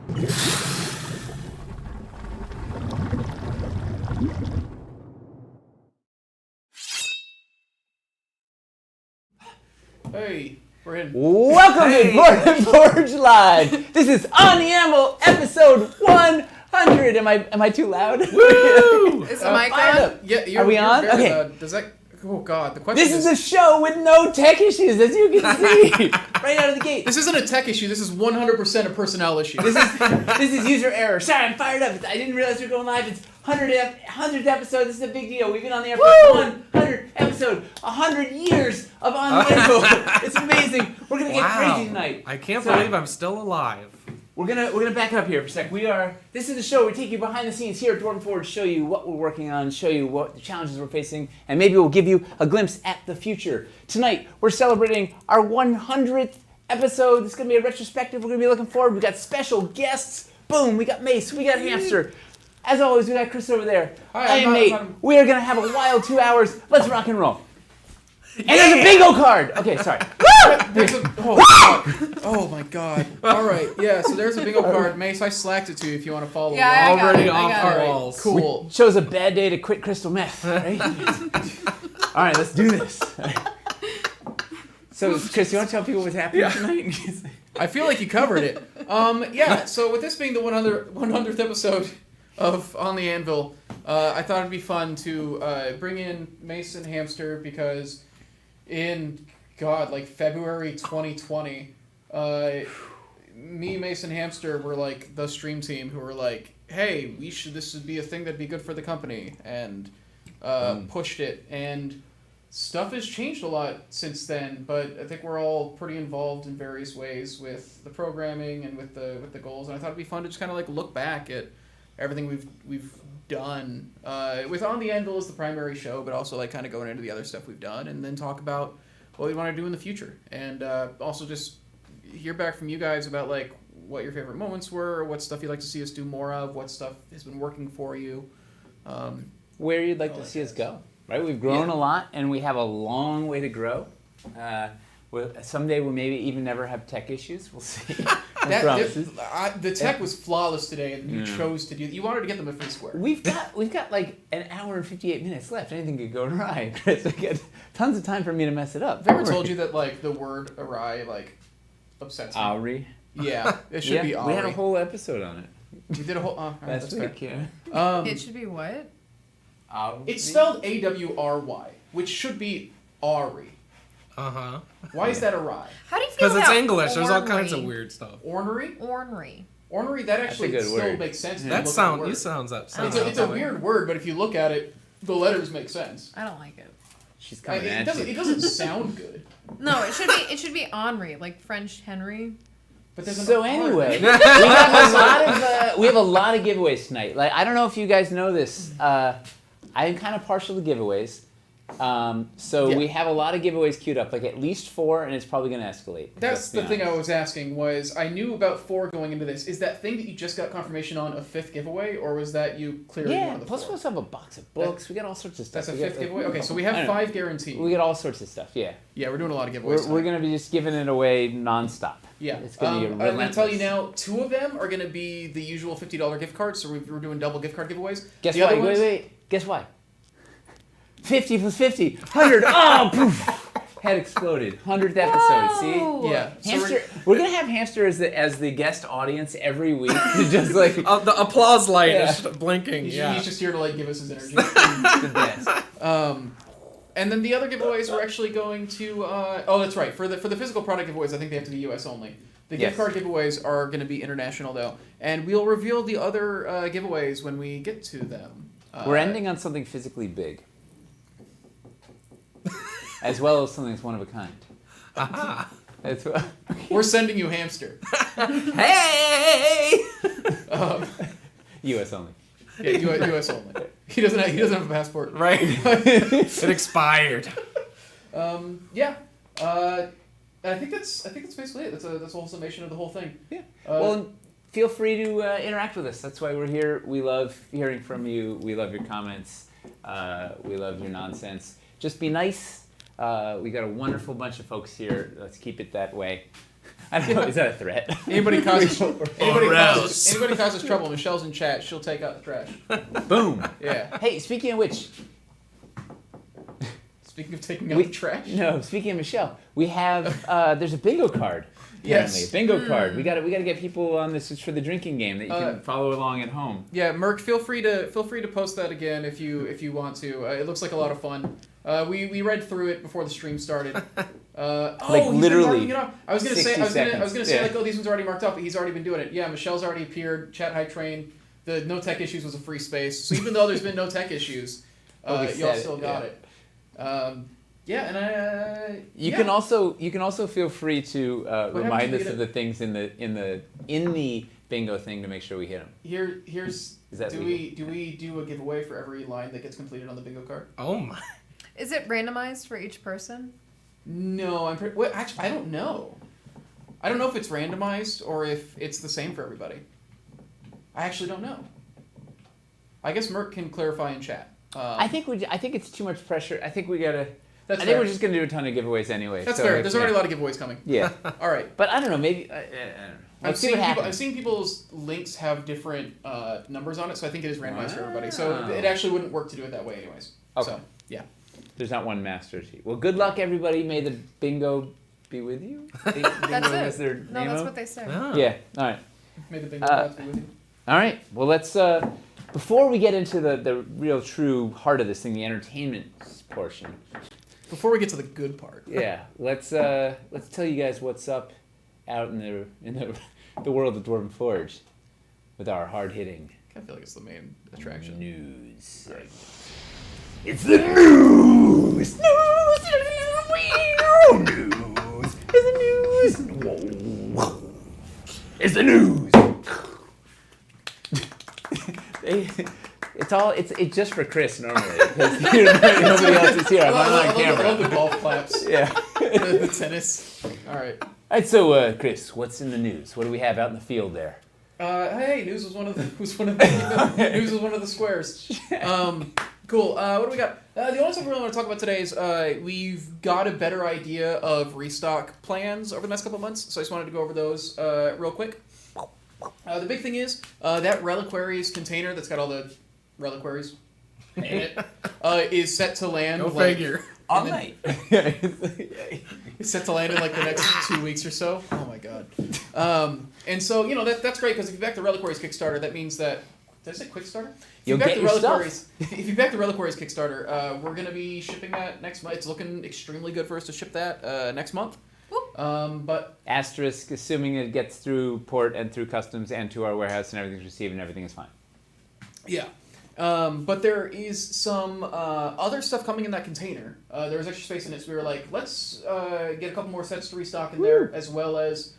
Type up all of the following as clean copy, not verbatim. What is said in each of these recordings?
Hey, we're in. Welcome to Gordon Forge Live. This is On the Anvil, episode 100. Am I too loud? Woo! Is the mic on? Yeah, Are we on? Very Okay. loud. Does that? Oh God, the question This is a show with no tech issues, as you can see, right out of the gate. This isn't a tech issue. This is 100% a personnel issue. This is user error. Sorry, I'm fired up. I didn't realize we were going live. It's 100th episode. This is a big deal. We've been on the air for 100 episode, 100 years of On the Anvil. It's amazing. We're gonna get crazy tonight. I can't believe I'm still alive. We're gonna back up here for a sec. This is the show we take you behind the scenes here at Gordon Forge, show you what we're working on, show you what the challenges we're facing, and maybe we'll give you a glimpse at the future. Tonight we're celebrating our 100th episode. This is gonna be a retrospective. We're gonna be looking forward. We got special guests. Boom! We got Mace. We got Hamster. As always, we got Chris over there. Hi, I am Nate. We are gonna have a wild 2 hours. Let's rock and roll. And there's a bingo card. Okay, sorry. Oh my God. All right. Yeah. So there's a bingo card, Mace. I slacked it to you if you want to follow. Yeah, along. already off the walls. Cool. We chose a bad day to quit crystal meth, right? All right, let's do this. So, Chris, you want to tell people what's happening tonight? I feel like you covered it. Yeah. So with this being the 100th episode of On the Anvil, I thought it'd be fun to bring in Mace and Hamster because in February 2020, me, Mace, and Hamster were like the stream team who were like, hey, this would be a thing that'd be good for the company, and pushed it. And stuff has changed a lot since then, but I think we're all pretty involved in various ways with the programming and with the goals. And I thought it'd be fun to just kind of like look back at everything we've done with On the Anvil as the primary show, but also like kind of going into the other stuff we've done, and then talk about what we want to do in the future, and also just hear back from you guys about like what your favorite moments were, what stuff you'd like to see us do more of, what stuff has been working for you, where you'd like to see us go. Right, we've grown a lot, and we have a long way to grow. Someday we'll maybe even never have tech issues. We'll see. The tech was flawless today, and you chose to do. You wanted to get them a free square. We've got like an hour and 58 minutes left. Anything could go awry, Chris. We got tons of time for me to mess it up. Have I ever told you that like the word awry like upsets me? Awry. Yeah, it should be awry. We had a whole episode on it. We did a whole last week. Yeah. It should be what? It's spelled A-W-R-Y, which should be Ari. Uh-huh. Why is that awry? How do you feel about Because it's English. There's all ornery? kinds of weird stuff. Ornery? Ornery. Ornery, that actually still word. Makes sense. That sounds It's a weird word, but if you look at it, the letters make sense. I don't like it. She's coming at you. It doesn't sound good. No, it should be Henri, like French Henry. But there's So anyway, we have a lot of giveaways tonight. Like, I don't know if you guys know this. I'm kind of partial to giveaways. We have a lot of giveaways queued up, like at least 4, and it's probably going to escalate. That's the thing I was asking was, I knew about 4 going into this. Is that thing that you just got confirmation on a 5th giveaway, or was that you clearly one of the 4? Plus we also have a box of books. We got all sorts of stuff. That's a 5th giveaway? Okay, so we have 5 guaranteed. We get all sorts of stuff, yeah. Yeah, we're doing a lot of giveaways. We're going to be just giving it away nonstop. Yeah. It's going to be relentless. I'm going to tell you now, 2 of them are going to be the usual $50 gift cards, so we're doing double gift card giveaways. Guess why? Wait. Guess why? 50 plus 50. 100. Oh, poof. Head exploded. 100th episode. See? Yeah. Hamster. We're going to have Hamster as the guest audience every week. Just like the applause light is blinking. He's just here to like give us his energy. the best. And then the other giveaways are actually going to. That's right. For the physical product giveaways, I think they have to be U.S. only. The gift card giveaways are going to be international though, and we'll reveal the other giveaways when we get to them. We're ending on something physically big, as well as something that's one of a kind. Aha. That's what. We're sending you Hamster. Hey! U.S. only. Yeah, U.S. only. He doesn't have a passport. Right. It expired. Yeah. I think that's basically it. That's a whole summation of the whole thing. Yeah. Well, feel free to interact with us. That's why we're here. We love hearing from you. We love your comments. We love your nonsense. Just be nice. We got a wonderful bunch of folks here. Let's keep it that way. I don't know. Is that a threat? Anybody causes Gross. anybody causes trouble, Michelle's in chat. She'll take out the trash. Boom. Yeah. Hey, speaking of which, Speaking of taking out the trash. no. Speaking of Michelle, we have there's a bingo card. Apparently, Yes. a bingo card. We got to get people on this. It's for the drinking game that you can follow along at home. Yeah, Merc, feel free to post that again if you want to. It looks like a lot of fun. We read through it before the stream started. Like he's been literally marking it up. I was gonna say 60 seconds. like, oh, these ones are already marked up, but he's already been doing it. Yeah, Michelle's already appeared. Chat High Train. The no tech issues was a free space. So even though there's been no tech issues, Well, we y'all said still it, got it. Yeah, and You can also feel free to happened remind to us get of the things in the bingo thing to make sure we hit them. here's Is that do we do a giveaway for every line that gets completed on the bingo card? Oh my. Is it randomized for each person? No, actually, I don't know. I don't know if it's randomized or if it's the same for everybody. I actually don't know. I guess Merc can clarify in chat. I think it's too much pressure. I think we gotta. That's I fair. think we're just gonna do a ton of giveaways anyway. That's so fair. There's already a lot of giveaways coming. Yeah, All right. but I don't know. Maybe I don't know. Let's see what I'm happens. seeing people's links have different numbers on it, so I think it is randomized for everybody. So Wow. it actually wouldn't work to do it that way, anyways. Okay. So yeah. There's not one master sheet. Well, good luck, everybody. May the bingo be with you. Bingo That's is their it. No, name that's of? what they say. Ah. Yeah. All right. May the bingo gods be with you. All right. Well, let's. Before we get into the real true heart of this thing, the entertainment portion. Before we get to the good part. Yeah. Let's tell you guys what's up out in the world of Dwarven Forge with our hard hitting I feel like it's the main attraction. news. It's the news. News. It's the news. It's the news. It's just for Chris normally because nobody else is here. I'm not on I camera. love the golf claps. Yeah. the tennis. All right. All right. So, Chris, what's in the news? What do we have out in the field there? Hey, news was one of the news was one of the squares. Cool. What do we got? The only stuff we really want to talk about today is we've got a better idea of restock plans over the next couple of months. So I just wanted to go over those real quick. The big thing is that Reliquaries container that's got all the reliquaries in it is set to land. Go like, figure. All then- night. It's set to land in like the next 2 weeks or so. Oh my god. And so that's great because if you back the Reliquaries Kickstarter, that means that did I say Quickstarter? You'll get your stuff. If you back the Reliquaries Kickstarter, we're gonna be shipping that next month. It's looking extremely good for us to ship that next month. But Asterisk, assuming it gets through port and through customs and to our warehouse and everything's received and everything is fine. yeah. But there is some other stuff coming in that container. There was extra space in it, so we were like, let's get a couple more sets to restock in there, as well as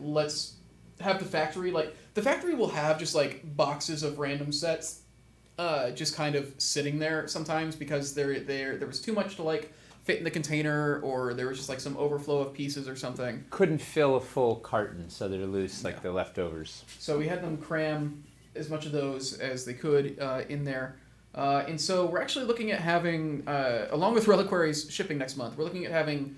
let's have the factory. Like, the factory will have just, like, boxes of random sets just kind of sitting there sometimes because there was too much to, like, fit in the container, or there was just, like, some overflow of pieces or something. Couldn't fill a full carton, so they're loose like the leftovers. So we had them cram as much of those as they could in there. And so we're actually looking at having, along with Reliquaries shipping next month, we're looking at having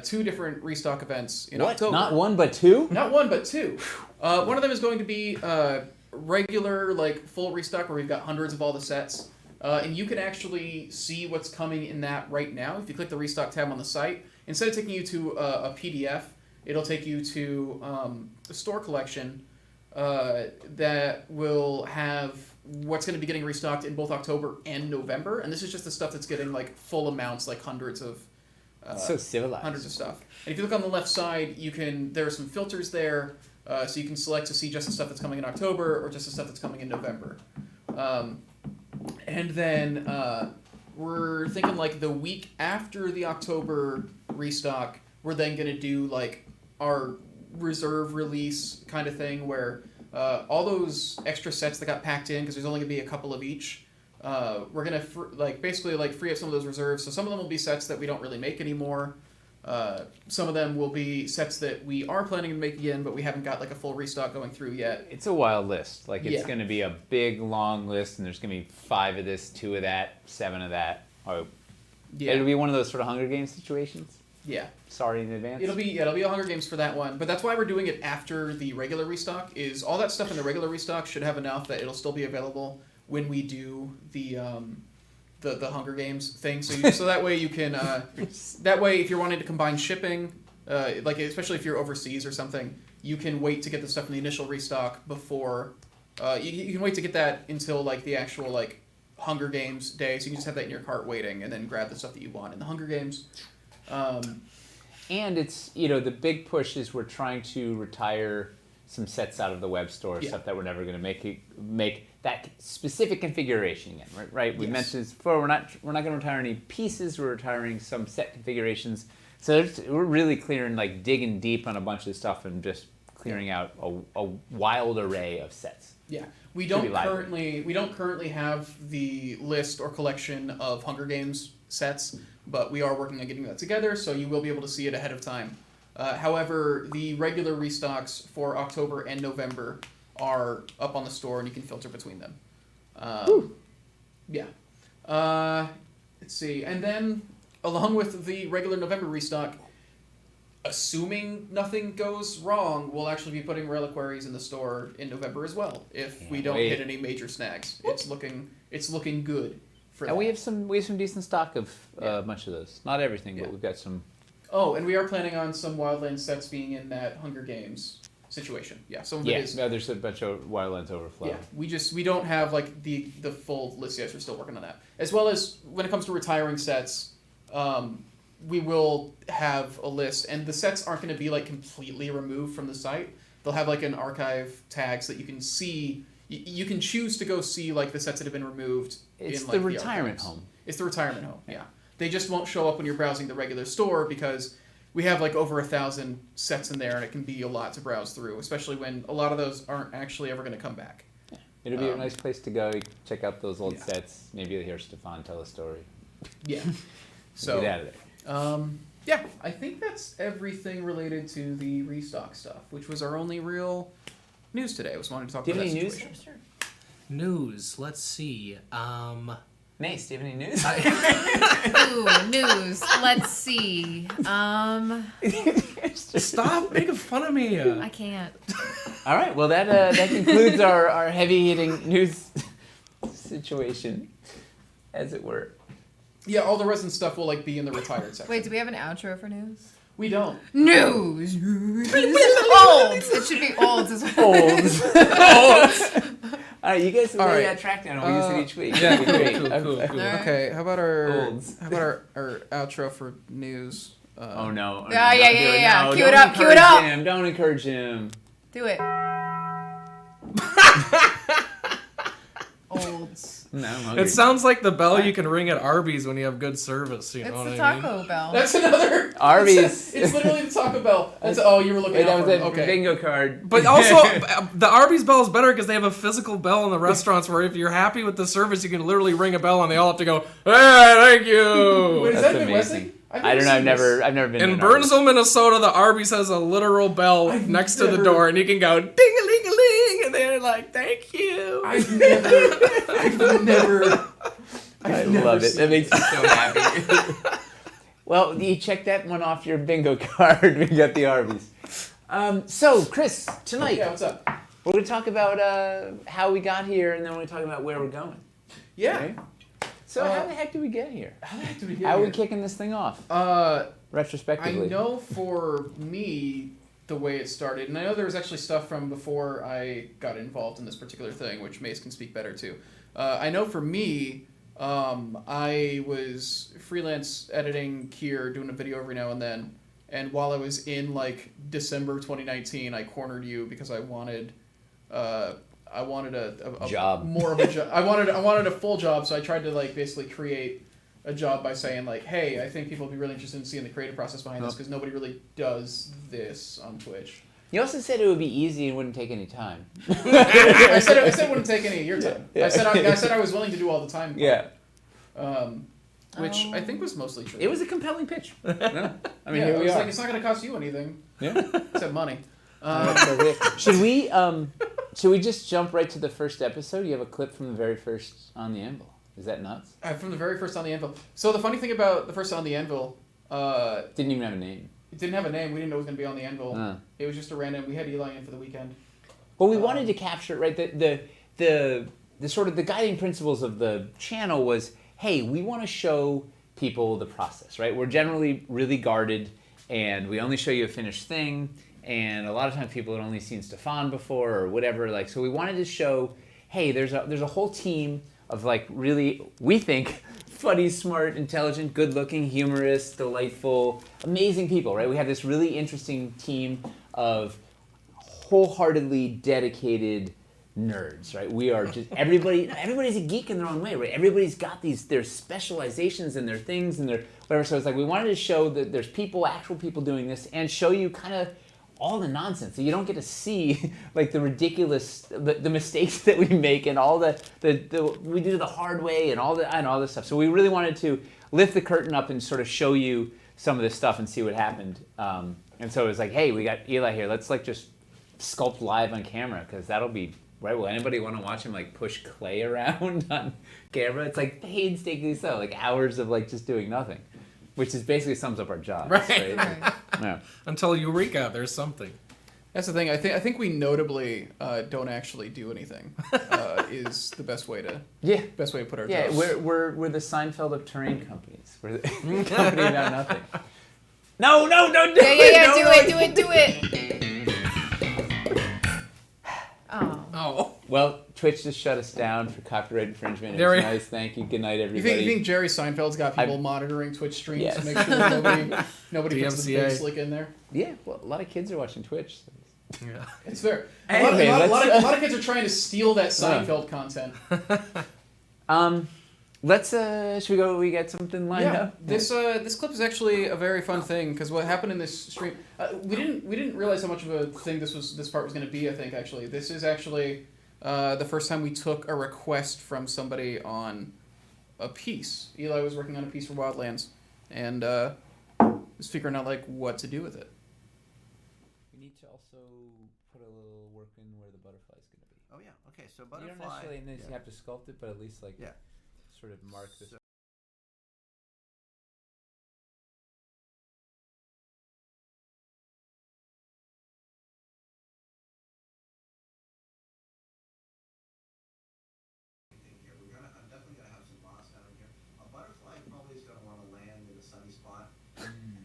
2 different restock events in October. Not one, but two? Not one, but 2. One of them is going to be regular, like, full restock where we've got hundreds of all the sets. And you can actually see what's coming in that right now. If you click the restock tab on the site, instead of taking you to a PDF, it'll take you to a store collection that will have what's going to be getting restocked in both October and November. And this is just the stuff that's getting, like, full amounts, like hundreds of So civilized. hundreds of stuff. And if you look on the left side, there are some filters there, so you can select to see just the stuff that's coming in October or just the stuff that's coming in November. And then we're thinking, like, the week after the October restock, we're then going to do, like, our reserve release kind of thing where all those extra sets that got packed in, because there's only going to be a couple of each, we're going to basically free up some of those reserves. So some of them will be sets that we don't really make anymore. Some of them will be sets that we are planning to make again, but we haven't got, like, a full restock going through yet. It's a wild list. Like, it's Yeah. going to be a big, long list, and there's going to be 5 of this, 2 of that, 7 of that. Or Yeah. it'll be one of those sort of Hunger Games situations. Yeah. Sorry in advance. It'll be a Hunger Games for that one, but that's why we're doing it after the regular restock. Is all that stuff in the regular restock should have enough that it'll still be available when we do the Hunger Games thing. So that way you can that way if you're wanting to combine shipping, like especially if you're overseas or something, you can wait to get the stuff in the initial restock before. You can wait to get that until like the actual like Hunger Games day, so you can just have that in your cart waiting, and then grab the stuff that you want in the Hunger Games. And it's, the big push is we're trying to retire some sets out of the web store, stuff that we're never going to make that specific configuration again, right? We mentioned this before. We're not going to retire any pieces. We're retiring some set configurations. So we're really clearing, like digging deep on a bunch of stuff and just clearing out a wild array of sets. Yeah, we don't currently have the list or collection of Hunger Games sets, but we are working on getting that together, so you will be able to see it ahead of time. However, the regular restocks for October and November are up on the store, and you can filter between them. Yeah. Let's see, and then along with the regular November restock, assuming nothing goes wrong, we'll actually be putting reliquaries in the store in November as well. If we don't hit any major snags, it's looking good for that. And we have some decent stock of a bunch of those. Not everything, but we've got some. Oh, and we are planning on some Wildlands sets being in that Hunger Games situation. Yeah, some of it is. Yeah, there's a bunch of Wildlands overflow. Yeah, we don't have like the full list yet. We're still working on that. As well as when it comes to retiring sets. We will have a list, and the sets aren't going to be like completely removed from the site. They'll have like an archive tag so that you can see. You can choose to go see like the sets that have been removed. It's in, the like, retirement home. It's the retirement home. Yeah, they just won't show up when you're browsing the regular store because we have like over 1,000 sets in there, and it can be a lot to browse through, especially when a lot of those aren't actually ever going to come back. Yeah. It'll be a nice place to go. Check out those old sets. Maybe you'll hear Stefan tell a story. Yeah. So get out of there. Yeah, I think that's everything related to the restock stuff, which was our only real news today. I was wanting to talk about that situation. News. Let's see. Mace, do you have any news? Ooh, news. Let's see. Stop making fun of me. I can't. All right. Well, that concludes our heavy hitting news situation, as it were. Yeah, all the resin stuff will like be in the retired section. Wait, do we have an outro for news? We don't. News. Olds. It should be olds as well. Olds. Olds. All right, you guys lay that track down, and we'll use it each week. Yeah, That'd be cool. Right. Okay, how about our Olds. our outro for news? Oh no! Yeah. No, Cue it up. Cue it up. Don't encourage him. Do it. Olds. No, I'm hungry. It sounds like the bell you can ring at Arby's when you have good service. You know It's what the I mean? Taco Bell. That's another Arby's. It's literally the Taco Bell. That's you were looking Wait, that out was for. a Okay. bingo card. But also, the Arby's bell is better because they have a physical bell in the restaurants where if you're happy with the service, you can literally ring a bell and they all have to go, "Hey, thank you." Wait, is That's that amazing. Midwestern? I don't know. I've never been. In to an Arby's. Burnsville, Minnesota, the Arby's has a literal bell next to the never- door, and you can go ding-a-ling-a-ling, and they're like, "Thank you." I've never. I love it. That makes me so happy. Well, you check that one off your bingo card. We got the Arby's. So, Chris, tonight Yeah, what's up? we're going to talk about how we got here, and then we're going to talk about where we're going. Yeah. Okay? So, how the heck did we get here? How the heck did we get How are we here? kicking this thing off? I Retrospectively. know for me the way it started, and I know there was actually stuff from before I got involved in this particular thing, which Mace can speak better to. I know for me, I was freelance editing here, doing a video every now and then, and while I was in like December 2019, I cornered you because I wanted a Job. more of a job. I wanted a full job, so I tried to like basically create a job by saying like, hey, I think people would be really interested in seeing the creative process behind this because nobody really does this on Twitch. You also said it would be easy and wouldn't take any time. I said it wouldn't take any of your time. Yeah. I said I was willing to do all the time. Yeah. Which I think was mostly true. It was a compelling pitch. No. I mean, yeah, here I we was are. like, it's not going to cost you anything Yeah. except money. Should we just jump right to the first episode? You have a clip from the very first On the Anvil. Is that nuts? From the very first On the Anvil. So the funny thing about the first On the Anvil, Didn't even have a name. It didn't have a name. We didn't know it was going to be on the Anvil. It was just a random. We had Eli in for the weekend. Well, we wanted to capture, right, the sort of the guiding principles of the channel was, hey, we want to show people the process, right? We're generally really guarded, and we only show you a finished thing, and a lot of times people had only seen Stefan before or whatever, like, so we wanted to show, hey, there's a whole team of, like, really, we think, funny, smart, intelligent, good-looking, humorous, delightful, amazing people, right? We have this really interesting team of wholeheartedly dedicated nerds, right? We are just everybody's a geek in their own way, right? Everybody's got their specializations and their things and their whatever. So it's like we wanted to show that there's actual people doing this, and show you kind of all the nonsense. So you don't get to see like the ridiculous, the mistakes that we make, and all the we do the hard way and all this stuff. So we really wanted to lift the curtain up and sort of show you some of this stuff and see what happened. And so it was like, hey, we got Eli here. Let's like just sculpt live on camera, because that'll be right. Will anybody want to watch him like push clay around on camera? It's like painstakingly so, like hours of like just doing nothing, which is basically sums up our jobs, right? Yeah. Until Eureka, there's something. That's the thing. I think we notably don't actually do anything. Is the best way to put our jobs. We're the Seinfeld of terrain companies. We're the company about nothing. No, don't do it. Do it. Oh. Well, Twitch just shut us down for copyright infringement. It was nice. Thank you. Good night, everybody. You think Jerry Seinfeld's got people monitoring Twitch streams to make sure that nobody puts the big slick in there? Yeah, well, a lot of kids are watching Twitch. So. Yeah, it's fair. Anyway, a lot of kids are trying to steal that Seinfeld content. Should we go? We got something lined up. This clip is actually a very fun thing, because what happened in this stream, we didn't realize how much of a thing this part was going to be. I think actually this is actually the first time we took a request from somebody on a piece. Eli was working on a piece for Wildlands, and was figuring out like what to do with it. We need to also put a little work in where the butterfly is going to be. Oh yeah. Okay. So butterfly. You don't necessarily have to sculpt it, but at least like sort of mark this. I'm definitely gonna have some moss down here. A butterfly probably is gonna want to land in a sunny spot,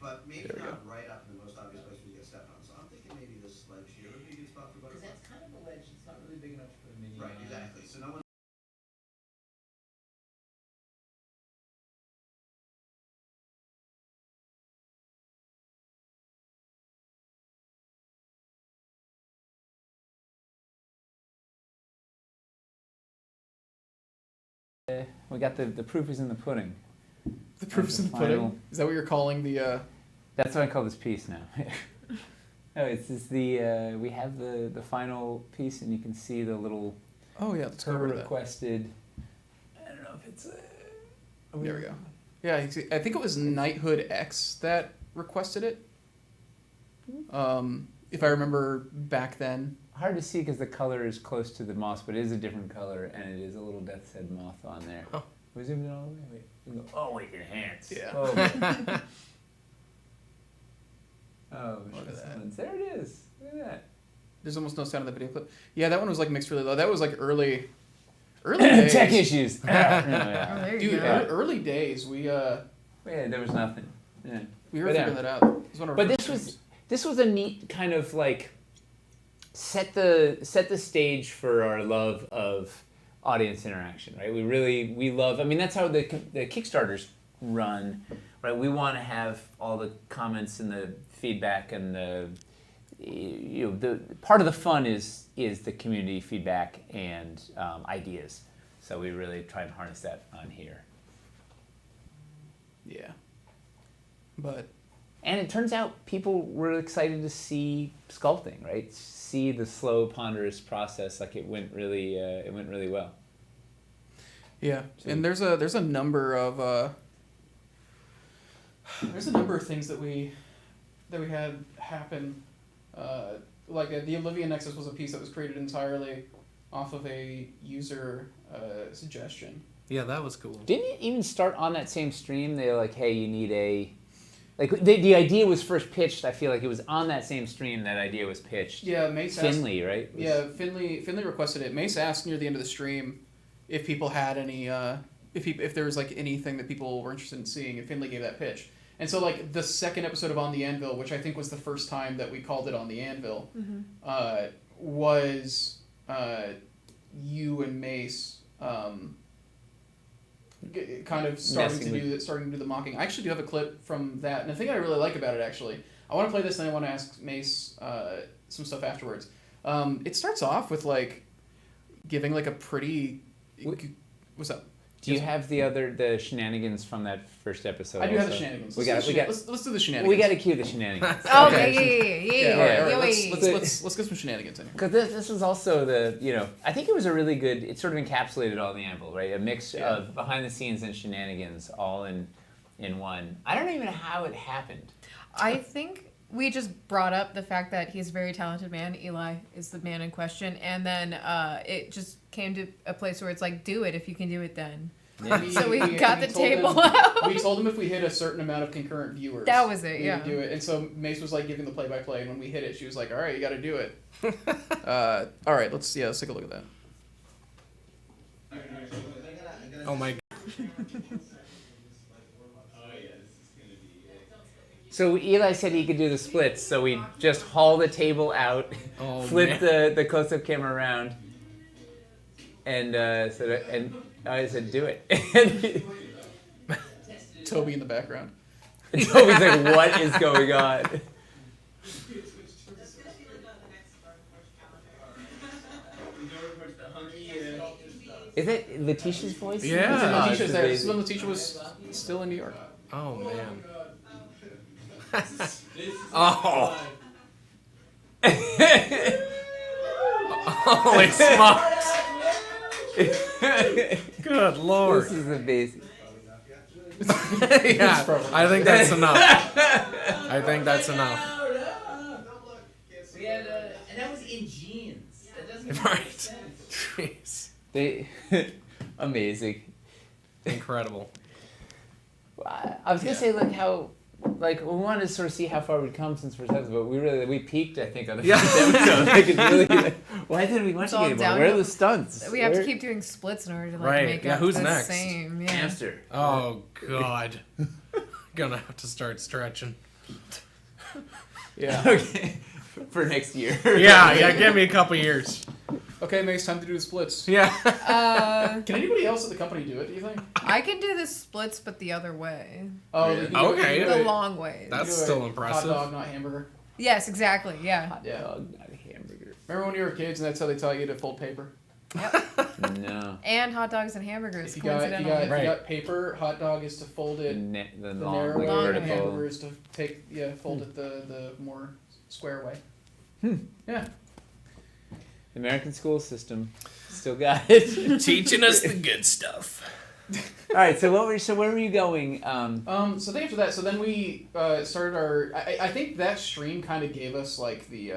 but maybe not right up in the most obvious place we get stepped on. So I'm thinking maybe this ledge here would be a good spot for butterflies. Because that's kind of a ledge. It's not really big enough for a mini. Right. Exactly. So no one. We got the proof is in the pudding. The proof is in the pudding. Is that what you're calling the? That's what I call this piece now. No, it's the we have the final piece, and you can see the little. Oh yeah, let's go over to that. Requested. I don't know if it's. There we go. Yeah, I think it was Knighthood X that requested it. If I remember back then. Hard to see because the color is close to the moss, but it is a different color, and it is a little death's head moth on there. Oh. We zoomed in all the way. Wait. Wait, enhance. Yeah. Oh, look at that. There it is. Look at that. There's almost no sound in the video clip. Yeah, that one was like mixed really low. That was like early days. Tech issues. There you Dude, go. early days. We Yeah, there was nothing. Yeah. we were figuring that out. It was one of our But first this was a neat kind of like set the stage for our love of audience interaction, right? We love. I mean, that's how the Kickstarters run, right? We want to have all the comments and the feedback and the part of the fun is the community feedback and ideas. So we really try and harness that on here. Yeah. But. And it turns out people were excited to see sculpting, right? See the slow, ponderous process. Like it went really well. Yeah, so, and there's a number of things that we had happen. Like the Olivia Nexus was a piece that was created entirely off of a user suggestion. Yeah, that was cool. Didn't it even start on that same stream? They were like, "Hey, you need a." Like the idea was first pitched. I feel like it was on that same stream that idea was pitched. Yeah, Mace asked, Finley, right? Finley requested it. Mace asked near the end of the stream if people had any, if there was like anything that people were interested in seeing, and Finley gave that pitch. And so like the second episode of On the Anvil, which I think was the first time that we called it On the Anvil, was you and Mace kind of starting to do the mocking. I actually do have a clip from that, and the thing I really like about it, actually, I want to play this, and I want to ask Mace some stuff afterwards. It starts off with like giving like a pretty. What's up? Do you have the shenanigans from that first episode? I do have the shenanigans. Let's do the shenanigans. We got to cue the shenanigans. Oh, Okay. All right. Let's get some shenanigans in here. Because this is also I think it was a really good, it sort of encapsulated all the Anvil, right? A mix of behind the scenes and shenanigans all in one. I don't even know how it happened. I think we just brought up the fact that he's a very talented man. Eli is the man in question. And then it just came to a place where it's like, do it. If you can do it, then. Yeah. So we got the table out. We told him if we hit a certain amount of concurrent viewers. That was it, we would do it. And so Mace was like giving the play-by-play. And when we hit it, she was like, all right, you got to do it. All right, let's take a look at that. Oh my. So Eli said he could do the splits, so we just haul the table out, flip the close-up camera around, and I said, do it. Toby in the background. Toby's like, what is going on? Is that Letitia's voice? Yeah. This is when Letitia was still in New York. Oh man. Oh. Holy smokes. Good lord. This is amazing. Yeah, I think that's enough. I think that's enough. We had, and that was in jeans. That doesn't Right. Jeez. Amazing. Incredible. I was gonna say, like, how, like, we wanted to sort of see how far we'd come since first episode, but we peaked, I think, on the first episode. Like, it's really, why didn't we watch it anymore? Where are the stunts? We have to keep doing splits in order to make Yeah, up who's the next? same. Yeah. Hamster. Oh god. Gonna have to start stretching. Yeah. Okay. For next year. Yeah, give me a couple years. Okay, Mace, time to do the splits. Yeah. Can anybody else at the company do it, do you think? I can do the splits, but the other way. Oh, Yeah. you can do it- Okay. you can do The it- long way. That's you can do still it impressive. Hot dog, not hamburger. Yes, exactly. Yeah. Hot Yeah. dog, not a hamburger. Remember when you were kids and that's how they taught you to fold paper? No. And hot dogs and hamburgers. If you got Coincidentally. paper, hot dog is to fold it The the long, narrow like, way, and vertical. hamburger is to fold it the more square way. Yeah. The American school system still got it. Teaching us the good stuff. All right, so where were you going? So then after that, so then we started our. I think that stream kind of gave us like the.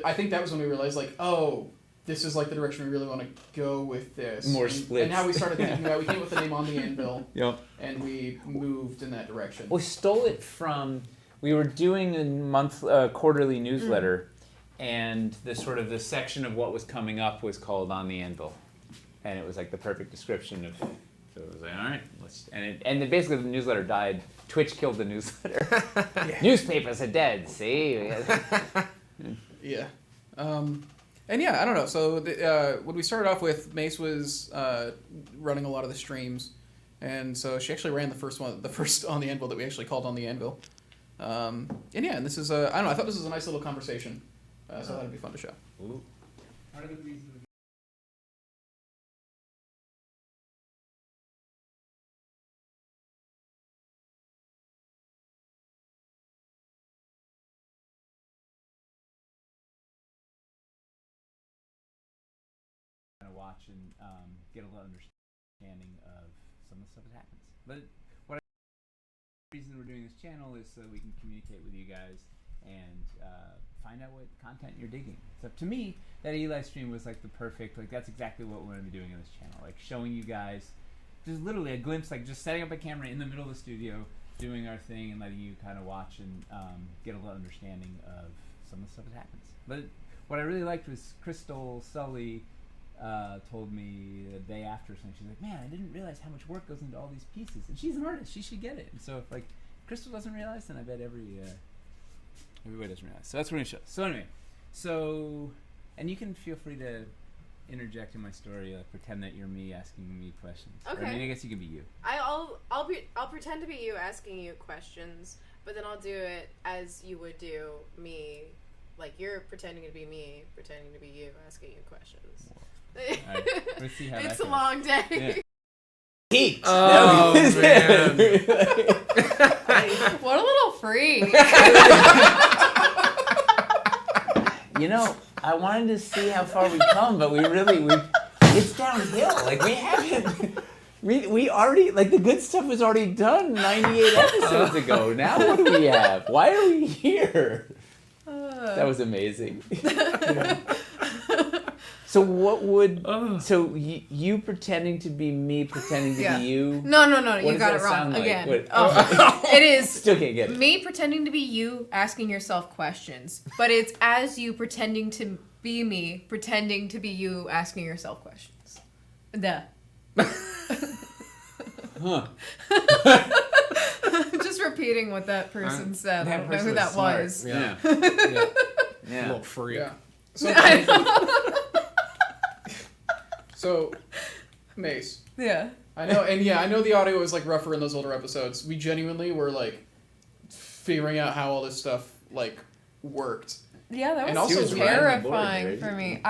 I think that was when we realized like, oh, this is like the direction we really want to go with this. More splits. And how we started thinking about. We came up with the name On the Anvil. Yep. And we moved in that direction. We stole it from. We were doing a quarterly newsletter, and the section of what was coming up was called On the Anvil, and it was like the perfect description of. So it was like, all right, and basically the newsletter died. Twitch killed the newsletter. Newspapers are dead. See. Yeah. And yeah, I don't know. So when we started off with, Mace was running a lot of the streams, and so she actually ran the first On the Anvil that we actually called On the Anvil. And yeah, and this is I don't know. I thought this was a nice little conversation, so I thought it'd be fun to show. Ooh. Watch and get a little understanding of some of the stuff that happens. But the reason we're doing this channel is so we can communicate with you guys and find out what content you're digging. So to me, that Eli stream was like the perfect, like that's exactly what we're going to be doing on this channel, like showing you guys just literally a glimpse, like just setting up a camera in the middle of the studio, doing our thing and letting you kind of watch and get a little understanding of some of the stuff that happens. But what I really liked was Crystal Sully told me the day after something. She's like, man, I didn't realize how much work goes into all these pieces. And she's an artist. She should get it. And so if like Crystal doesn't realize, then I bet everybody doesn't realize. So that's what it shows. So anyway, and you can feel free to interject in my story, pretend that you're me asking me questions. Okay. Or, I mean, I guess you can be you. I'll pretend to be you asking you questions, but then I'll do it as you would do me, like you're pretending to be me, pretending to be you, asking you questions. All right. Let's see how It's that a goes. long day. Yeah. Heat. Oh, man. What a little freak. You know, I wanted to see how far we come, but it's downhill. Like we haven't. We already, like, the good stuff was already done 98 episodes ago. Now what do we have? Why are we here? That was amazing. So what would... So you pretending to be me, pretending to be you? No, What you does got that it wrong sound like? again. What- It is Still can't get it. me pretending to be you, asking yourself questions. But it's as you pretending to be me, pretending to be you, asking yourself questions. Duh. Huh. Just repeating what that person said. I That don't know person who that smart. was. Yeah. Yeah. A Yeah. little freak. Yeah. So, Mace, Yeah. I know, and yeah, I know the audio was like rougher in those older episodes. We genuinely were like figuring out how all this stuff like worked. Yeah, that And was also so it's right on the board, terrifying right? for me.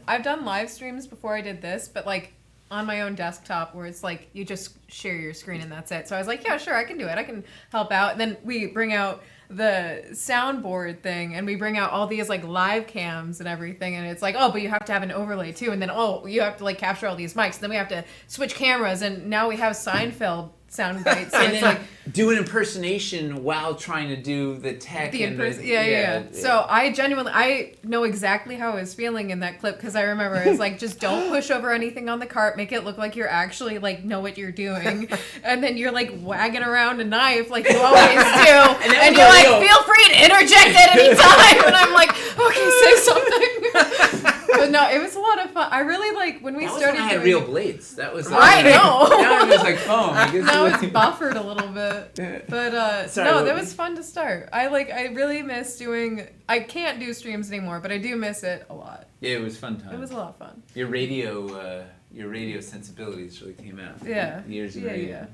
I've done live streams before I did this, but like on my own desktop where it's like you just share your screen and that's it. So I was like, yeah, sure, I can do it. I can help out. And then we bring out the soundboard thing and we bring out all these like live cams and everything, and it's like, oh, but you have to have an overlay too, and then you have to like capture all these mics, and then we have to switch cameras, and now we have Seinfeld sound bites. So And it's then like do an impersonation while trying to do the tech. the and in-person, yeah. So I know exactly how I was feeling in that clip, because I remember it's like, just don't push over anything on the cart, make it look like you're actually like know what you're doing, and then you're like wagging around a knife like you always do, and you're like, feel free to interject at any time, and I'm like, okay, say something. But no, it was a lot of fun. I really like when we That was started when I had doing real blades. That was I know. Now I'm just like foam. I guess now it's buffered a little bit, but Sorry, no, what- that was fun to start. I really miss doing. I can't do streams anymore, but I do miss it a lot. Yeah, it was fun time. It was a lot of fun. Your radio sensibilities really came out. Yeah. Years in Yeah, radio. yeah.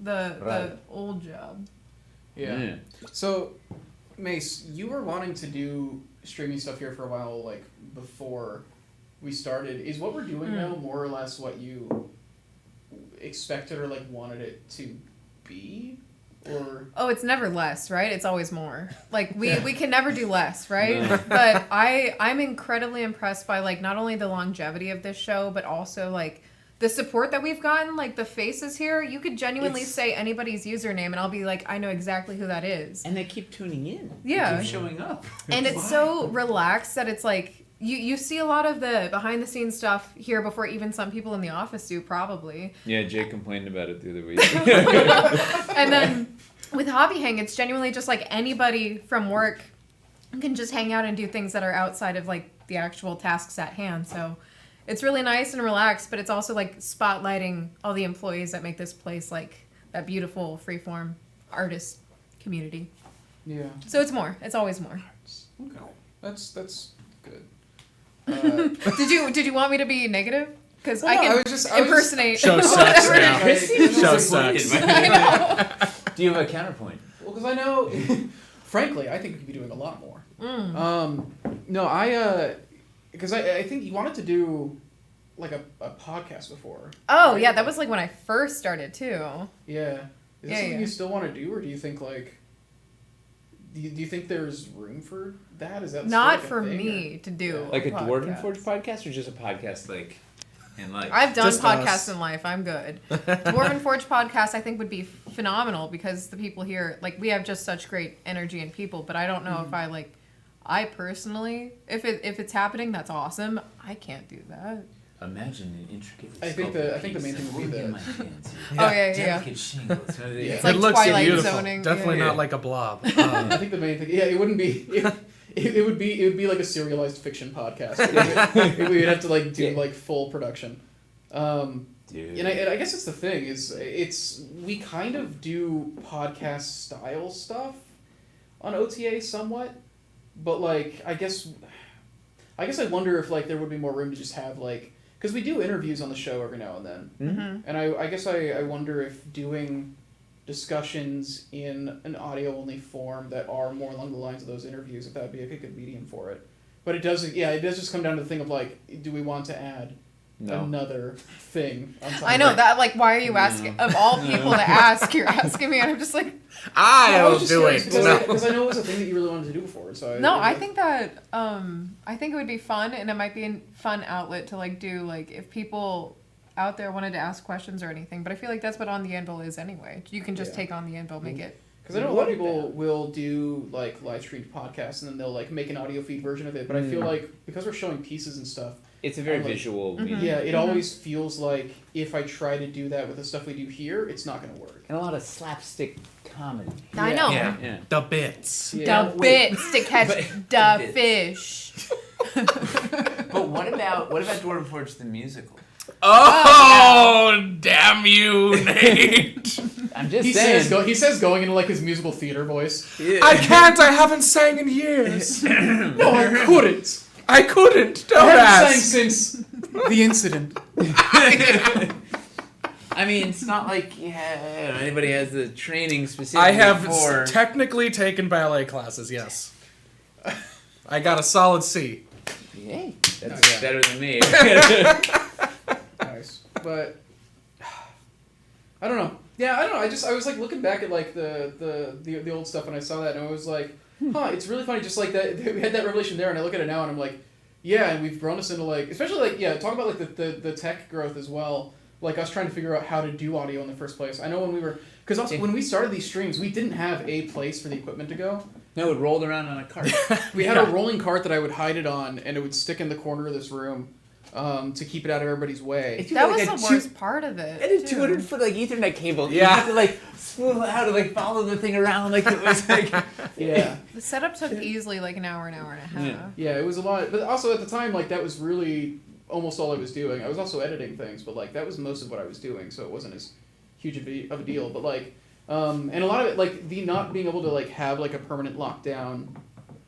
The Right. old job. Yeah. So, Mace, you were wanting to do streaming stuff here for a while, like before we started. Is what we're doing now more or less what you expected or like wanted it to be? Or Oh, it's never less, right? It's always more. Like we can never do less, right? But I'm incredibly impressed by like not only the longevity of this show, but also like the support that we've gotten. Like the faces here, you could genuinely say anybody's username and I'll be like, I know exactly who that is. And they keep tuning in. Yeah. They keep showing up. And it's so relaxed that it's like you see a lot of the behind the scenes stuff here before even some people in the office do, probably. Yeah, Jay complained about it the other week. And then with Hobby Hang, it's genuinely just like anybody from work can just hang out and do things that are outside of like the actual tasks at hand. So it's really nice and relaxed, but it's also like spotlighting all the employees that make this place like that beautiful freeform artist community. yeah, So it's more. It's always more. okay, that's good. Did you want me to be negative? Because Well, I no, can I was just- impersonate Show sex whatever. now. Show Disappointed sex. by I know. Do you have a counterpoint? Well, because I know, frankly, I think we could be doing a lot more. Mm. No, because I think you wanted to do like a podcast before. Oh right? yeah, that was like when I first started too. Yeah. Is that Yeah, something yeah. you still want to do, or do you think like, do you think there's room for that? Is that still, Not like, a for thing, me to do. Like a Dwarven podcast. Forge podcast or just a podcast like in life? I've done Just podcasts us. in life. I'm good. Dwarven Forge podcast I think would be phenomenal because the people here, like we have just such great energy and people, but I don't know if I personally, if it's happening, that's awesome. I can't do that. Imagine an intricate. I think the main thing would be the. Delicate shingles. It's It like looks Twilight beautiful. zoning. Definitely Yeah. not like a blob. I think the main thing. Yeah, it wouldn't be. It would be like a serialized fiction podcast. We'd have to like do like full production. Dude. And I guess it's the thing is we kind of do podcast style stuff on OTA somewhat, but like I guess I wonder if like there would be more room to just have like because we do interviews on the show every now and then, Mm-hmm. and I guess I wonder if doing discussions in an audio only form that are more along the lines of those interviews, if that would be a good medium for it. But it does just come down to the thing of like, do we want to add another thing on top I of know it? that. Like, why are you asking? Of all people to ask, you're asking me, and I'm just like, I'll just do curious it. because I know it was a thing that you really wanted to do before. So no. I think that I think it would be fun, and it might be a fun outlet to like do like if people out there wanted to ask questions or anything. But I feel like that's what On the Anvil is anyway. You can just Yeah. take On the Anvil, make it. because I know a lot of people will do like live streamed podcasts and then they'll like make an audio feed version of it. But I feel like because we're showing pieces and stuff. It's a very like- visual Mhm. medium. Yeah, it always feels like if I try to do that with the stuff we do here, it's not going to work. And a lot of slapstick comedy. I Yeah. know. Yeah. Yeah. The bits. Yeah. The bits to catch But- the the fish. But what about Dwarven Forge the musical? Oh, damn you, Nate! I'm just He saying. says going into like his musical theater voice. I can't. I haven't sang in years. No, I couldn't. I couldn't. I Don't haven't sang ask. since the incident. I mean, it's not like anybody has the training specifically I have for. technically taken ballet classes. Yes. I got a solid C. Hey, that's Oh, yeah. better than me. Nice, but I don't know. Yeah, I don't know. I was like looking back at like the old stuff and I saw that and I was like, huh, it's really funny. Just like that, we had that revelation there, and I look at it now and I'm like, yeah, and we've grown us into like, especially like talk about like the tech growth as well. Like us trying to figure out how to do audio in the first place. I know when we were because also when we started these streams, we didn't have a place for the equipment to go. No, it rolled around on a cart. We had a rolling cart that I would hide it on, and it would stick in the corner of this room to keep it out of everybody's way. That Like was a the worst part of it. And a too. 200-foot like Ethernet cable. You Yeah. have to like spool it out to like follow the thing around like it was like. Yeah. The setup took easily like an hour and a half. Yeah. Yeah, it was a lot. But also at the time, like, that was really almost all I was doing. I was also editing things, but, like, that was most of what I was doing, so it wasn't as huge of a deal. But, like, and a lot of it, like, the not being able to, like, have, like, a permanent lockdown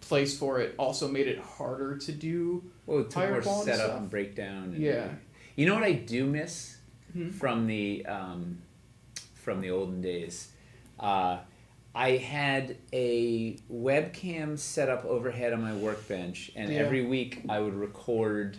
place for it also made it harder to do. Well, it took Higher more quality setup stuff. and breakdown. And, Yeah. You know what I do miss Mhm. from the olden days? I had a webcam set up overhead on my workbench, and Yeah. every week I would record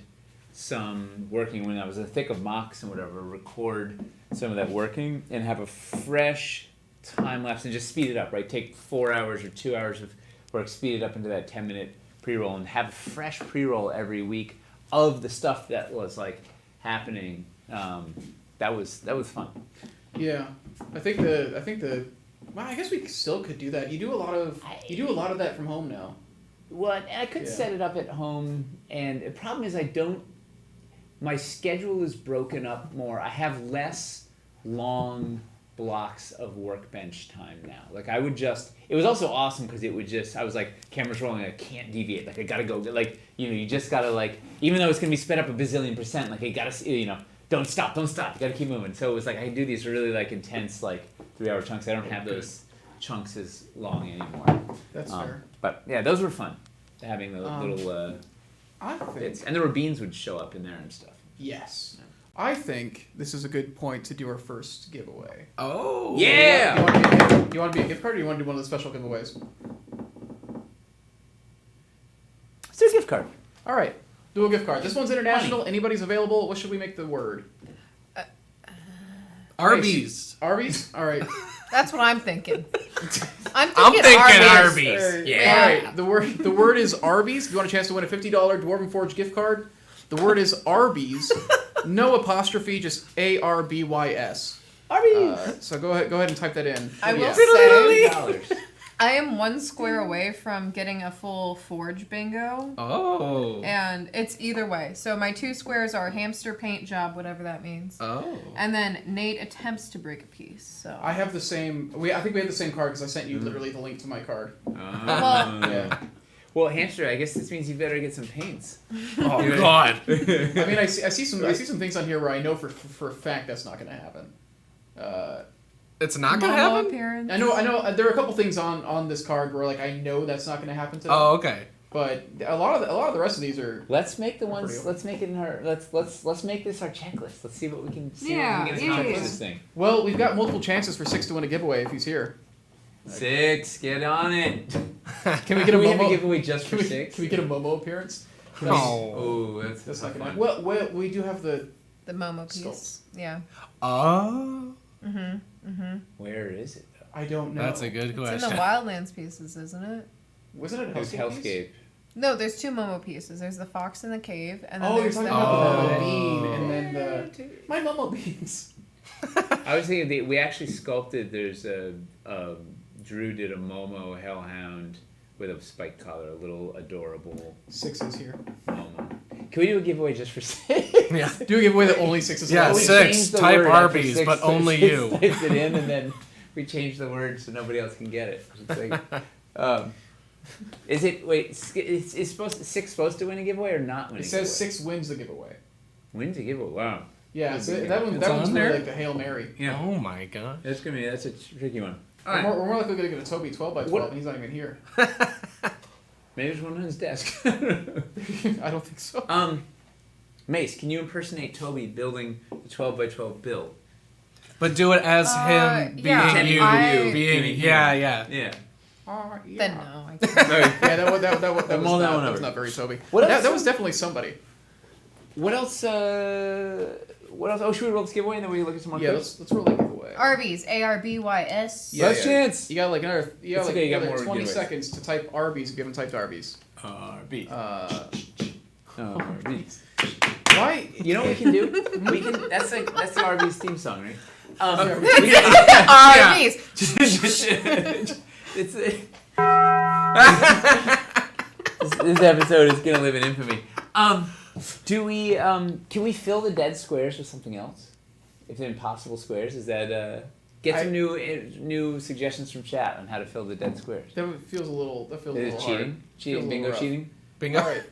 some working when I was in the thick of mocks and whatever. Record some of that working and have a fresh time lapse and just speed it up. Right, take 4 hours or 2 hours of work, speed it up into that 10-minute pre-roll, and have a fresh pre-roll every week of the stuff that was like happening. That was fun. Yeah. I think the well, I guess we still could do that. You do a lot of that from home now. Well, I could Yeah. set it up at home, and the problem is my schedule is broken up more. I have less long blocks of workbench time now. Like it was also awesome because I was like, camera's rolling, I can't deviate. Like I gotta go, like, you just gotta like, even though it's gonna be sped up a bazillion %, like I gotta, don't stop, you gotta keep moving. So it was like, I do these really like intense, like 3-hour chunks. I don't have those chunks as long anymore. That's fair. But yeah, those were fun. Having the little I think bits. And the ravines would show up in there and stuff. yes. I think this is a good point to do our first giveaway. Oh. Yeah! Do you want to be a gift card, or do you want to do one of the special giveaways? Let's do a gift card. All right, do a gift card. This one's international. Anybody's available. What should we make the word? Arby's. Arby's. All right. That's what I'm thinking. I'm I'm thinking Arby's. Arby's. All right. The word is Arby's. If you want a chance to win a $50 Dwarven Forge gift card, the word is Arby's. No apostrophe, just ARBYS. Arby's! So go ahead and type that in. I will Yeah. say, $50. I am 1 square away from getting a full forge bingo. Oh. And it's either way. So my 2 squares are hamster paint job, whatever that means. Oh. And then Nate attempts to break a piece. So I have the same. I think we have the same card because I sent you literally the link to my card. Well- Yeah. Well, hamster, I guess this means you better get some paints. Oh God. I mean, I see some things on here where I know for a fact that's not going to happen. It's not gonna Momo happen. appearance. I know. There are a couple things on this card where like I know that's not going to happen today. Oh, okay. But a lot of the rest of these are. Let's make the Pretty ones. open. Let's make it in our. Let's make this our checklist. Let's see what we can see. Yeah, what we can yeah, accomplish yeah. this thing. Well, we've got multiple chances for 6 to win a giveaway if he's here. 6, get on it. Can we get a Can we have a Momo? giveaway just for Can we, 6? can we get a Momo appearance? Oh. Oh, that's That's tough not gonna. one. Well, we do have the. The Momo piece. Sculpts. Yeah. Oh. Where is it though? I don't know. That's a good It's in question. the Wildlands pieces, isn't it? Wasn't it a There's Hellscape? piece? Hellscape. No, there's 2 Momo pieces. There's the fox in the cave, and then Oh, you're there's talking the about the Oh. Momo bean and then the my Momo beans. I was thinking we actually sculpted. There's a Drew did a Momo Hellhound with a spiked collar, a little adorable 6 is here. Momo. Can we do a giveaway just for 6? Yeah. Do a giveaway that only 6 is Yeah, allowed. We 6. changed the Type word after Arbyes, 6, but so only 6 you. types it in, and then we changed the word so nobody else can get it. It's like, is it wait? Is 6 supposed to win a giveaway or not win? It a says giveaway? 6 wins the giveaway. Wins a giveaway. Wow. Yeah, so It's that one's on really there? like the Hail Mary. Yeah. Oh my God. That's a tricky one. All We're, right. more, we're more likely going to get a Toby 12 by 12, What- and he's not even here. Maybe there's one on his desk. I don't think so. Mace, can you impersonate Toby building the 12 by 12 build? But do it as him being yeah, you. I- Being yeah. Yeah. Then no, I can't. Yeah, that was Mull that one that was over. not very Toby. What that, else? that was definitely somebody. What else? What else? Oh, should we roll this giveaway and then we look at some more Yeah, clips? let's roll the giveaway. Arby's, ARBYS. Yeah, Last chance. You got like another. You got It's like okay, you got another more 20 giveaways. seconds to type Arby's if you haven't typed Arby's. B. B. Why? You know what we can do? We can. That's the Arby's theme song, right? Arby's. It's this episode is gonna live in infamy. Do we? Can we fill the dead squares with something else? If they're impossible squares, is that get some new suggestions from chat on how to fill the dead squares? That feels a little. That feels a Is little it hard. cheating? Feels a Cheating? little Bingo rough. cheating? Bingo. All right.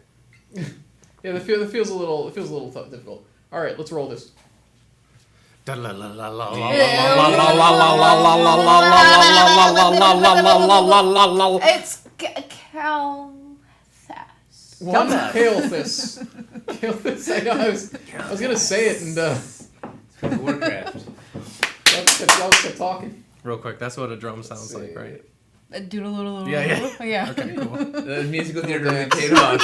Yeah, that feels a little. It feels a little difficult. All right, let's roll this. It's Calthas. One that. Kael'thas. Kael'thas. I know. I was gonna say it, and Warcraft. I was kept talking. Real quick, that's what a drum sounds See. like, right? Doodle. Yeah. Yeah. Okay, cool. The musical theater really paid off.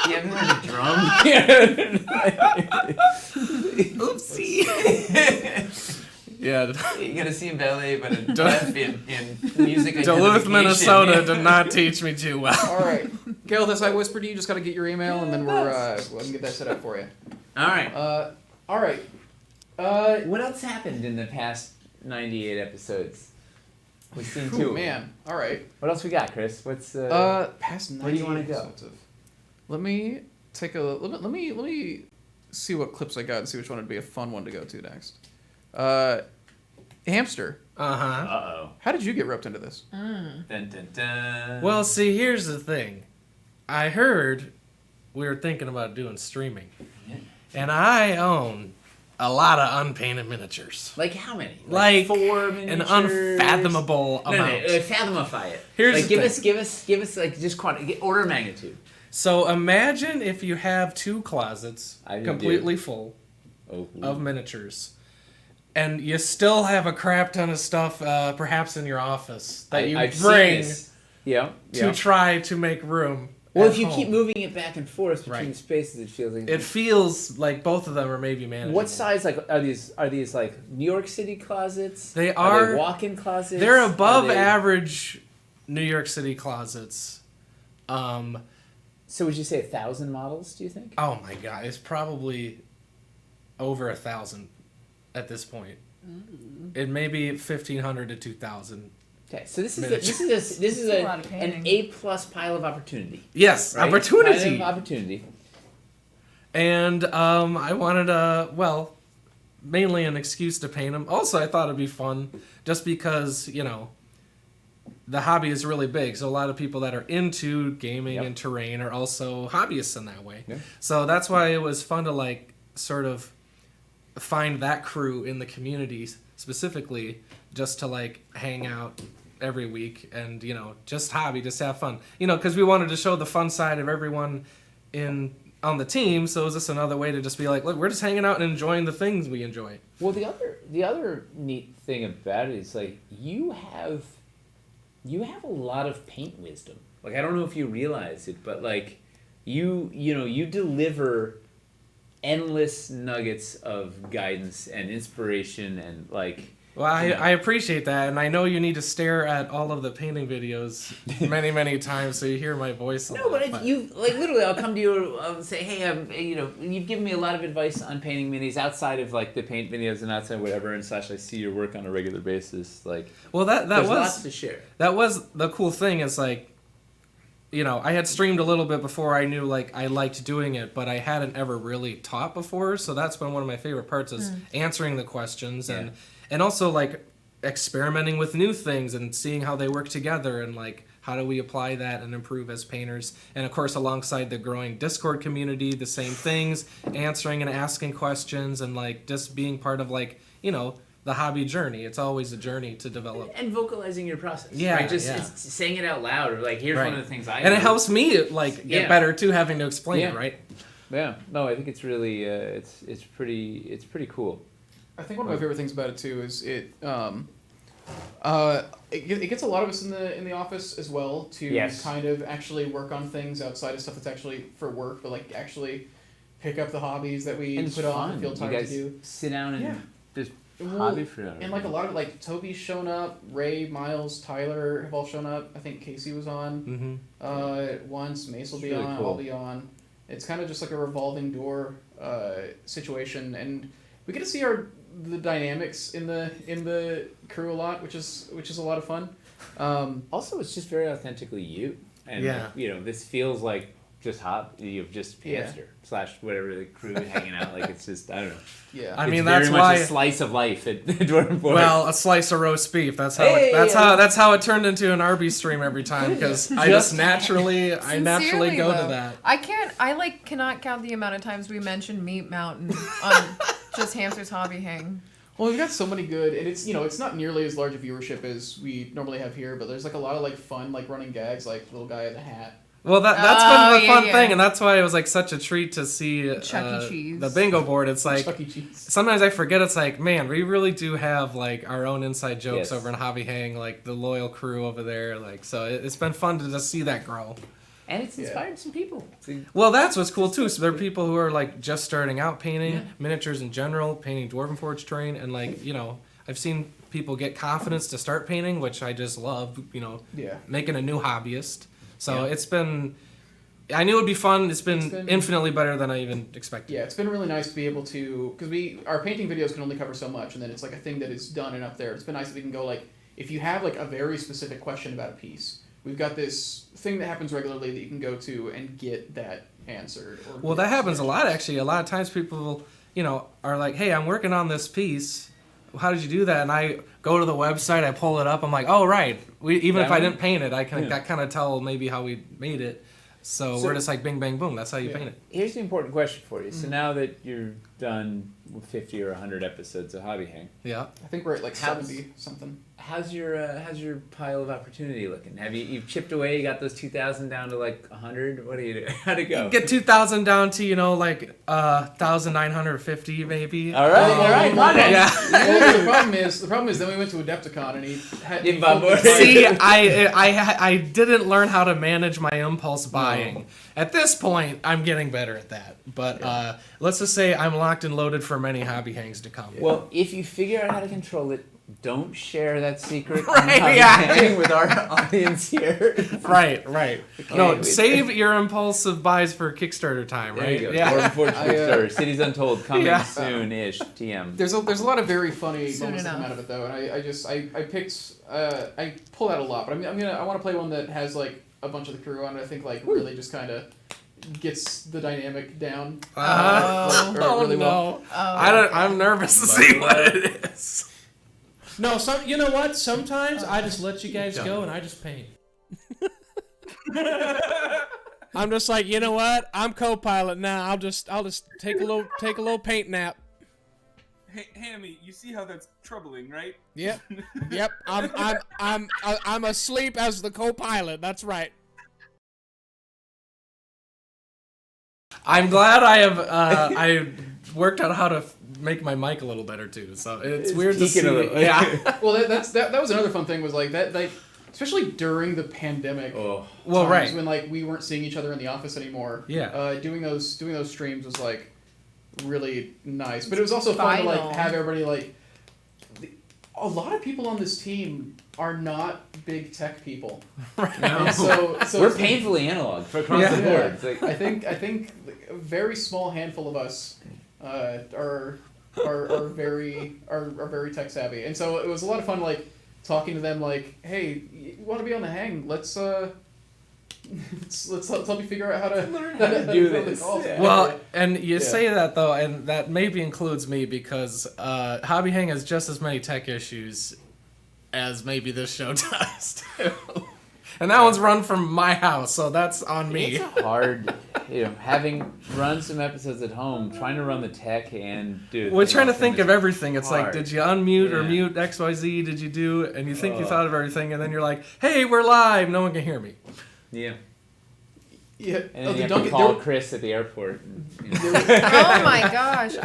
You haven't heard a drum? Oopsie. Yeah. You gotta see ballet, but in deaf in music. Duluth, identification. Minnesota did not teach me too well. All right, Kael'thas. I whispered to you. Just gotta get your email, and then we can get that set up for you. All right. All right. What else happened in the past 98 episodes? We've seen 2. Ooh, man. All right. What else we got, Chris? What's Past 90 where do you wanna go? episodes of- Let me take a let me see what clips I got and see which one would be a fun one to go to next. Hamster. Uh-huh. oh. How did you get roped into this? Dun, dun, dun. Well, see, here's the thing. I heard we were thinking about doing streaming. Yeah. And I own a lot of unpainted miniatures. Like how many? Like 4 an miniatures? unfathomable No, amount. fathomify it. Here's like the give thing. us like just order of magnitude. So imagine if you have 2 closets I do. completely full Oh. of miniatures. And you still have a crap ton of stuff, perhaps in your office, that you I've seen bring this. Yeah. to try to make room. Well, at if you home. keep moving it back and forth between Right. spaces, it feels like It feels like both of them are maybe manageable. What size are these like New York City closets? They Are are- they walk-in closets? They're above Are they- average New York City closets. So would you say 1,000 models? Do you think? Oh my god, it's probably over 1,000 at this point. It may be 1,500 to 2,000 Okay, so this is a lot of an painting. A+ pile of opportunity. Yes, Right? opportunity. Pile of opportunity. And I wanted mainly an excuse to paint them. Also, I thought it'd be fun just because, the hobby is really big. So a lot of people that are into gaming Yep. and terrain are also hobbyists in that way. Yeah. So that's why it was fun to sort of find that crew in the community specifically just to hang out every week and, just just have fun. Because we wanted to show the fun side of everyone on the team, so is this another way to just be like, look, we're just hanging out and enjoying the things we enjoy. Well, the other neat thing about it is you have a lot of paint wisdom. I don't know if you realize it, but you deliver endless nuggets of guidance and inspiration and Well, I appreciate that, and I know you need to stare at all of the painting videos many, many times so you hear my voice. No, but you literally, I'll come to you and say, hey, you've given me a lot of advice on painting minis outside of the paint videos and outside whatever, and I see your work on a regular basis. Well, that there's was lots to share. That was the cool thing. Is I had streamed a little bit before I knew I liked doing it, but I hadn't ever really taught before. So that's been one of my favorite parts is answering the questions and also experimenting with new things and seeing how they work together and how do we apply that and improve as painters. And of course, alongside the growing Discord community, the same things, answering and asking questions and just being part of the hobby journey. It's always a journey to develop. And vocalizing your process. Yeah, right? Just yeah. it's saying it out loud, or here's Right. one of the things I And do. it helps me get better too, having to explain it, right? Yeah. No, I think it's really it's pretty cool. I think one of my favorite things about it too is it gets a lot of us in the office as well to Yes. kind of actually work on things outside of stuff that's actually for work, but actually pick up the hobbies that we And it's put on fun. and feel You time guys to do. sit down and Yeah. just Well, hobby for it. And a lot of Toby's shown up, Ray, Miles, Tyler have all shown up. I think Casey was on once. Mace will be really on. cool. I'll be on. It's kind of just a revolving door situation, and we get to see the dynamics in the crew a lot, which is a lot of fun. Also, it's just very authentically you, and this feels like just just hamster / whatever the crew hanging out. It's just I don't know. Yeah, I mean, it's that's very why much a slice of life at Dwarven Forge. Well, a slice of roast beef. That's how that's how it turned into an Arby's stream every time because I naturally Sincerely, go to though, that. I cannot count the amount of times we mentioned Meat Mountain on just Hamster's Hobby Hang. well, we've got so many good, and it's not nearly as large a viewership as we normally have here, but there's a lot of fun running gags, little guy in the hat. Well, that's been the fun yeah. thing, and that's why it was such a treat to see Chuck E. Cheese. the bingo board. It's Chuck E. Cheese. sometimes I forget. It's man, we really do have our own inside jokes Yes. over in Hobby Hang, the loyal crew over there. So it's been fun to just see that grow. And it's inspired some people. Well, that's what's cool too. So there are people who are just starting out painting miniatures in general, painting Dwarven Forge terrain, and I've seen people get confidence to start painting, which I just love. Making a new hobbyist. So it's been. I knew it'd be fun. It's been infinitely better than I even expected. Yeah, it's been really nice to be able to, because our painting videos can only cover so much, and then it's a thing that is done and up there. It's been nice that we can go if you have a very specific question about a piece, we've got this thing that happens regularly that you can go to and get that answered. Well, that happens a lot actually. A lot of times people, are hey, I'm working on this piece. How did you do that? And I go to the website, I pull it up. I'm oh right. Even if I didn't paint it, I can kind of tell maybe how we made it. So we're just bing, bang, boom. That's how you paint it. Here's the important question for you. So now that you're done with 50 or 100 episodes of Hobby Hang, Yeah. I think we're at 70 something. how's your pile of opportunity looking? Have you've chipped away? You got those 2,000 down to 100? What do you do? How'd it go? Get 2,000 down to 1,950 maybe. All right, come on then. Yeah. Well, the problem is then we went to Adepticon and he had Give Bob more. See, I didn't learn how to manage my impulse buying. At this point, I'm getting better at that. But let's just say I'm locked and loaded for many Hobby Hangs to come. Well, if you figure out how to control it, don't share that secret Right, yeah. with our audience here. Right. No, we- save your impulsive buys for Kickstarter time, There right? you go. Yeah. Dwarven Forge I, Kickstarter, Cities Untold, coming Yeah. soon-ish. TM. There's a lot of very funny Soon moments that come enough. out of it though, and I picked I pull out a lot, but I want to play one that has like a bunch of the crew on it. I think like really just kind of gets the dynamic down. Oh. really well. I'm nervous to see what it is. No, you know what? Sometimes I just let you guys go and I just paint. I'm just like, you know what? I'm co-pilot now. I'll just take a little paint nap. Hey, Hammy, you see how that's troubling, right? Yep. I'm asleep as the co-pilot. That's right. I'm glad I have I worked out how to make my mic a little better too. So it's weird to peaking see. a little. Yeah. Well, that was another fun thing was like that like especially during the pandemic. Oh. Well, times right. when like we weren't seeing each other in the office anymore. Yeah. Doing those streams was like really nice, but it was also fun to Vital. like have everybody like. A lot of people on this team are not big tech people. And so We're it's like- painfully analog for across Yeah. the board. It's like, I think a very small handful of us are very tech savvy, and so it was a lot of fun like talking to them like, hey, you want to be on the hang? Let's help you figure out how to do build the this. calls. Yeah. Well, and you Yeah. say that though, and that maybe includes me because Hobby Hang has just as many tech issues as maybe this show does too. And that one's run from my house, so that's on me. it's hard, having run some episodes at home, trying to run the tech and do. We're trying to think of everything. It's like, hard. did you unmute or Yeah. mute XYZ? Did you do? And you think you Oh. thought of everything, and then you're like, hey, we're live. No one can hear me. Yeah. Yeah. And then Oh, you have don't to get- call there- Chris at the airport. And, Oh my gosh,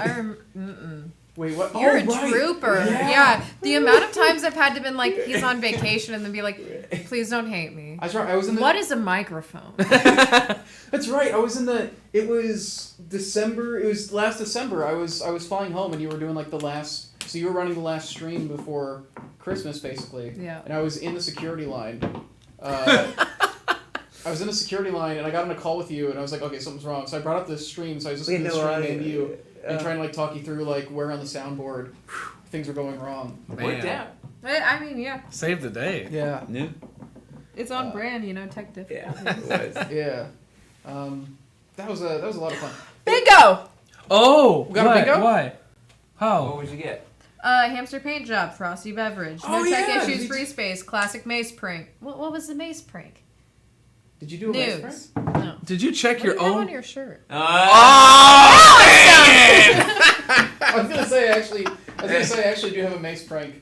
Wait, what? you're Oh, a right. trooper. Yeah. The amount of times I've had to been like, he's on vacation, and then be like, please don't hate me. That's right. I was in the. What is a microphone? That's right. I was in the. It was December. It was last December. I was flying home, and you were doing like the last. So you were running the last stream before Christmas, basically. Yeah. And I was in the security line. I was in the security line, and I got on a call with you, and I was like, okay, something's wrong. So I brought up the stream. So I was just going to stream in you and trying to like talk you through like where on the soundboard things were going wrong. worked Man. out. I mean, yeah. Save the day. Yeah. Yeah. It's on brand, tech Yeah. difficulties. It was. Yeah. That was a lot of fun. Bingo! Oh, We got a what? bingo? Why? What How? would you get? Hamster paint job, frosty beverage, no Oh, tech yeah, issues, you free space, classic mace prank. What was the mace prank? Did you do a mace Nudes. prank? No. Did you check What your do you have own? on your shirt? Oh, I was gonna say I actually do have a mace prank.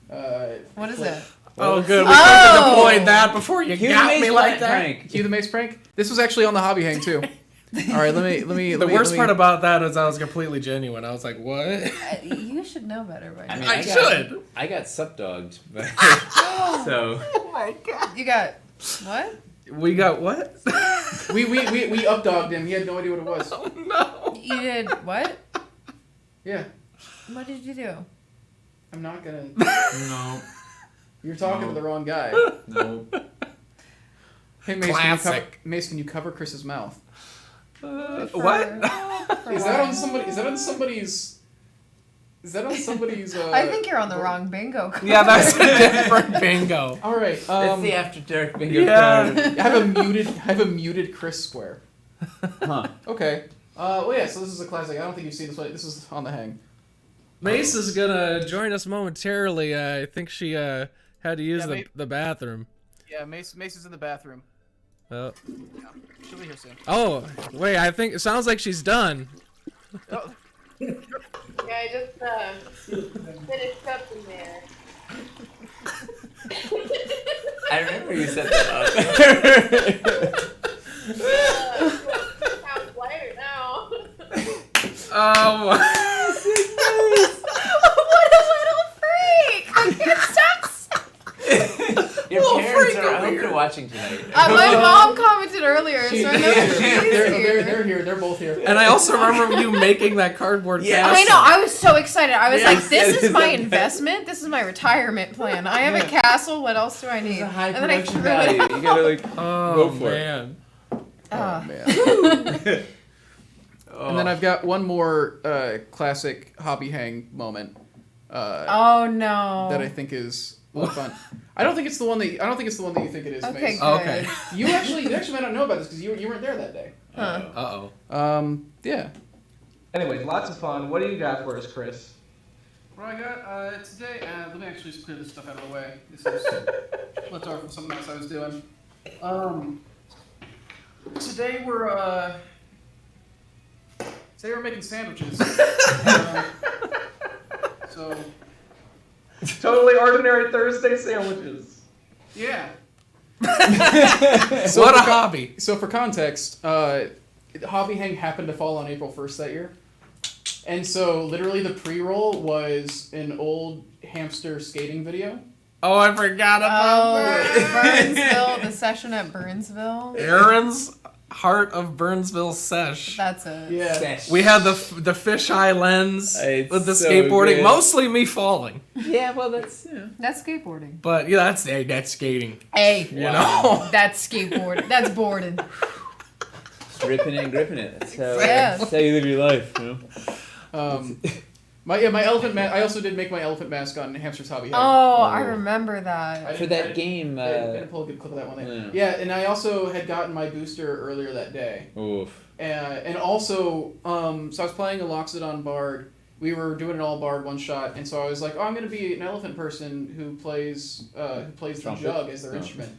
What is clip. it? Oh, good. We Oh! could have deployed that before you Cue the got mace me like prank. that. Cue the mace prank. This was actually on the hobby hang too. All right, let me. The worst part about that is I was completely genuine. I was like, what? You should know better by now. I mean, I should. I got subdogged, but so You got what? We got what? we updogged him. He had no idea what it was. Oh, no. You did what? Yeah, What did you do? I'm not gonna. no, You're talking No. to the wrong guy. no. Hey Mace, Classic. Can you cover Chris's mouth? What? For Is that what? on somebody? Is that on somebody's? Is that on somebody's? I think you're on the wrong bingo card. Yeah, that's a different bingo. All right. That's the after dark bingo yeah. card. I have a muted Chris square. Huh. Okay. Well, yeah. So this is a classic. I don't think you've seen this one. This is on the hang. Mace is gonna join us momentarily. I think she had to use Yeah, the bathroom. Yeah, Mace is in the bathroom. Well, She'll be here soon. oh, wait. I think it sounds like she's done. Oh, Yeah, I just finished up in there. I remember you set that up. Sounds lighter now. Oh, What a little freak! I can't stop. Your Little parents freak are. I over hope here. you're watching watching tonight. My mom commented earlier, so I know she's They're here. here. They're both here. And I also remember you making that cardboard castle. I know. I was so excited. I was like, Yes. "This is my investment. This is my retirement plan. I have a castle. What else do I need?" It's a high And then I production threw it. value. You gotta like Oh, go for it. man. Oh, man. Oh. And then I've got one more classic hobby hang moment Oh no. that I think is a lot of fun. I don't think it's the one that you think it is. Okay, Mace. good. Okay. You actually might not know about this because you weren't there that day. Huh. Uh-oh. Yeah. Anyways, lots of fun. What do you got for us, Chris? What I got today, let me actually just clear this stuff out of the way. This is left over from something else I was doing. Today we're making sandwiches. So Totally ordinary Thursday sandwiches. yeah. What a hobby. So for context, Hobby Hang happened to fall on April 1st that year. And so literally the pre-roll was an old hamster skating video. Oh, I forgot about that. Burnsville, the session at Burnsville. Aaron's Heart of Burnsville sesh. That's it. Yeah. We had the fisheye lens It's with the so skateboarding, good. mostly me falling. Yeah, well, that's That's skateboarding. But yeah, that's skating. Hey, You know? that's skateboarding. That's boarding. ripping it and gripping it. That's how, Yes. that's how you live your life, you know? My elephant I also did make my elephant mask on Hamster's Hobby Hang. Oh, I remember that. For that game, I didn't pull a good clip of that one there. Yeah. Yeah, and I also had gotten my booster earlier that day. oof. And also, so I was playing a Loxodon Bard. We were doing an all Bard one shot, and so I was like, oh, I'm going to be an elephant person who plays the Trumpet? jug as their Oh. instrument.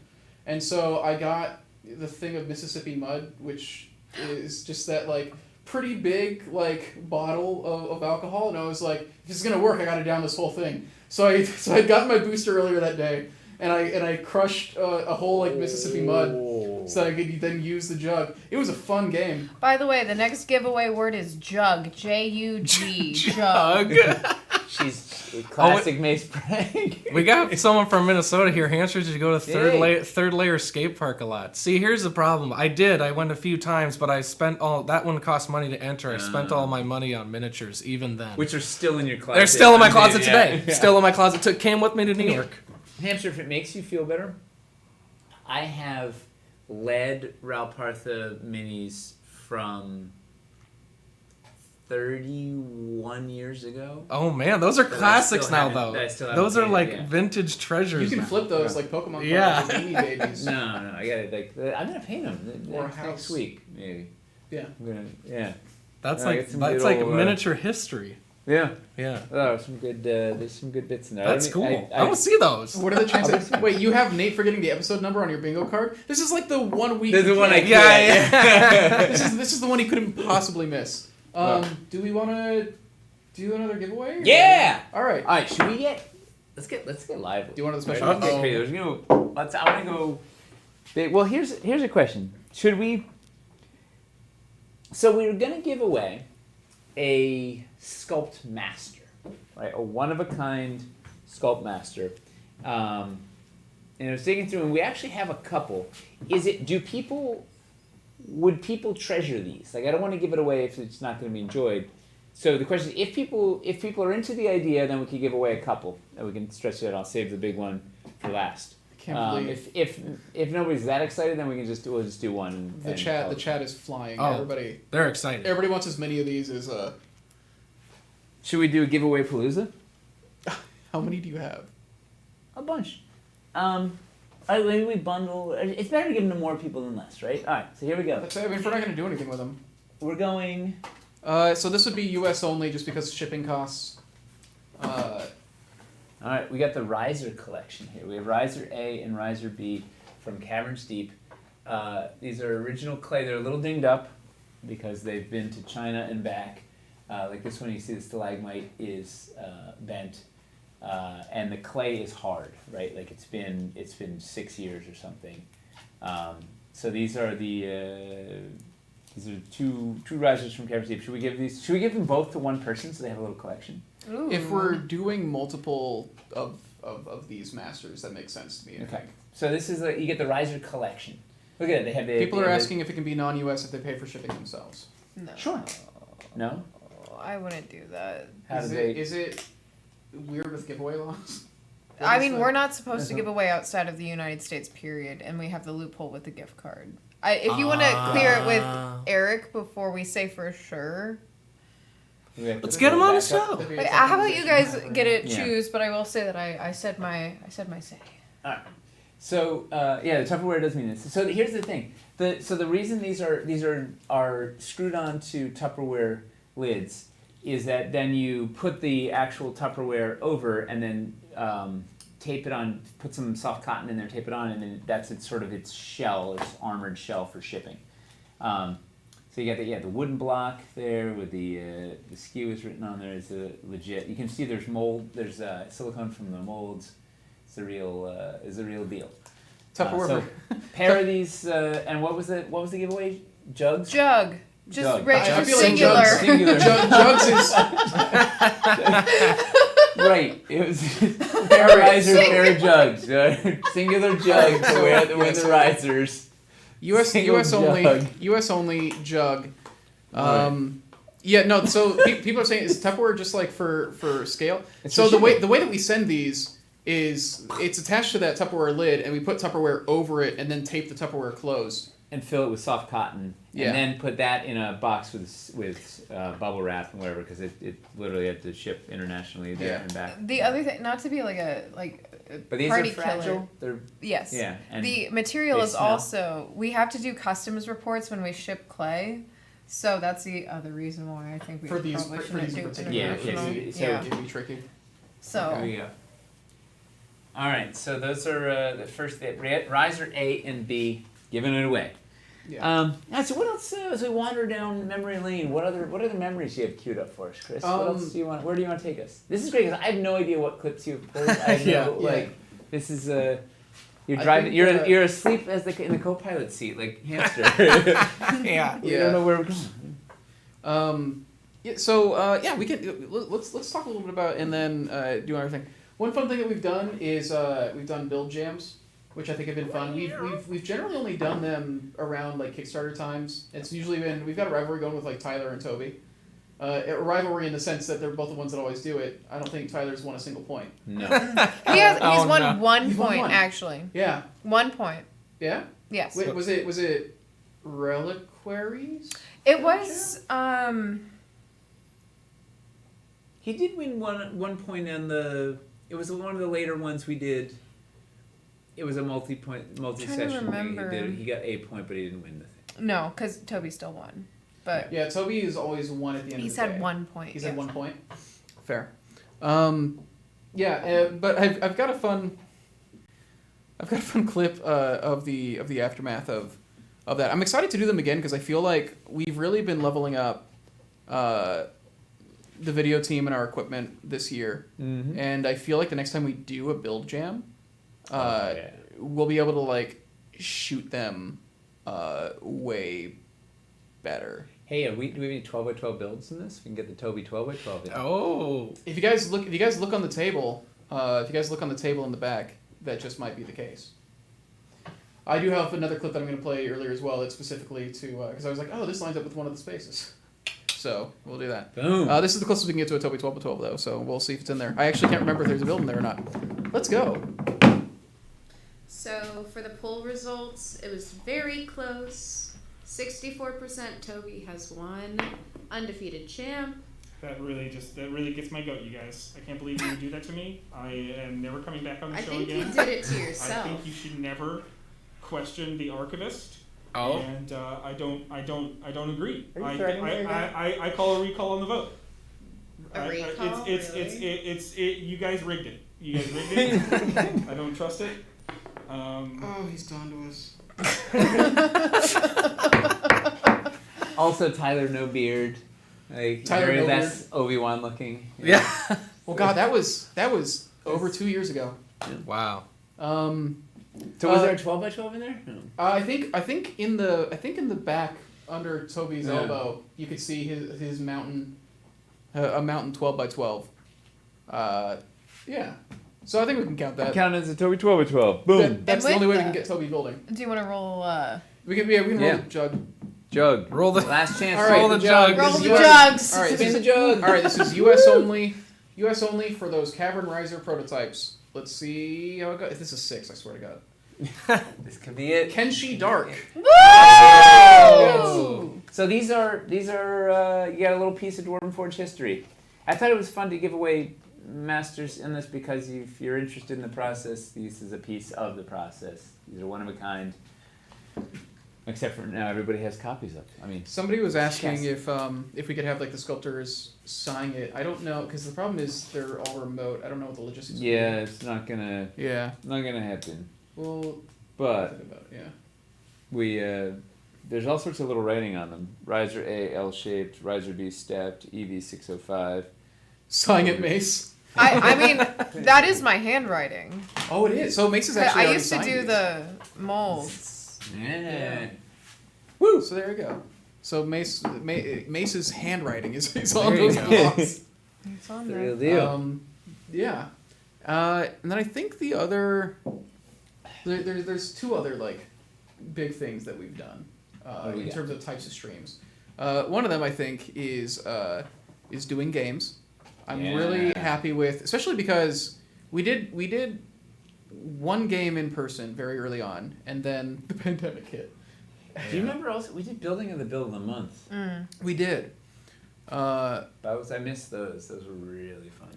And so I got the thing of Mississippi Mud, which is just that, like, pretty big, like, bottle of alcohol, and I was like, if this is going to work, I got to down this whole thing. So I got my booster earlier that day, and I crushed a whole, like, Mississippi Mud, so I could then use the jug. It was a fun game. By the way, the next giveaway word is jug. J-U-G. Jug. She's a classic Mace prank. We got someone from Minnesota here. Hamsters, did you go to Yay. third layer skate park a lot? See, here's the problem. I went a few times, but I spent that one cost money to enter. I spent all my money on miniatures even then. Which are still in your closet. They're still in my closet Yeah. today. Yeah. Still in my closet. Came with me to New York. Hamster, if it makes you feel better, I have lead Ralpartha minis from 31 years ago. Oh man, those are That I classics still now haven't- though. that I still haven't Those are painted, like yeah. vintage treasures. You can now. flip those like Pokemon cards Yeah. or Beanie Babies. No, I got it. Like I'm gonna paint them Or a next house. week, maybe. Yeah. I'm gonna, yeah, That's I like get some that's good like old, miniature history. yeah. Yeah. Oh, some good. There's some good bits in there. That's I cool. mean, I want to see those. What are the chances? Wait, you have Nate forgetting the episode number on your bingo card? This is like the 1 week. There's the you one I can't- yeah. This is the one he couldn't possibly miss. Do we want to do another giveaway? Yeah. All right. All right. Should we get? Let's get lively. Do you want the special? Let's get crazy. I want to go. Big. Well, here's a question. Should we? So we're gonna give away a Sculpt Master, right? A one-of-a-kind Sculpt Master. And I was digging through, and we actually have a couple. Would people treasure these? Like, I don't want to give it away if it's not going to be enjoyed. So the question is, if people are into the idea, then we can give away a couple, and we can stretch it out. I'll save the big one for last. I can't believe If nobody's that excited, then we'll just do one. And, the chat is flying. Oh. They're excited. Everybody wants as many of these as Should we do a giveaway palooza? How many do you have? A bunch. Maybe we bundle. It's better to give them to more people than less, right? All right. So here we go. I mean, if we're not going to do anything with them. We're going. So this would be U.S. only, just because shipping costs. All right, we got the Riser collection here. We have Riser A and Riser B from Caverns Deep. These are original clay. They're a little dinged up because they've been to China and back. Like this one, you see the stalagmite is bent, and the clay is hard, right? Like it's been 6 years or something. So these are two risers from Caverns Deep. Should we give them both to one person so they have a little collection? Ooh. If we're doing multiple of of these masters that makes sense to me. I Okay. think. So this is you get the Riser collection. Look at it. They have the People they are have asking if it can be non-US if they pay for shipping themselves. No. Sure. No. I wouldn't do that. How Is do it, they? is it weird with giveaway laws? I mean, we're not supposed That's to give away outside of the United States, period, and we have the loophole with the gift card. If you want to clear it with Eric before we say for sure. Let's get him on the show. Wait, how about you guys get it Yeah. choose? But I will say that I said my say. All right. So yeah, the Tupperware does mean this. So here's the thing. The reason these are screwed onto Tupperware lids is that then you put the actual Tupperware over and then tape it on. Put some soft cotton in there, tape it on, and then that's its shell, its armored shell for shipping. So you got the wooden block there with the SKU is written on there. It's a legit. You can see there's mold. There's silicone from the molds. It's a real deal. Tupperware. So pair of these, and what was the giveaway? Jugs. Jug. Just Jug. regular I feel like singular. jugs- Singular. Jugs is Right. It was pair of risers, pair of jugs. Singular jug to win the risers. Single US only jug. Yeah, no. So people are saying is Tupperware just like for scale. It's So for the way shipping. that we send these is it's attached to that Tupperware lid, and we put Tupperware over it, and then tape the Tupperware closed. And fill it with soft cotton, Yeah. and then put that in a box with bubble wrap and whatever, because it literally had to ship internationally there Yeah. and back. The other thing, not to be like a But these party are fragile. killer. They're Yes. yeah. And The material they is smell. also, we have to do customs reports when we ship clay. So that's the other reason why I think we For these- probably for shouldn't these in do particular. Yeah, okay, international. so Yeah. It'd be tricky. There So, we go. All right, so those are the first riser A and B, giving it away. Yeah. Now, so what else? As we wander down memory lane, what other memories do you have queued up for us, Chris? What else do you want? Where do you want to take us? This is great because I have no idea what clips you've pulled. I have no, Yeah. like this is you're I driving. think, You're asleep in the co-pilot seat like hamster. Yeah. We don't know where we're going. Yeah. So we can let's talk a little bit about and then do another thing. One fun thing that we've done is we've done build jams, which I think have been fun. We've generally only done them around like Kickstarter times. It's usually been we've got a rivalry going with like Tyler and Toby. A rivalry in the sense that they're both the ones that always do it. I don't think Tyler's won a single point. No. he's Oh, won no. one He's won point, one. actually. Yeah. 1 point. Yeah. Yes. Wait, was it reliquaries? It was, He did win one point on the. It was one of the later ones we did. It was a multi-session thing. remember. He got a point, but he didn't win the thing. no, because Toby still won. But Yeah, Toby has always won at the end he's of the day. had 1 point. He's yeah. had 1 point. Fair. But I've got a fun clip of the aftermath of that. I'm excited to do them again because I feel like we've really been leveling up the video team and our equipment this year, and I feel like the next time we do a build jam, we'll be able to like shoot them way better. Hey, do we have any 12x12 builds in this? We can get the Toby 12x12 in. Oh. If you guys look on the table, in the back, that just might be the case. I do have another clip that I'm going to play earlier as well. It's specifically to because I was like, oh, this lines up with one of the spaces, so we'll do that. Boom. This is the closest we can get to a Toby 12x12 though, so we'll see if it's in there. I actually can't remember if there's a build in there or not. Let's go. So for the poll results, it was very close. 64% Toby has won. Undefeated champ. That really gets my goat, you guys. I can't believe you would do that to me. I am never coming back on the I show think again. you did it to I yourself. think you should never question the archivist. Oh. And I don't agree. Are you threatening me again? I call a recall on the vote. A recall? It's you guys rigged it. You guys rigged it. I don't trust it. Oh, he's gone to us. Also, Tyler no beard. Like Tyler very no less Obi-Wan looking. Yeah. Well, God, that was over 2 years ago. Wow. So was there a 12x12 in there? No. I think in the back under Toby's Yeah. elbow, you could see his mountain, a mountain 12x12. Yeah. So I think we can count that. Count as a Toby 12 by 12. Boom. That's And the only with way we can that- get Toby building. Do you want to roll? We can roll Yeah. the jug. Jug. Roll the Last chance. All right, roll the jug. Roll This the is jugs. All right, this Spin is the jug. All right, this is U.S. only. U.S. only for those Cavern Riser prototypes. Let's see how it goes. This is 6, I swear to God. This could be it. Kenshi Dark. Woo! So these are you got a little piece of Dwarven Forge history. I thought it was fun to give away masters in this because if you're interested in the process, this is a piece of the process. These are one of a kind. Except for now, everybody has copies of. I mean, Somebody was asking Yes. if we could have like the sculptors sign it. I don't know because the problem is they're all remote. I don't know what the logistics. yeah, it's not gonna Yeah. happen. Well. But think about it, yeah. we there's all sorts of little writing on them. Riser A L-shaped, Riser B stepped, EV 605. Sign it, Mace. I mean, that is my handwriting. Oh, it is. So Mace is actually. I already used to signed do these. the molds. Yeah. Woo! So there we go. So Mace's handwriting is on There you those go. blocks. It's on The there. real deal. Yeah. And then I think the other there's 2 other like big things that we've done we in got? terms of types of streams. One of them I think is doing games. I'm really Yeah. happy with, especially because we did one game in person very early on, and then the pandemic hit. Do you remember also we did Building of the Build of the Month? We did. I missed those. Those were really fun.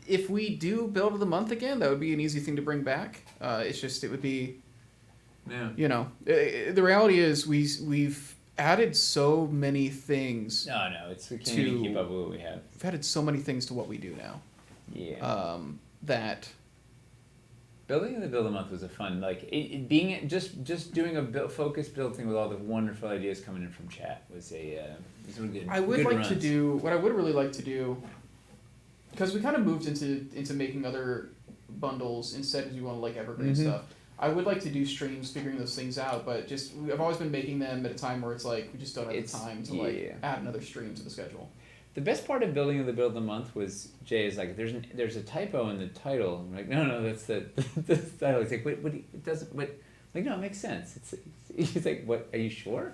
If we do Build of the Month again, that would be an easy thing to bring back. It's just it would be, Yeah. The reality is we've added so many things. No, it's we can't even keep up with what we have. We've added so many things to what we do now. Yeah. That Building of the Build of the Month was a fun, like it being just doing a focused build thing with all the wonderful ideas coming in from chat was was really good. I would good like runs. to do. What I would really like to do, because we kind of moved into making other bundles instead as we want to like evergreen stuff. I would like to do streams figuring those things out, but I've always been making them at a time where it's like we just don't have the time to add another stream to the schedule. The best part of Building of the Build of the Month was Jay is like there's a typo in the title. I'm like no that's the title. He's like what it doesn't what like no it makes sense. He's like what are you sure?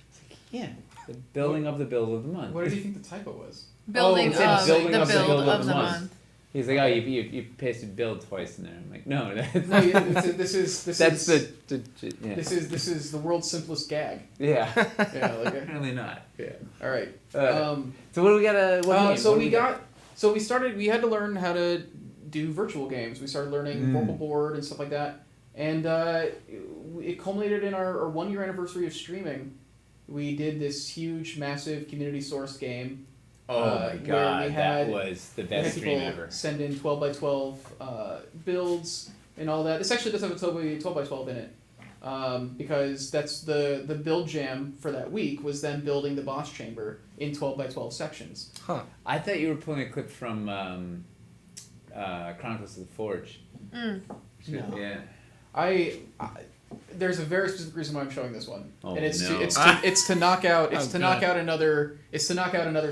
It's like yeah the Building of the Build of the Month. What did you think the typo was? Building it said of Building the of the build Build of the month. He's like, oh, you pasted build twice in there. I'm like, no, that's No, this is this is the world's simplest gag. yeah. Yeah, like Apparently not. yeah. All right. So what do we got? We had to learn how to do virtual games. We started learning Vorpal Board and stuff like that, and it culminated in our 1-year anniversary of streaming. We did this huge, massive community sourced game. Oh my where god, we had- that was the We had best stream people ever. send in 12 by 12 builds and all that. This actually does have a 12 by 12 in it. Because that's the build jam for that week was then building the boss chamber in 12 by 12 sections. Huh. I thought you were pulling a clip from Chronicles of the Forge. No. Yeah. There's a very specific reason why I'm showing this one, Oh, and it's no. it's to knock out good. another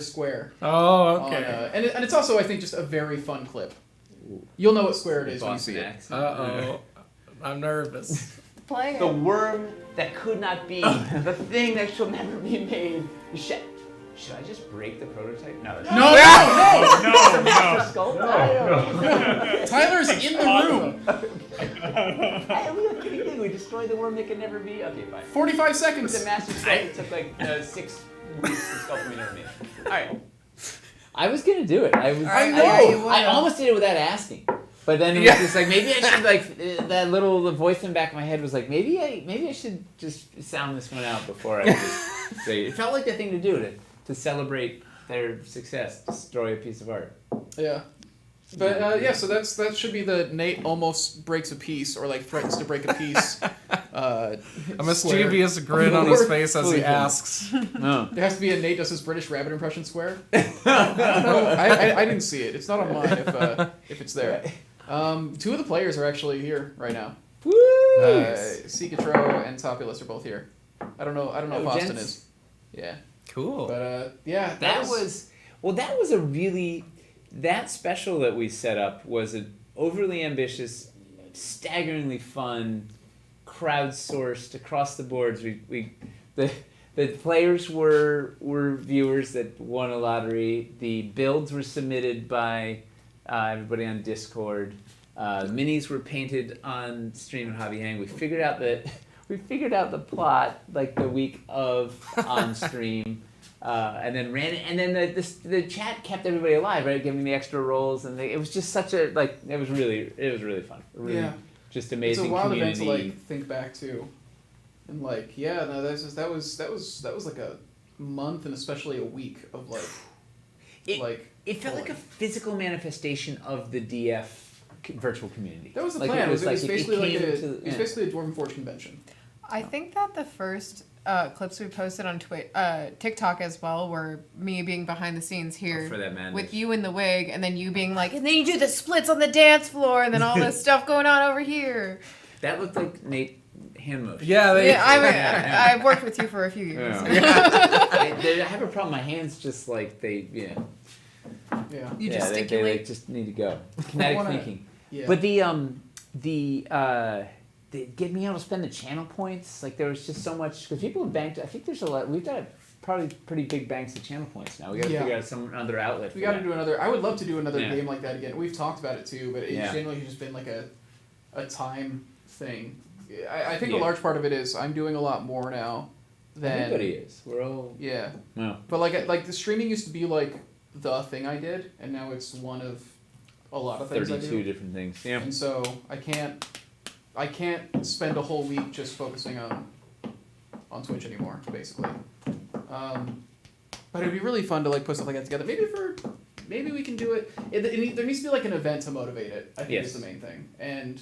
square. Oh, On, okay. and it's also I think just a very fun clip. You'll know what square it is when you Boston see it. accent. Uh-oh. I'm nervous. Play The it. worm that could not be, the thing that shall never be made. Should I just break the prototype? No. No! No. Skull? Tyler's in the room. Hey, we got pretty good. We destroyed the worm that could never be. Okay, fine. 45 It's seconds. a master sculpt. It took like 6 weeks to sculpt me never made. All right. I was gonna do it. I almost did it without asking. But then it was just like maybe I should like that little the voice in the back of my head was like maybe I should just sound this one out before I just say it. It felt like the thing to do to celebrate their success, destroy a piece of art. Yeah. But so that should be the Nate almost breaks a piece or like threatens to break a piece. A mischievous grin on his face as he asks. No. There has to be a Nate does his British rabbit impression square. I didn't see it. It's not on mine if it's there. 2 of the players are actually here right now. Woo! Seekatro and Topulus are both here. I don't know if Austin gents. is. Yeah. Cool. But That was a really that special that we set up was overly ambitious, staggeringly fun, crowdsourced across the boards. The players were viewers that won a lottery. The builds were submitted by everybody on Discord. Minis were painted on stream and Hobby Hang. We figured out the plot like the week of on stream, and then ran it. And then the chat kept everybody alive, right? Giving the extra rolls, and it was just such a it was really fun. Really, just amazing. It's a wild community. event to like think back to, and like that was like a month and especially a week of It felt like a physical manifestation of the DF virtual community. That was the like plan. It was like basically it it was basically a Dwarven Forge convention. I think that the first clips we posted on TikTok as well were me being behind the scenes here for that madness. with you in the wig, and then you being like, and then you do the splits on the dance floor, and then all this stuff going on over here. That looked like Nate hand motion. Yeah, I've worked with you for a few years. Yeah. I have a problem. My hands just like You They gesticulate. just need to go. Kinetic thinking. Yeah. But they get me able to spend the channel points. Like there was just so much because people have banked. I think there's a lot. We've got probably pretty big banks of channel points now. We got to figure out some other outlet. We got to do another. I would love to do another Yeah. game like that again. We've talked about it too, but it's generally just been like a time thing. I think a large part of it is I'm doing a lot more now than everybody is. We're all Wow. But like the streaming used to be like the thing I did, and now it's one of a lot of things I do. 32 different things. Yeah. And so I can't spend a whole week just focusing on Twitch anymore, basically. But it'd be really fun to like put stuff like that together. Maybe we can do it. There needs to be like an event to motivate it. I think is the main thing. And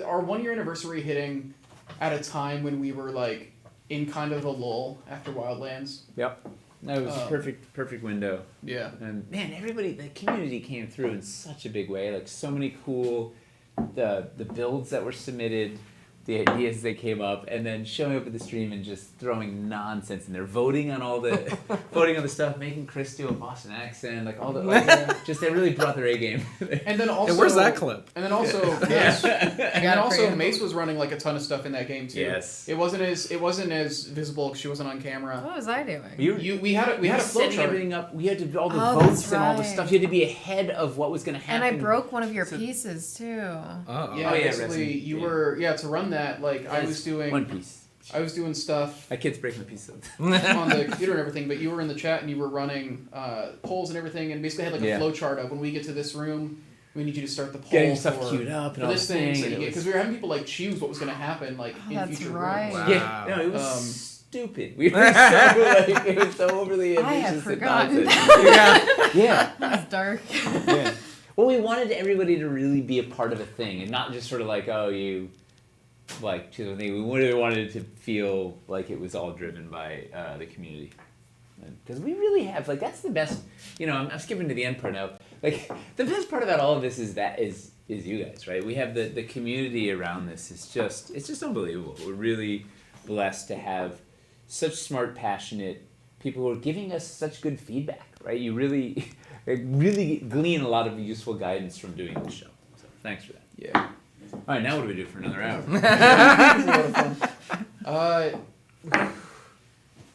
our 1 year anniversary hitting at a time when we were like in kind of a lull after Wildlands. Yep. That was a perfect window. Yeah. And man, the community came through in such a big way. Like so many cool, the builds that were submitted, the ideas that came up, and then showing up at the stream and just throwing nonsense in there, voting on the stuff, making Chris do a Boston accent, like all the just they really brought their A game. And then also, where's that clip? And then also, Mace was running like a ton of stuff in that game too. Yes. It wasn't as visible because she wasn't on camera. What was I doing? We had a flow setting chart. everything up. We had to do all the votes and all the stuff. You had to be ahead of what was going to happen. And I broke one of your pieces too. Basically you were to run that I was doing One Piece. I was doing stuff. My kid's breaking the piece of on the computer and everything, but you were in the chat and you were running polls and everything, and basically had like a flow chart of when we get to this room, we need you to start the poll. Getting stuff queued up and all this thing, thing. because we were having people like choose what was going to happen in future rooms. Wow. Yeah, no, it was stupid. We were so it was so overly ambitious. I had forgotten. Yeah. That's dark. Yeah. Well, we wanted everybody to really be a part of a thing and not just sort of like, to the thing. We really wanted it to feel like it was all driven by the community. Because we really have, that's the best, I'm skipping to the end part now. The best part about all of this is you guys, right? We have the community around this. It's just unbelievable. We're really blessed to have such smart, passionate people who are giving us such good feedback, right? You really glean a lot of useful guidance from doing this show. So thanks for that. Yeah. All right, now what do we do for another hour?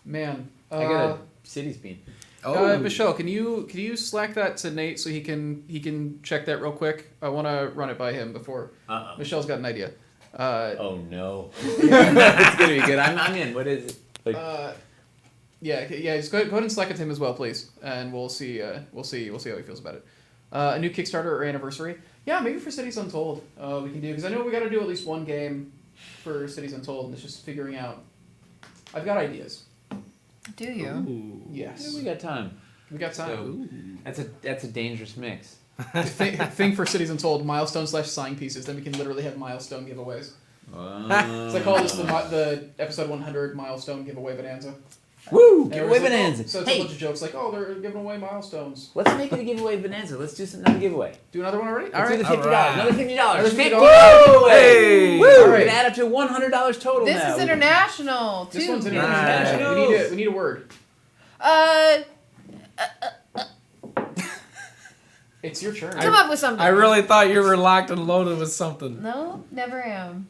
Man. I got a Cities bean. Michelle, can you Slack that to Nate so he can check that real quick? I want to run it by him before. Michelle's got an idea. Oh no. It's gonna be good. I'm in. What is it? Just go ahead and Slack it to him as well, please, and we'll see how he feels about it. A new Kickstarter or anniversary? Yeah, maybe for Cities Untold we can do, because I know we got to do at least one game for Cities Untold, and it's just figuring out. I've got ideas. Do you? Ooh. Yes. Yeah, we got time. We got time. So, that's a dangerous mix. Thing for Cities Untold: milestone/sign pieces. Then we can literally have milestone giveaways. So I call this the episode 100 milestone giveaway bonanza. Woo! Giveaway bonanza. So it's a bunch of jokes like, they're giving away milestones. Let's make it a giveaway bonanza. Let's do another giveaway. Do another one already? Let's do the $50. Right. Another $50. $50 giveaway. Hey! Woo! All right. We can add up to $100 total This now. is international too. This one's international. We need a word. It's your turn. Come up with something. I really thought you were locked and loaded with something. No, never am.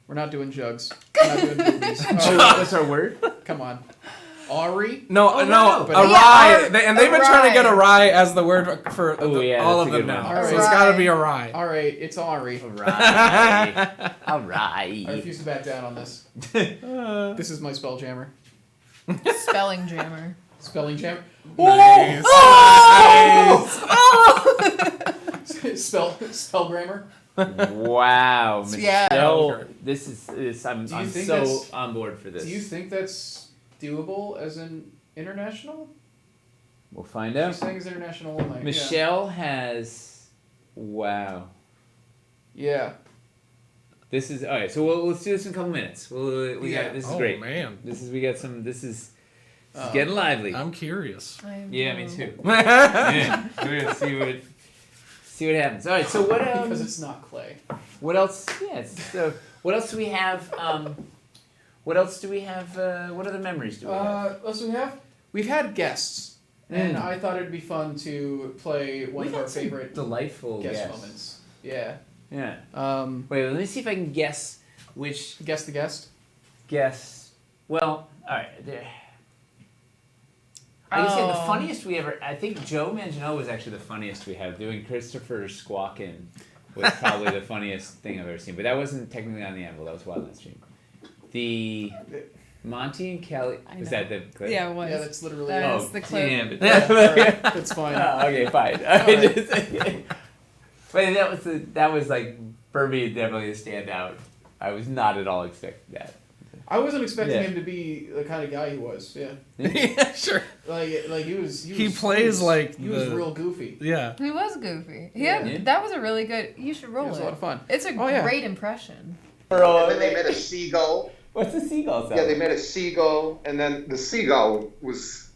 We're not doing jugs. We're not doing boobies. What's our word? Come on. Ari? No, Oh, no, no. awry. Yeah, And they've been trying to get awry. awry as the word for Oh, yeah, all that's of a them good now. one. All So right. it's got to be awry. All right, it's Ari. Alright. I Alright. refuse to back down on this. This is my spell jammer. Spelling jammer. Spelling jammer. Nice. Spell grammar. Wow. Yeah. Michelle, this is I'm Do you think so that's- on board for this. Do you think that's doable as an international? We'll find She's out. saying it's international only. Michelle has. Wow. Yeah. This is alright. So let's do this in a couple minutes. We Yeah. got this is Oh, great. man. We got some. This is getting lively. I'm curious. Yeah, me too. Yeah, we're gonna see what happens. All right. So what? Because it's not clay. What else? Yeah. So what else do we have? What else do we have? What other memories do we have? What else do we have? We've had guests, and I thought it'd be fun to play one We've of our had some favorite delightful guest guests. moments. Yeah. Yeah. Wait. Let me see if I can guess which Guess the guest. guest. Well, all right. There. I can say the Oh. funniest we ever. I think Joe Manganiello was actually the funniest we have. Doing Christopher Squawkin was probably the funniest thing I've ever seen. But that wasn't technically on the Anvil. That was Wildland Stream. The Monty and Kelly. Was that the clip? Yeah, it was. Yeah, that's literally. That it. is the clip. Damn it. Yeah, alright, that's fine. Oh, okay, fine. Alright. But that was like for me definitely a standout. I was not at all expecting that. I wasn't expecting Yeah. him to be the kind of guy he was. Yeah. Yeah, sure. Like he was. He plays like He was the- real goofy. Yeah. He was goofy. Yeah. Yeah, that was a really good. You should roll It was it. a lot of fun. It's a Oh, yeah. great impression. And then they met a seagull. What's the seagull sound? Yeah, they met a seagull, and then the seagull was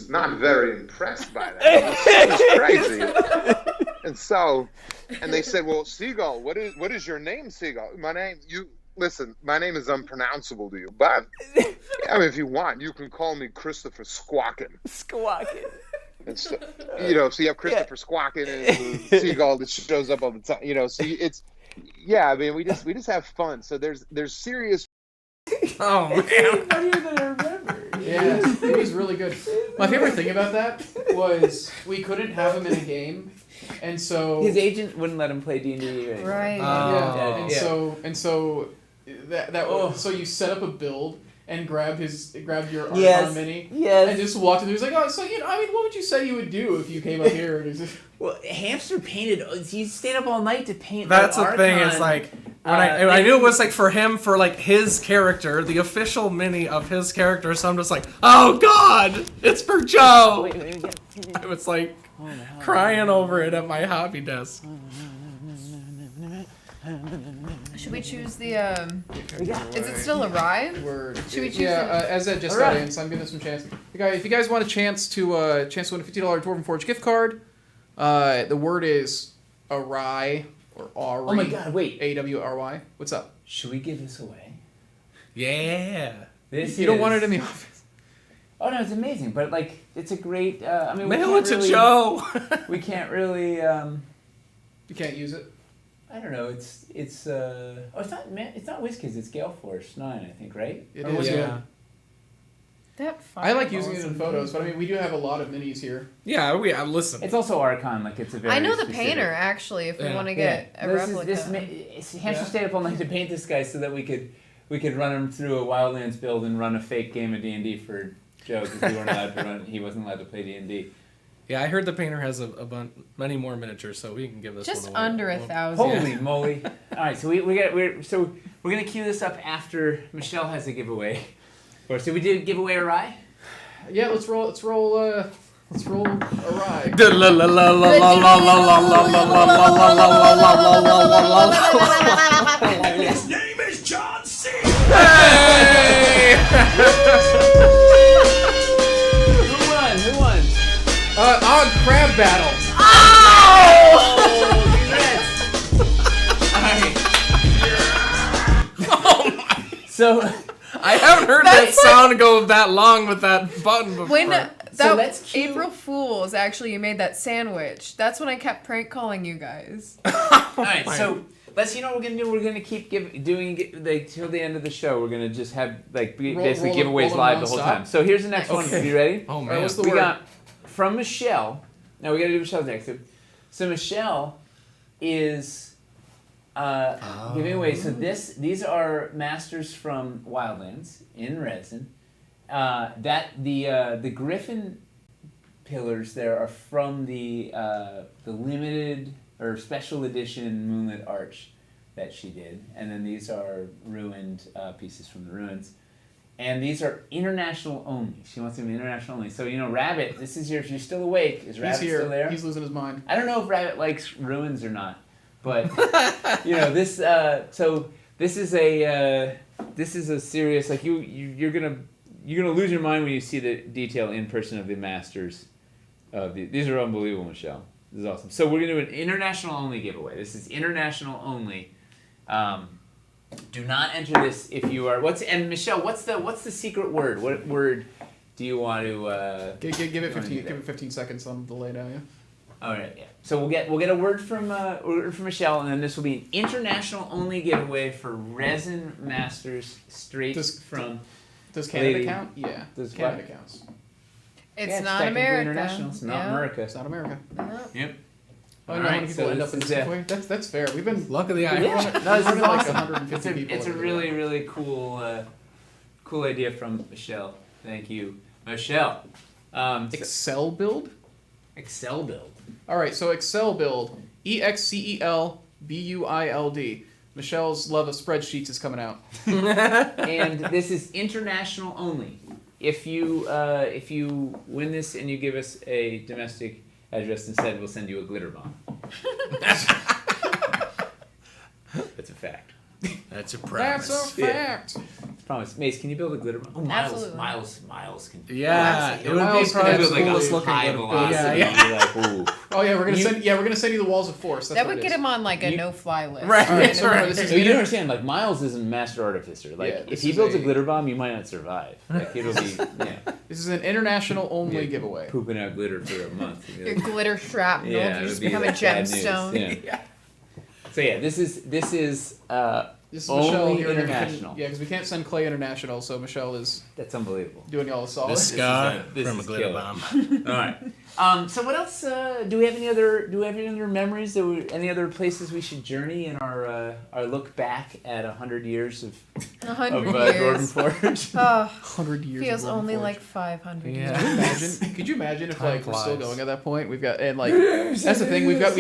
not very impressed by that. It was crazy. And they said, "Well, seagull, what is your name, seagull? My name my name is unpronounceable to you, but I mean, if you want, you can call me Christopher Squawkin." Squawking. And so, so you have Christopher Squawkin and the seagull that shows up all the time. So it's, I mean, we just have fun. So there's serious. Oh, man. Funnier than I remember. Yeah, he was really good. My favorite thing about that was we couldn't have him in a game, and so His agent wouldn't let him play D&D. Right. yeah, and Yeah. so so you set up a build and grabbed your Archon Yes. mini Yes. and just walked in. He was like, "Oh, so I mean, what would you say you would do if you came up here?" And he's Well, Hamster painted. He stayed up all night to paint. That's the the thing. Archon. It's like when I knew it was like for him, for like his character, the official mini of his character. So I'm just like, oh God, it's for Joe. It was like crying over it at my hobby desk. Should we choose the? Is it still a ride? Should we choose? as Ed just got in, so I'm giving this some chance. If you guys want a chance to win a $50 Dwarven Forge gift card, the word is awry or Ari. Oh my God! Wait. AWRY. What's up? Should we give this away? Yeah. This You don't want it in the office. Oh no, it's amazing. But like, it's a great. I mean, Mail it to Joe. We can't really. You can't use it. I don't know. It's it's not WizKids. It's Gale Force 9, I think, right? It Or is, was yeah. That I like using it in photos, but I mean, we do have a lot of minis here. Yeah, listen. It's also Archon. Like it's a very. I know the specific- painter actually. If we Yeah. want to get a replica. Hamster stayed up all night to paint this guy so that we could run him through a Wildlands build and run a fake game of D&D for Joe because we weren't allowed to run. He wasn't allowed to play D&D. Yeah, I heard the painter has many more miniatures, so we can give this Just one away. under 1,000. Holy moly! All right, so we're gonna cue this up after Michelle has a giveaway. Or so we did give away a rye. Yeah, let's roll a ride. His name is John C. Who won? On crab battle. So I haven't heard that sound go that long with that button before. So let's cue... April Fool's. Actually, you made that sandwich. That's when I kept prank calling you guys. All right, so let's. You know what we're gonna do? We're gonna keep doing like till the end of the show. We're gonna just have like basically giveaways live the whole time. So here's the next one. Are you ready? Oh man, All right, what's the We word? got from Michelle. Now we gotta do Michelle's next. So Michelle is giving away. So these are masters from Wildlands in resin. The Griffin pillars there are from the limited or special edition Moonlit Arch that she did, and then these are ruined pieces from the ruins, and these are international only. She wants them to be international only. So Rabbit, this is if you're still awake. Is Rabbit still there? He's losing his mind. I don't know if Rabbit likes ruins or not, but this. So this is a serious like you're gonna lose your mind when you see the detail in person of the masters. These are unbelievable, Michelle. This is awesome. So we're gonna do an international only giveaway. This is international only. Do not enter this if you are. Michelle, what's the secret word? What word do you want to? Give it 15. Give it 15 seconds on the delay now. Yeah. All right. Yeah. So we'll get a word from Michelle, and then this will be an international only giveaway for resin masters straight from. Does Canada Lady. count? Yeah. Does Canada what? counts. It's not technically America. International. It's not America. It's not America. No. Yep. Oh, how many people end up in this giveaway? That's fair. We've been luck of the eye. Yeah. We're No, this is running like awesome. 150 people. It's a over really, there. really cool idea from Michelle. Thank you, Michelle. Excel build. Excel build. All right, so Excel build. EXCELBUILD. Michelle's love of spreadsheets is coming out. And this is international only. If you win this and you give us a domestic address instead, we'll send you a glitter bomb. That's a fact. That's a promise. That's a fact. Promise. Mace, can you build a glitter bomb? Oh, Absolutely. Miles can. Yeah, it would be Miles can probably the build like a coolest looking high glitter bomb. velocity. Yeah, Like, ooh. Oh yeah, we're gonna send you the walls of force. That's That what would it get is. him on like a no-fly list. Right. All right, so remember, Right. this is So you don't understand, like Miles is a master artificer. Like Yeah, if this he is builds a a- glitter bomb, you might not survive. Like it'll be This is an international only Yeah. giveaway. pooping out glitter for a month. Your glitter shrapnel. Yeah, you it just would be become a like bad news. gemstone. Yeah. So yeah, this is This is only Michelle here. international. Yeah, because we can't send Clay international, so Michelle is That's unbelievable. doing y'all a solid. The scar this from a is glitter killer. bomb. All right. So what else? Do we have any other memories? Any other places we should journey in our look back at 100 years of 100 Gordon years. Forge? Oh, 100 years. feels of Golden only Forge. like 500 Yeah. years. Could you imagine if Time like we're still flies. going at that point? We've got and like that's the thing. We've got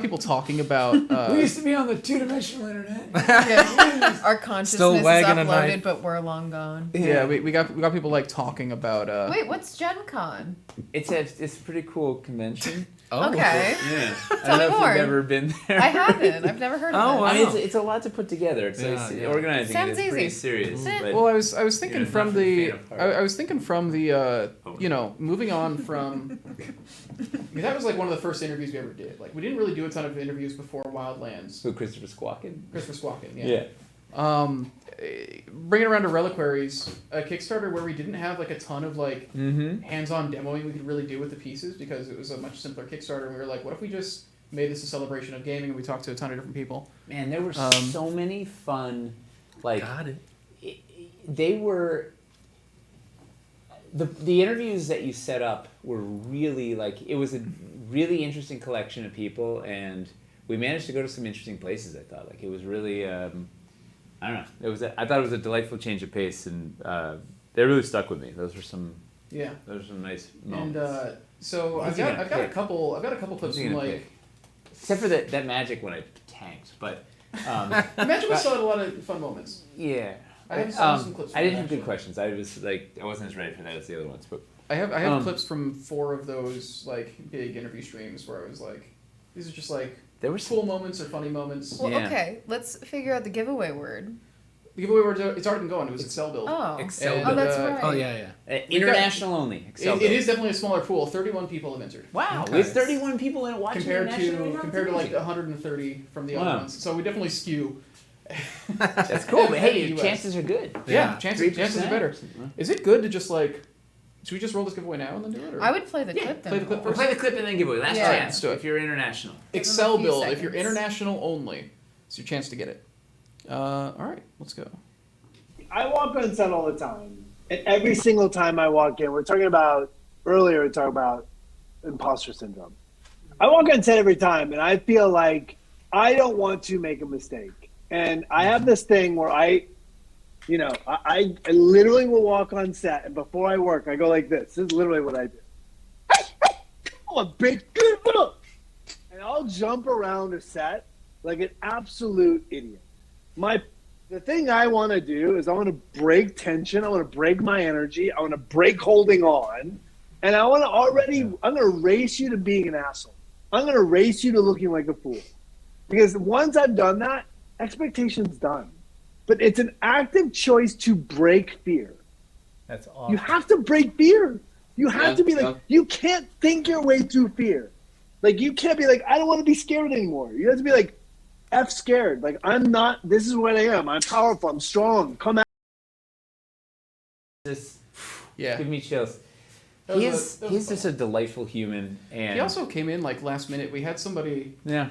people talking about. to be on the two-dimensional internet. Yeah. Our consciousness Still is wagging a uploaded, knife. but we're long gone. Yeah, we got people like talking about. Wait, what's Gen Con? It's a pretty cool convention. Oh. Okay. Yeah. I Tell don't know me if more. you've ever been there. I haven't. I've never heard Oh, of it. wow. I mean, it's a lot to put together. It's Yeah, yeah. organizing Sounds it is pretty easy. serious. Eh. But Well, I was thinking You're from not a the fan of art. I was thinking from the moving on from. I mean, that was like one of the first interviews we ever did. Like we didn't really do a ton of interviews before Wildlands. so Christopher Squawkin. Christopher Squawkin, yeah. Yeah. Bringing around to Reliquaries, a Kickstarter where we didn't have like a ton of like Mm-hmm. hands-on demoing we could really do with the pieces because it was a much simpler Kickstarter. And we were like, what if we just made this a celebration of gaming and we talked to a ton of different people. Man, there were Um, so many fun, like Got it. they were. The interviews that you set up were really like it was a really interesting collection of people, and we managed to go to some interesting places. I thought like it was really I don't know. I thought it was a delightful change of pace, and they really stuck with me. Those were some nice moments. And so Who's I've he got gonna a pick? couple clips Who's he from gonna like. pick? Except for that magic when I tanked, but Imagine we still had a lot of fun moments. yeah. I have some clips. I from didn't that, have good actually. questions. I wasn't as ready for that as the other ones, but. I have Um, clips from 4 of those like big interview streams where I was like, these are just like There were cool moments or funny moments. Well, Yeah. okay, let's figure out the giveaway word. The giveaway word it's already been going. It was Excel build. Oh. Excel And, Oh, that's uh, right. Oh yeah, yeah. International only. Excel It is definitely a smaller pool. 31 people have entered. Wow, Okay. there's 31 people in it watching Compared international. to like 130 from the other Wow. ones. So we definitely skew. That's cool, but hey, US. chances are good. Yeah, Yeah. chances are better. Is it good to just like Should we just roll this giveaway now and then do it? Or? I would play the clip then. Play the clip We'll first. play the clip and then giveaway. Last Yeah. chance Let's do it. if you're international. Excel few build. If you're seconds. international only, it's your chance to get it. All right, let's go. I walk on set all the time, and every single time I walk in, we were talking about imposter syndrome. I walk on set every time, and I feel like I don't want to make a mistake. And I have this thing where I literally will walk on set, and before I work, I go like this. This is literally what I do. I'm a big good little, and I'll jump around a set like an absolute idiot. The thing I want to do is I want to break tension. I want to break my energy. I want to break holding on. And I'm going to race you to being an asshole. I'm going to race you to looking like a fool. Because once I've done that, expectation's done. But it's an active choice to break fear. That's awesome. You have to break fear. You have to be like, you can't think your way through fear. Like, you can't be like, I don't want to be scared anymore. You have to be like, F scared. Like, I'm not, this is what I am. I'm powerful. I'm strong. Come out. This, Yeah. give me chills. That was He's fun. just a delightful human, and He also came in like last minute. We had somebody yeah.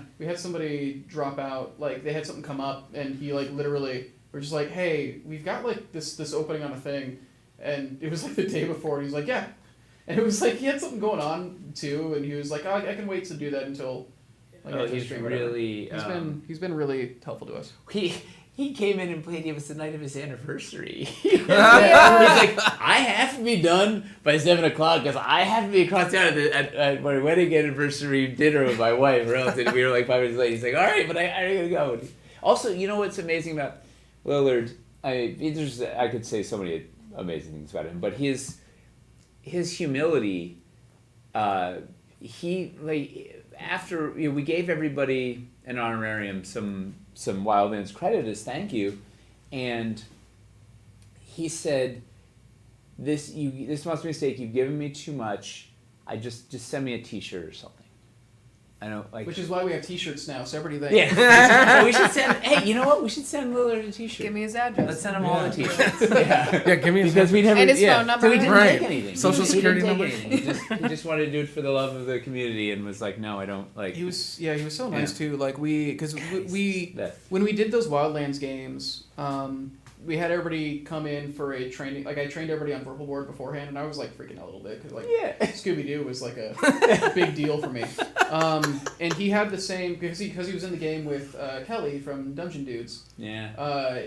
drop out. Like they had something come up, and he like literally we're just like, hey, we've got like this opening on a thing, and it was like the day before. And he's like, yeah, and it was like he had something going on too, and he was like, oh, I can wait to do that until. Like, after the He's stream or whatever. really He's been really helpful to us. He came in and played. It was the night of his anniversary. He's like, I have to be done by 7:00 because I have to be across town at my wedding anniversary dinner with my wife. Or else we were like 5 minutes late. He's like, all right, but I gotta go. Also, you know what's amazing about Lillard? I could say so many amazing things about him, but his humility. After we gave everybody an honorarium, some Wildlands credit as thank you, and he said, "This must be a mistake. You've given me too much. I just send me a T-shirt or something." I know, like, which is why we have T-shirts now. So everybody thanks. Yeah, we should send. Hey, you know what? We should send Lillard a T-shirt. Give me his address. Let's send him all the T-shirts. Yeah, give me his because we never. And his phone number. So he didn't Right. take anything. Social He security didn't number. take anything. He just wanted to do it for the love of the community, and was like, no, I don't like. He was so nice too. Like because we That- when we did those Wildlands games, we had everybody come in for a training. Like I trained everybody on Purple Board beforehand, and I was like freaking out a little bit because like Scooby Doo was like a big deal for me. And he had the same because he was in the game with Kelly from Dungeon Dudes. Yeah.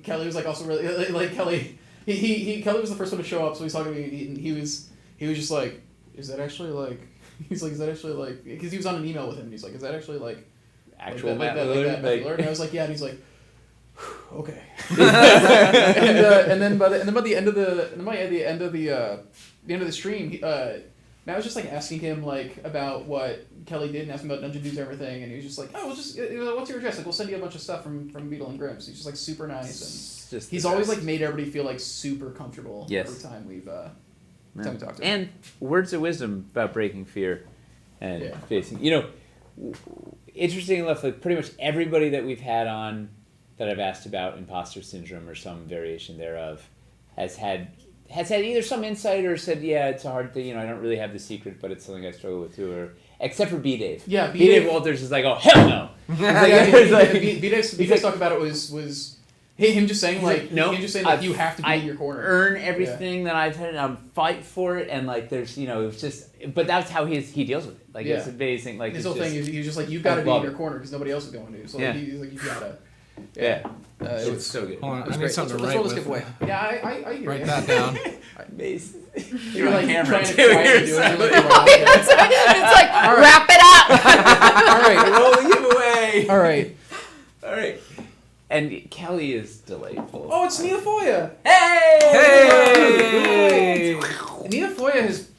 Kelly was like also really like Kelly. Kelly was the first one to show up, so he's talking to me. And he was just like, is that actually like? He's like, is that actually like? Because he was on an email with him. And he's like, is that actually like? Actual like Matt that, Lillard? Matt Lillard? And I was like, yeah. And he's like, okay. and then by the end of the stream, Matt was just like asking him like about what Kelly did and asking about Dungeon Dudes and everything, and he was just like, oh, what's your address? Like, we'll send you a bunch of stuff from Beetle and Grimm. So he's just like super nice, and he's always like made everybody feel like super comfortable every time we've talked to him. And words of wisdom about breaking fear and facing. Interesting enough, like pretty much everybody that we've had on that I've asked about imposter syndrome or some variation thereof has had either some insight or said, yeah, it's a hard thing. I don't really have the secret, but it's something I struggle with too. Or except for B-Dave. Yeah, B-Dave Walters is like, oh hell no. B-Dave's talk about it was him just saying like him just saying like you have to be in your corner. Earn everything that I've had, and fight for it, and like there's it's just, but that's how he deals with it. Like it's amazing. Like his whole thing is he's just like you've got to be in your corner because nobody else is going to. So like, he's like you gotta. Yeah. It was so good. Hold on, I need great. something Let's to roll write this with. giveaway. Yeah, I hear Write you. that down. You're like on camera trying to too. quietly do it. It's like wrap it up. All right, Roll the giveaway. all right. All right. And Kelly is delightful. Oh, it's Nia Foya. Hey! Nia Foya has.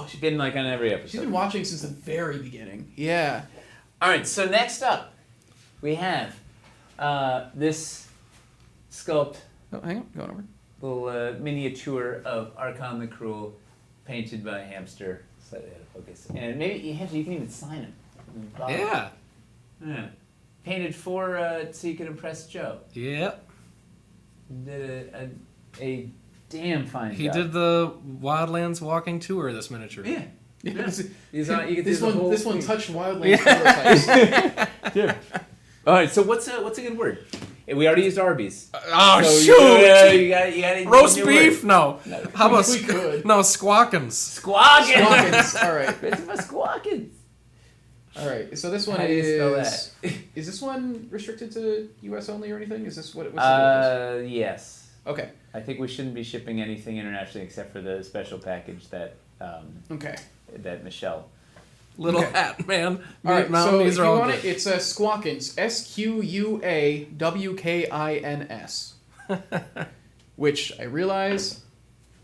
She's been like on every episode. She's been watching since the very beginning. Yeah. All right. So next up, we have this sculpt, Oh, hang on, going over. little miniature of Archon the Cruel, painted by Hamster. Slightly out of focus. And maybe you can even sign him. Yeah. Yeah. Painted so you could impress Joe. Yep. Did a damn fine He job. did the Wildlands walking tour. This miniature. Yeah. This one one touched Wildlands prototypes. Yeah. All right. So what's a good word? We already used Arby's. Oh So shoot! You got Roast beef? No. No. How about We could. no squawkins? Squawkins. Squawkins. All right. Christopher Squawkins. All right. So this one How do you spell is. Is this one restricted to U.S. only or anything? Is this what's the deal with this? Yes. Okay. I think we shouldn't be shipping anything internationally except for the special package that Okay. that Michelle. Little Okay. hat man. All right. Mountain, So if these you are all want good. it, it's Squawkins. SQUAWKINS. Which I realize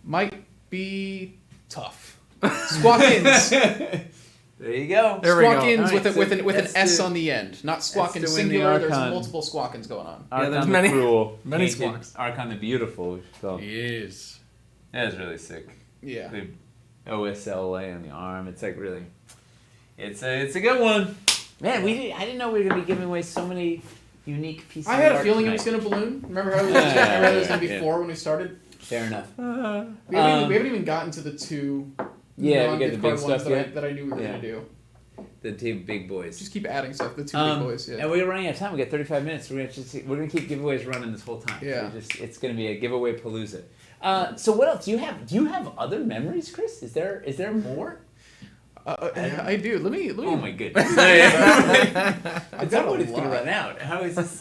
might be tough. Squawkins. There you go. There we go. Squawkins All right, with so an that's S to- on the end, not Squawkins to win the singular. There's Archon. multiple Squawkins going on. Archon there's the many- Cruel, many painted squawks. Archon the Beautiful. So Yes. that is really sick. Yeah. The OSLA on the arm. It's like really. It's a good one. Man, I didn't know we were gonna be giving away so many unique pieces. I had of a art feeling tonight. it was going to balloon. Remember how it was, Yeah, remember it was going to be yeah. 4 when we started? Fair enough. We haven't even gotten to the 2 Yeah, we got the non-gift big card ones stuff yet. that I knew we were Yeah. going to do. The two big boys. Just keep adding stuff. The 2 big boys, yeah. And we're running out of time. We got 35 minutes. We're gonna keep giveaways running this whole time. Yeah. It's gonna be a giveaway palooza. So what else do you have? Do you have other memories, Chris? Is there more? I do. Let me. Oh my goodness! At got some a point it's gonna lot. run out. How is this?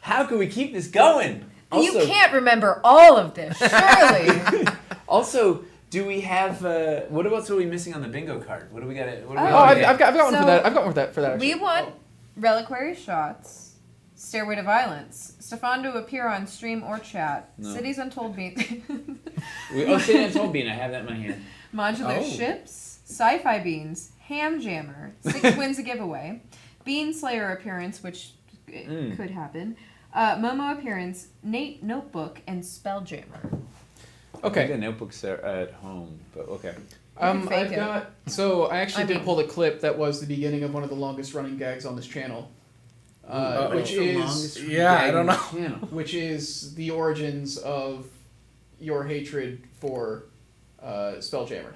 How can we keep this going? You can't remember all of this, surely. Also, do we have? What else are we missing on the bingo card? What do we got? I've got one So, for that. I've got one for that. Actually. We want reliquary shots, Stairway to Violence, Stefan to appear on stream or chat, No. Cities Untold Bean, City Untold Bean. I have that in my hand. Modular Oh. Ships, Sci-Fi Beans, Ham Jammer, 6 wins a giveaway, Bean Slayer appearance, which could happen, Momo appearance, Nate Notebook, and Spelljammer. Okay. Okay. The notebooks are at home, but okay. can fake I've it. got. So I actually I did mean- pull a clip that was the beginning of one of the longest running gags on this channel, which is I don't know. which is the origins of your hatred for Spelljammer.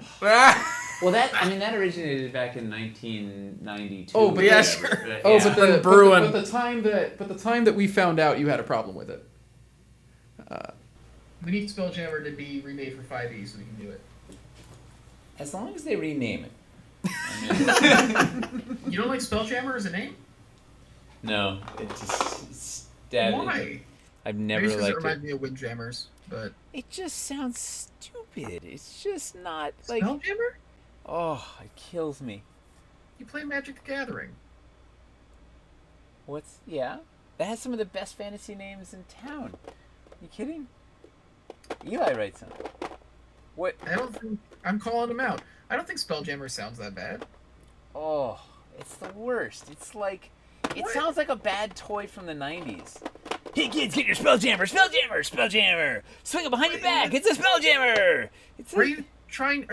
Well, that originated back in 1992. Oh, but Yeah, the- sure. Oh, Yeah. but the brewing. but the time that we found out you had a problem with it. We need Spelljammer to be remade for 5e so we can do it. As long as they rename it. You don't like Spelljammer as a name? No, it's just stabbed. Why? I've never liked it. me of Windjammers, but It just sounds stupid. It's just not like. Spelljammer? Oh, it kills me. You play Magic the Gathering. Yeah? That has some of the best fantasy names in town. You kidding? Eli writes them. What? I don't think I'm calling him out. I don't think Spelljammer sounds that bad. Oh, it's the worst. It's like. It What? sounds like a bad toy from the 90s. Hey kids, get your Spelljammer! Spelljammer! Spelljammer! Swing it behind your back! It's a Spelljammer! It's Are you trying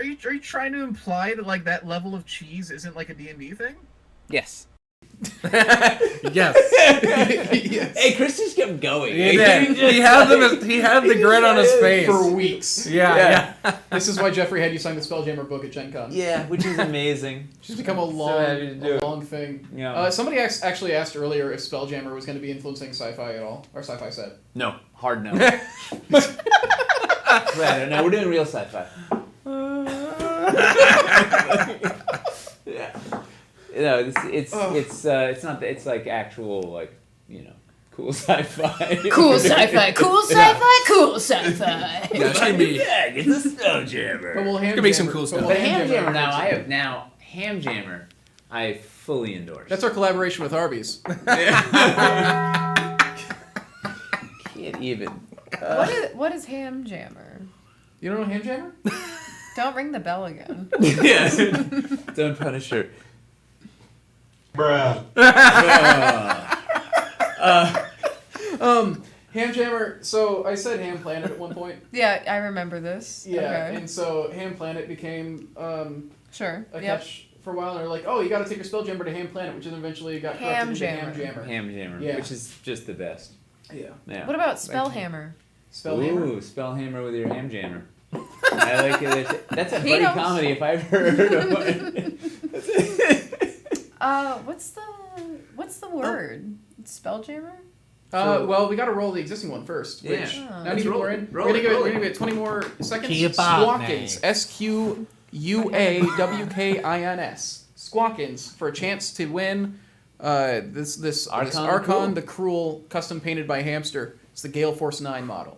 to imply that like that level of cheese isn't like a D&D thing? Yes. Yes. Yes. Hey, Chris just kept going. He did. He had the grin on his face. For weeks. Yeah. This is why Jeffrey had you sign the Spelljammer book at Gen Con. Yeah, which is amazing. It's just become a happy to do it. long thing. Yeah. Somebody actually asked earlier if Spelljammer was going to be influencing sci-fi at all, or sci-fi set. No, hard no. No, we're doing real sci-fi. Yeah. No, it's not. It's like actual, like, cool sci-fi. Cool sci-fi, cool sci-fi, cool sci-fi. Yeah, it's gonna be. Yeah, it's a Spelljammer. But we'll Could be some cool stuff. But Hamjammer Hamjammer, I fully endorse. That's our collaboration with Arby's. Can't even. What is Ham Jammer? You don't know Hamjammer? Don't ring the bell again. Yes. Don't punish her. Bruh. Hamjammer. So I said Ham Planet at one point. Yeah, I remember this. Yeah, Okay. and so Ham Planet became Sure. a Yep. catch for a while. And they're like, oh, you got to take your Spelljammer to Ham Planet, which then eventually got corrupted into Hamjammer. Hamjammer. Hamjammer, Yeah. which is just the best. Yeah. Yeah. What about Spellhammer? Spellhammer. Ooh, Spellhammer with your ham jammer. I like it. That's a He buddy knows. comedy if I've heard of one. What's the word? Spelljammer? Well, we got to roll the existing one first. Yeah. Which, Oh. now Let's people roll are it. in. Roll We're it, gonna roll give it. it 20 more seconds. Keep on, Squawkins. Squawkins. Squawkins for a chance to win this Archon the Cruel, custom painted by Hamster. It's the Gale Force 9 model.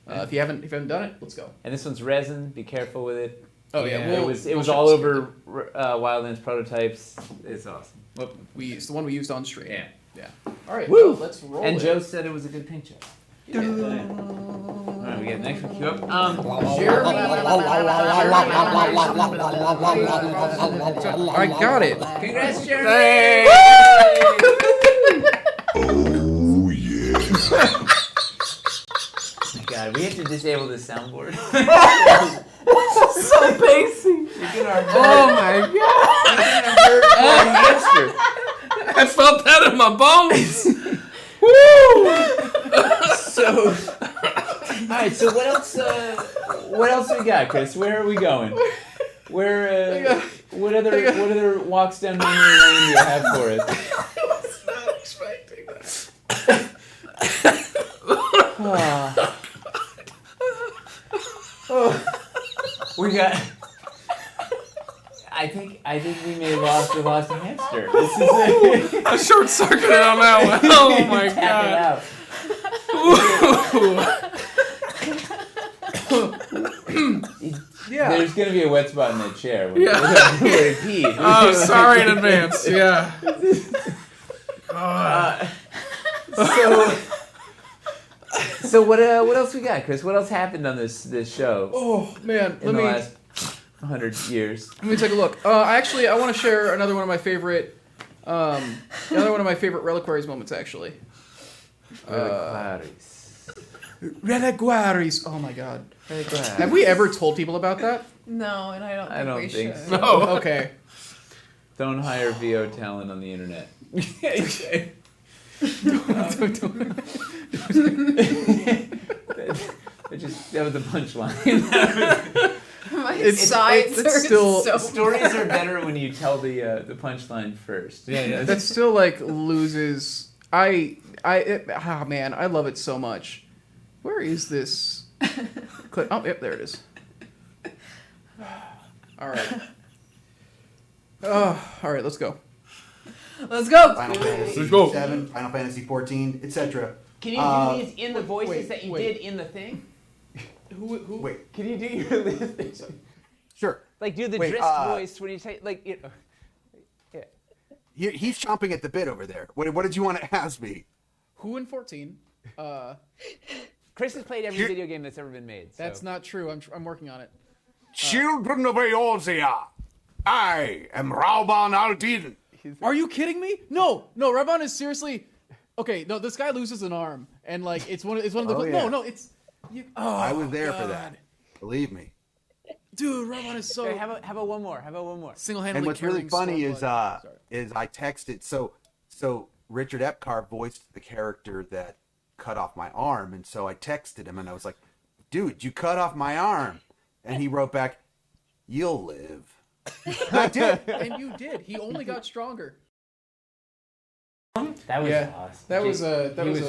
If you haven't done it, let's go. And this one's resin. Be careful with it. Oh yeah, it was all over Wildlands prototypes. It's awesome. Whoop. It's the one we used on stream. Yeah. Yeah. All right. Woo! Well, let's roll. And it. Joe said it was a good paint job. Yeah. All right, we got the next one. Queue up. I got it. Congrats, Jeremy! Oh, yeah. God, we have to disable this soundboard. So basic. Oh my God! You're gonna hurt poor hamster. I felt that in my bones. So, all right. So what else? What else we got, Chris? Where are we going? Where? What other walks down memory lane do you have for us? I was not expecting that. We got. I think we may have lost a hamster. This is I short circuited on that one. Oh my Tap God. it out. Yeah. There's gonna be a wet spot in that chair when Yeah. where he peed. Oh, sorry in advance. Yeah. So what else we got, Chris? What else happened on this show Oh man, in the last 100 years? Let me take a look. I want to share another one of my favorite, reliquaries moments. Actually, reliquaries. Oh my God. Have we ever told people about that? No, and I don't think we should. so. Oh, okay. Don't hire VO talent on the internet. That was the punchline. My sides are still so Stories are better when you tell the punchline first. Yeah. that still like loses. Man, I love it so much. Where is this clip? Oh, yep, there it is. All right. All right, let's go. Let's go. Final Fantasy Let's go. 7, Final Fantasy 14, etc. Can you do these in the voices that you did in the thing? Who? Wait, Can you do your list? sure. Like do the Wait, Drisk voice when you say like. He's chomping at the bit over there. What did you want to ask me? Who in 14? Chris has played every video game that's ever been made. So. That's not true. I'm working on it. Children of Eorzea, I am Rauban Aldin. Are you kidding me? No, Rabban is seriously. Okay, no, this guy loses an arm, and like it's one of the. Oh, yeah. No, it's. I was there for that. Believe me. Dude, Rabban is so. Okay, how about one more? Single-handedly. And what's really carrying funny is Stormblood. is I texted so Richard Epcar voiced the character that cut off my arm, and so I texted him and I was like, "Dude, you cut off my arm," and he wrote back, "You'll live." And I did. And you did. He only got stronger. That was Yeah, awesome. that was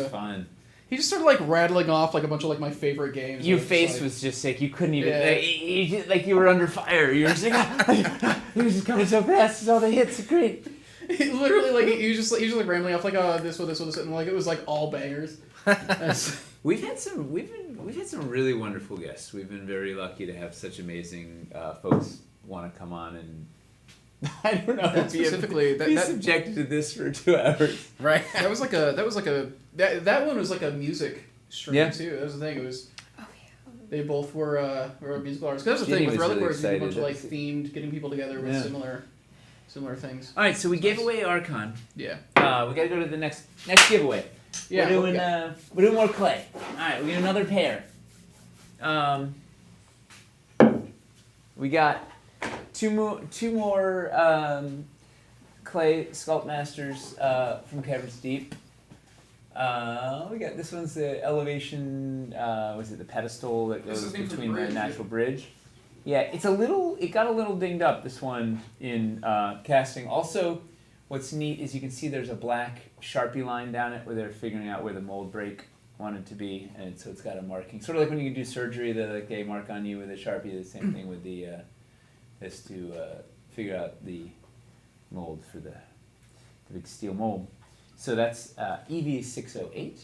fun. He just started like rattling off like a bunch of like my favorite games. Your and face like, was just like you couldn't even. Yeah. Like you were under fire. You were just like, he was just coming so fast. It's all the hits. It's great. He literally like he was just like rambling off like this one, and like it was like all bangers. We've had some really wonderful guests. We've been very lucky to have such amazing folks want to come on and. I don't know. That specifically, be subjected to this for 2 hours. Right. That one was like a music stream too. That was the thing. It was. Oh yeah. They both were musical artists. That's the thing with Reliquaries. Really a bunch of like themed, getting people together with similar things. All right, so we gave away Archon. Yeah. We gotta go to the next giveaway. Yeah. We're doing more clay. All right, we got another pair. We got two more clay sculpt masters from Caverns Deep. We got this one's the elevation. Was it the pedestal that This goes is named for between the bridge. natural bridge? Yeah, it got a little dinged up, this one, in casting. Also, what's neat is you can see there's a black Sharpie line down it where they're figuring out where the mold break wanted to be, and so it's got a marking. Sort of like when you can do surgery, they mark on you with a Sharpie. The same thing with the this to figure out the mold for the big steel mold. So that's EV608,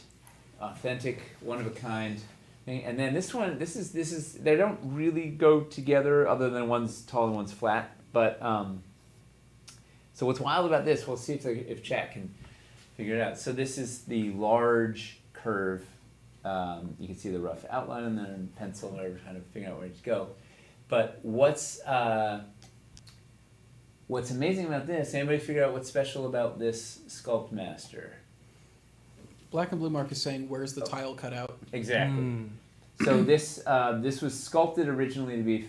authentic, one of a kind. And then this one, this is they don't really go together other than one's tall and one's flat. But so what's wild about this? We'll see if chat can figure it out. So this is the large curve. You can see the rough outline and then in pencil, or kind of figuring out where to go. But what's amazing about this? Anybody figure out what's special about this Sculpt Master? Black and Blue Mark is saying, "Where's the tile cut out?" Exactly. So this was sculpted originally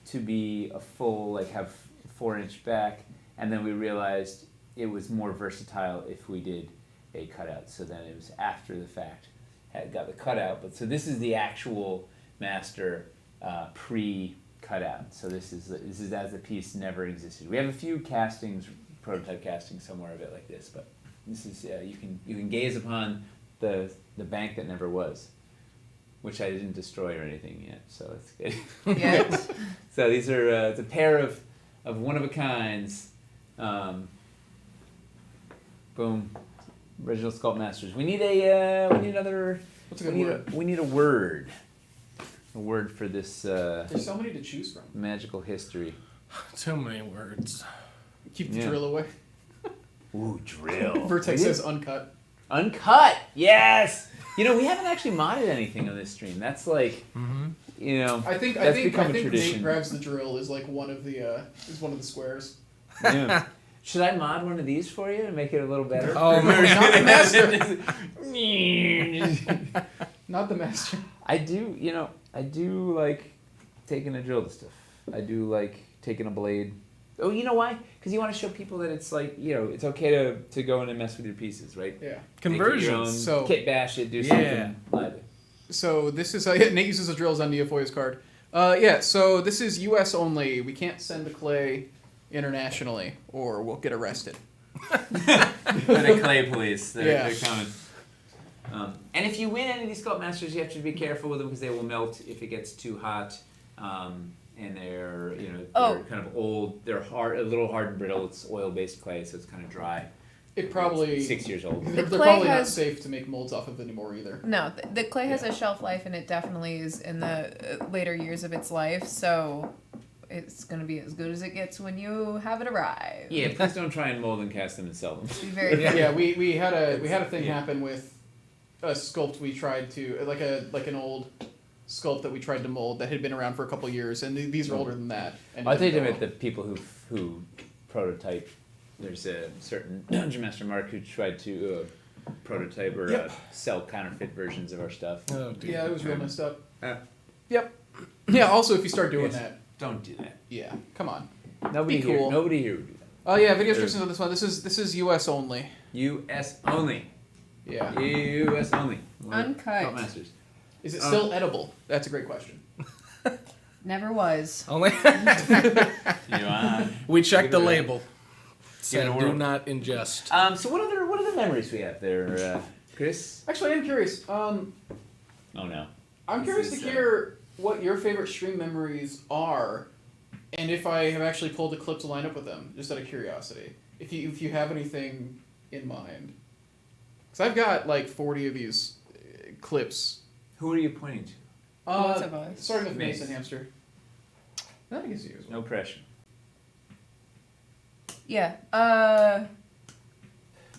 to be a full, like, have 4-inch back, and then we realized it was more versatile if we did a cutout. So then it was after the fact got the cutout. But so this is the actual Master pre-cutout. So this is as the piece never existed. We have a few castings, prototype castings somewhere of it like this, but this is you can gaze upon the bank that never was, which I didn't destroy or anything yet, so that's good. Yes. So these are it's a pair of one of a kinds. Boom, original Sculpt Masters. We need another. What's a good word? We need a word. A word for this. There's so many to choose from. Magical history. Too many words. Keep the drill away. Ooh, drill. Vertex says uncut. Uncut, yes. We haven't actually modded anything on this stream. That's like, I think become a tradition. Nate grabs the drill is like one of the squares. Yeah. Should I mod one of these for you and make it a little better? Oh, not the master. Not the master. I do like taking a drill to stuff. I do like taking a blade. Oh, you know why? Because you want to show people that it's like, it's okay to go in and mess with your pieces, right? Yeah. Conversions. So kit bash it, do something live. So this is Nate uses the drills on Neofoya's card. So this is U.S. only. We can't send the clay internationally, or we'll get arrested. The clay police. They're Yeah. coming. And if you win any of these Sculpt Masters, you have to be careful with them because they will melt if it gets too hot. And they're kind of old. They're hard, a little hard and brittle. It's oil-based clay, so it's kind of dry. It probably It's 6 years old. They're clay probably not has- safe to make molds off of anymore either. No, the clay has a shelf life, and it definitely is in the later years of its life. So it's going to be as good as it gets when you have it arrive. Yeah, please don't try and mold and cast them and sell them. Be very Yeah, we had a thing happen with a sculpt we tried to like an old sculpt that we tried to mold that had been around for a couple of years, and these are older than that. And I'll tell you about the people who prototype. There's a certain Dungeon Master Mark who tried to prototype or sell counterfeit versions of our stuff. Oh, dear. Yeah, it was real messed up. Yeah. Yep. Yeah. Also, if you start doing that, Don't do that. yeah, come on. Nobody Be here. cool. Nobody here would do that. Oh yeah, video restrictions on this one. This is U.S. only. U.S. only. Yeah. U.S. only. Uncut. Sculpt Masters. Is it still edible? That's a great question. Never was. Only we checked the label. Said do not ingest. So what other memories we have there, Chris? Actually, I am curious. Oh no. I'm curious to hear what your favorite stream memories are, and if I have actually pulled a clip to line up with them, just out of curiosity. If you have anything in mind, because I've got like 40 of these clips. Who are you pointing to? Both of us. Starting with Mace. Mason Hamster. I think it's you as well. No pressure. Yeah. Final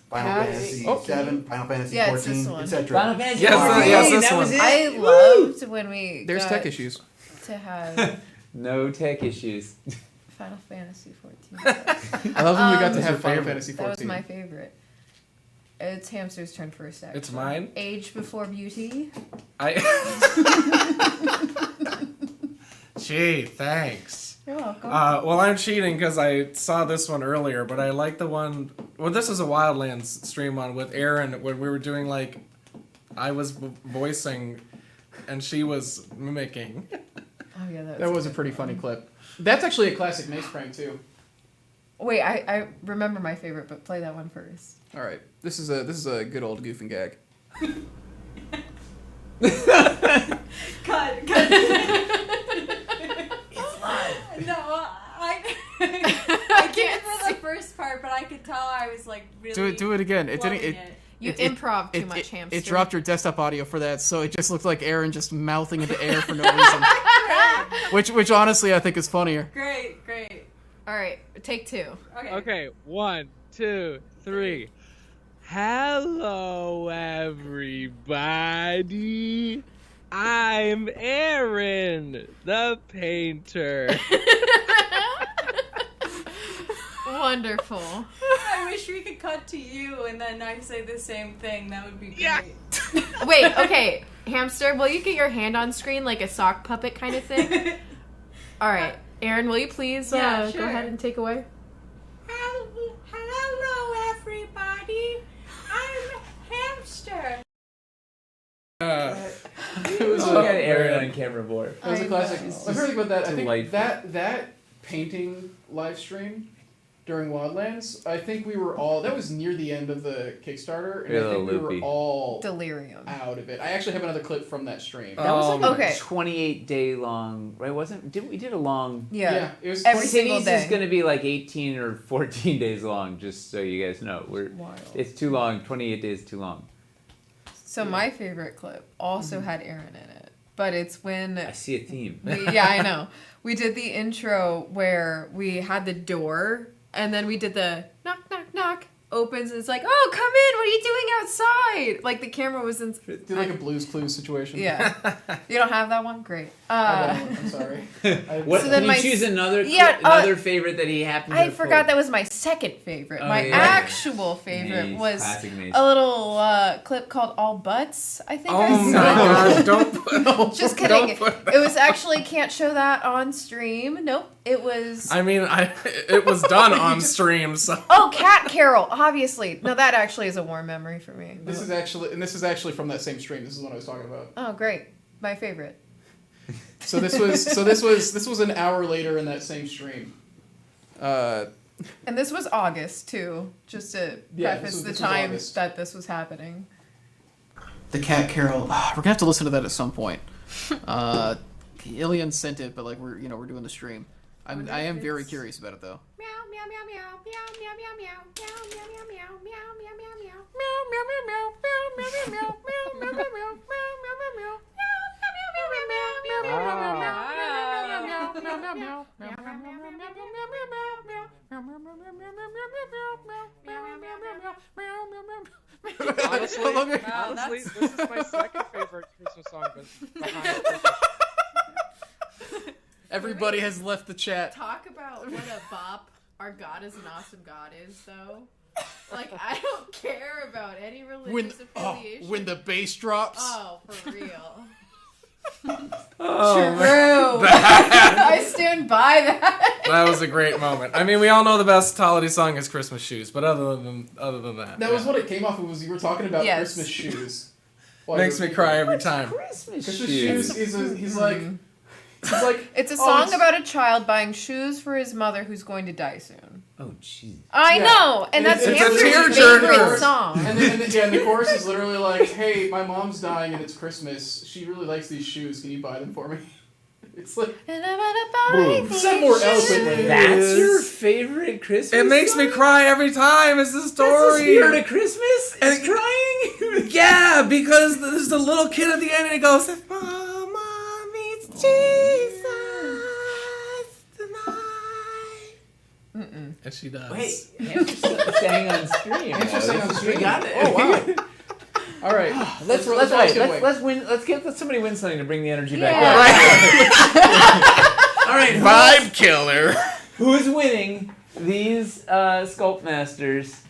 Pass. Fantasy Oh. 7, Final Fantasy Yeah, it's 14, this one. etc. Final Fantasy. Yes, this that one. was it. I loved when we There's got tech issues. to have No tech issues. Final Fantasy 14. I love when we got to What's have your Final favorite? Fantasy That was 14. my favorite. It's Hamster's turn first, actually. It's mine. Age Before Beauty. Gee, thanks. You're welcome. Well, I'm cheating because I saw this one earlier, but I like the one. Well, this is a Wildlands stream on with Aaron when we were doing like, I was voicing, and she was mimicking. Oh yeah, That was a pretty funny clip. That's actually a classic Mace prank too. Wait, I remember my favorite, but play that one first. All right, this is a good old goof and gag. Cut. No, I did it for the first part, but I could tell I was like really. Do it again. It didn't. loving You improv too much, hamster. It dropped your desktop audio for that, so it just looked like Aaron just mouthing into air for no reason. which honestly I think is funnier. Great. All right, take 2. Okay, 1, 2, 3. Hello, everybody. I'm Aaron, the painter. Wonderful. I wish we could cut to you and then I say the same thing. That would be great. Wait, okay, hamster, will you get your hand on screen like a sock puppet kind of thing? All right, Aaron, will you please sure. go ahead and take away? Hello, everybody. I'm Hamster. It was We got Aaron on camera board. It was a classic. I've heard about that. I think delightful. that painting live stream during Wildlands, I think we were all, that was near the end of the Kickstarter, and Yeah, I think we loopy. were all Delirium. out of it. I actually have another clip from that stream. That was like Okay. a 28-day long, right? We did a long. Yeah. It was Every single This day. is going to be like 18 or 14 days long, just so you guys know. It's too long. 28 days too long. So my favorite clip also had Aaron in it, but it's when I see a theme. yeah, I know. We did the intro where we had the door, and then we did the knock, knock, knock. Opens, and it's like, oh, come in. What are you doing outside? Like the camera was in. Did like a Blue's Clues situation. Yeah. You don't have that one? Great. I'm sorry. What, So then can you my choose another yeah, another favorite that he happened to I have forgot pulled? that was my second favorite. Oh, my yeah. actual favorite Maze, was classic Maze. a little clip called "All Butts." I think. I Oh my saw. gosh! Don't put. Just don't kidding. put that. It was actually can't show that on stream. Nope. It was. I mean, it was done on stream, so. Oh, Cat Carol, obviously. No, that actually is a warm memory for me. This is actually from that same stream. This is what I was talking about. Oh, great. My favorite. So this was an hour later in that same stream. And this was August too, just to Yeah, preface this the was time August. that this was happening. The Cat Carol. We're gonna have to listen to that at some point. Ilian sent it, but like we're doing the stream. I am very curious about it though. Meow meow meow meow meow meow meow meow meow meow meow meow meow meow meow Honestly, this is my second favorite Christmas song, but behind Christmas. Everybody has left the chat. Talk about what a bop our God is an awesome God is, though. Like, I don't care about any religious affiliation. When the bass drops. Oh, for real. Oh, True. I stand by that. That was a great moment. I mean, we all know the best holiday song is Christmas Shoes, but other than that, That was what it came off of. Was you were talking about Yes. Christmas shoes. Makes me cry every time. Christmas Christmas shoes. shoes. He's like. It's a song about a child buying shoes for his mother who's going to die soon. Oh, jeez. I know, and that's It's a Hamster's tearjerker. favorite song. And the chorus is literally like, "Hey, my mom's dying and it's Christmas. She really likes these shoes. Can you buy them for me?" It's like. And I'm gonna buy these Said more shoes. eloquently. That's your favorite Christmas It makes me song? cry every time. It's the That's story. the spirit of Christmas? It's crying? Yeah, because there's the little kid at the end and he goes, "If Mama meets Jesus tonight." And she does. Wait, Hamster sang on screen. Hamster sang on screen. We got it. Oh wow. All right. Let's win. Let's get somebody win something to bring the energy back up. All right, Vibe killer. Who's winning these Sculpt Masters?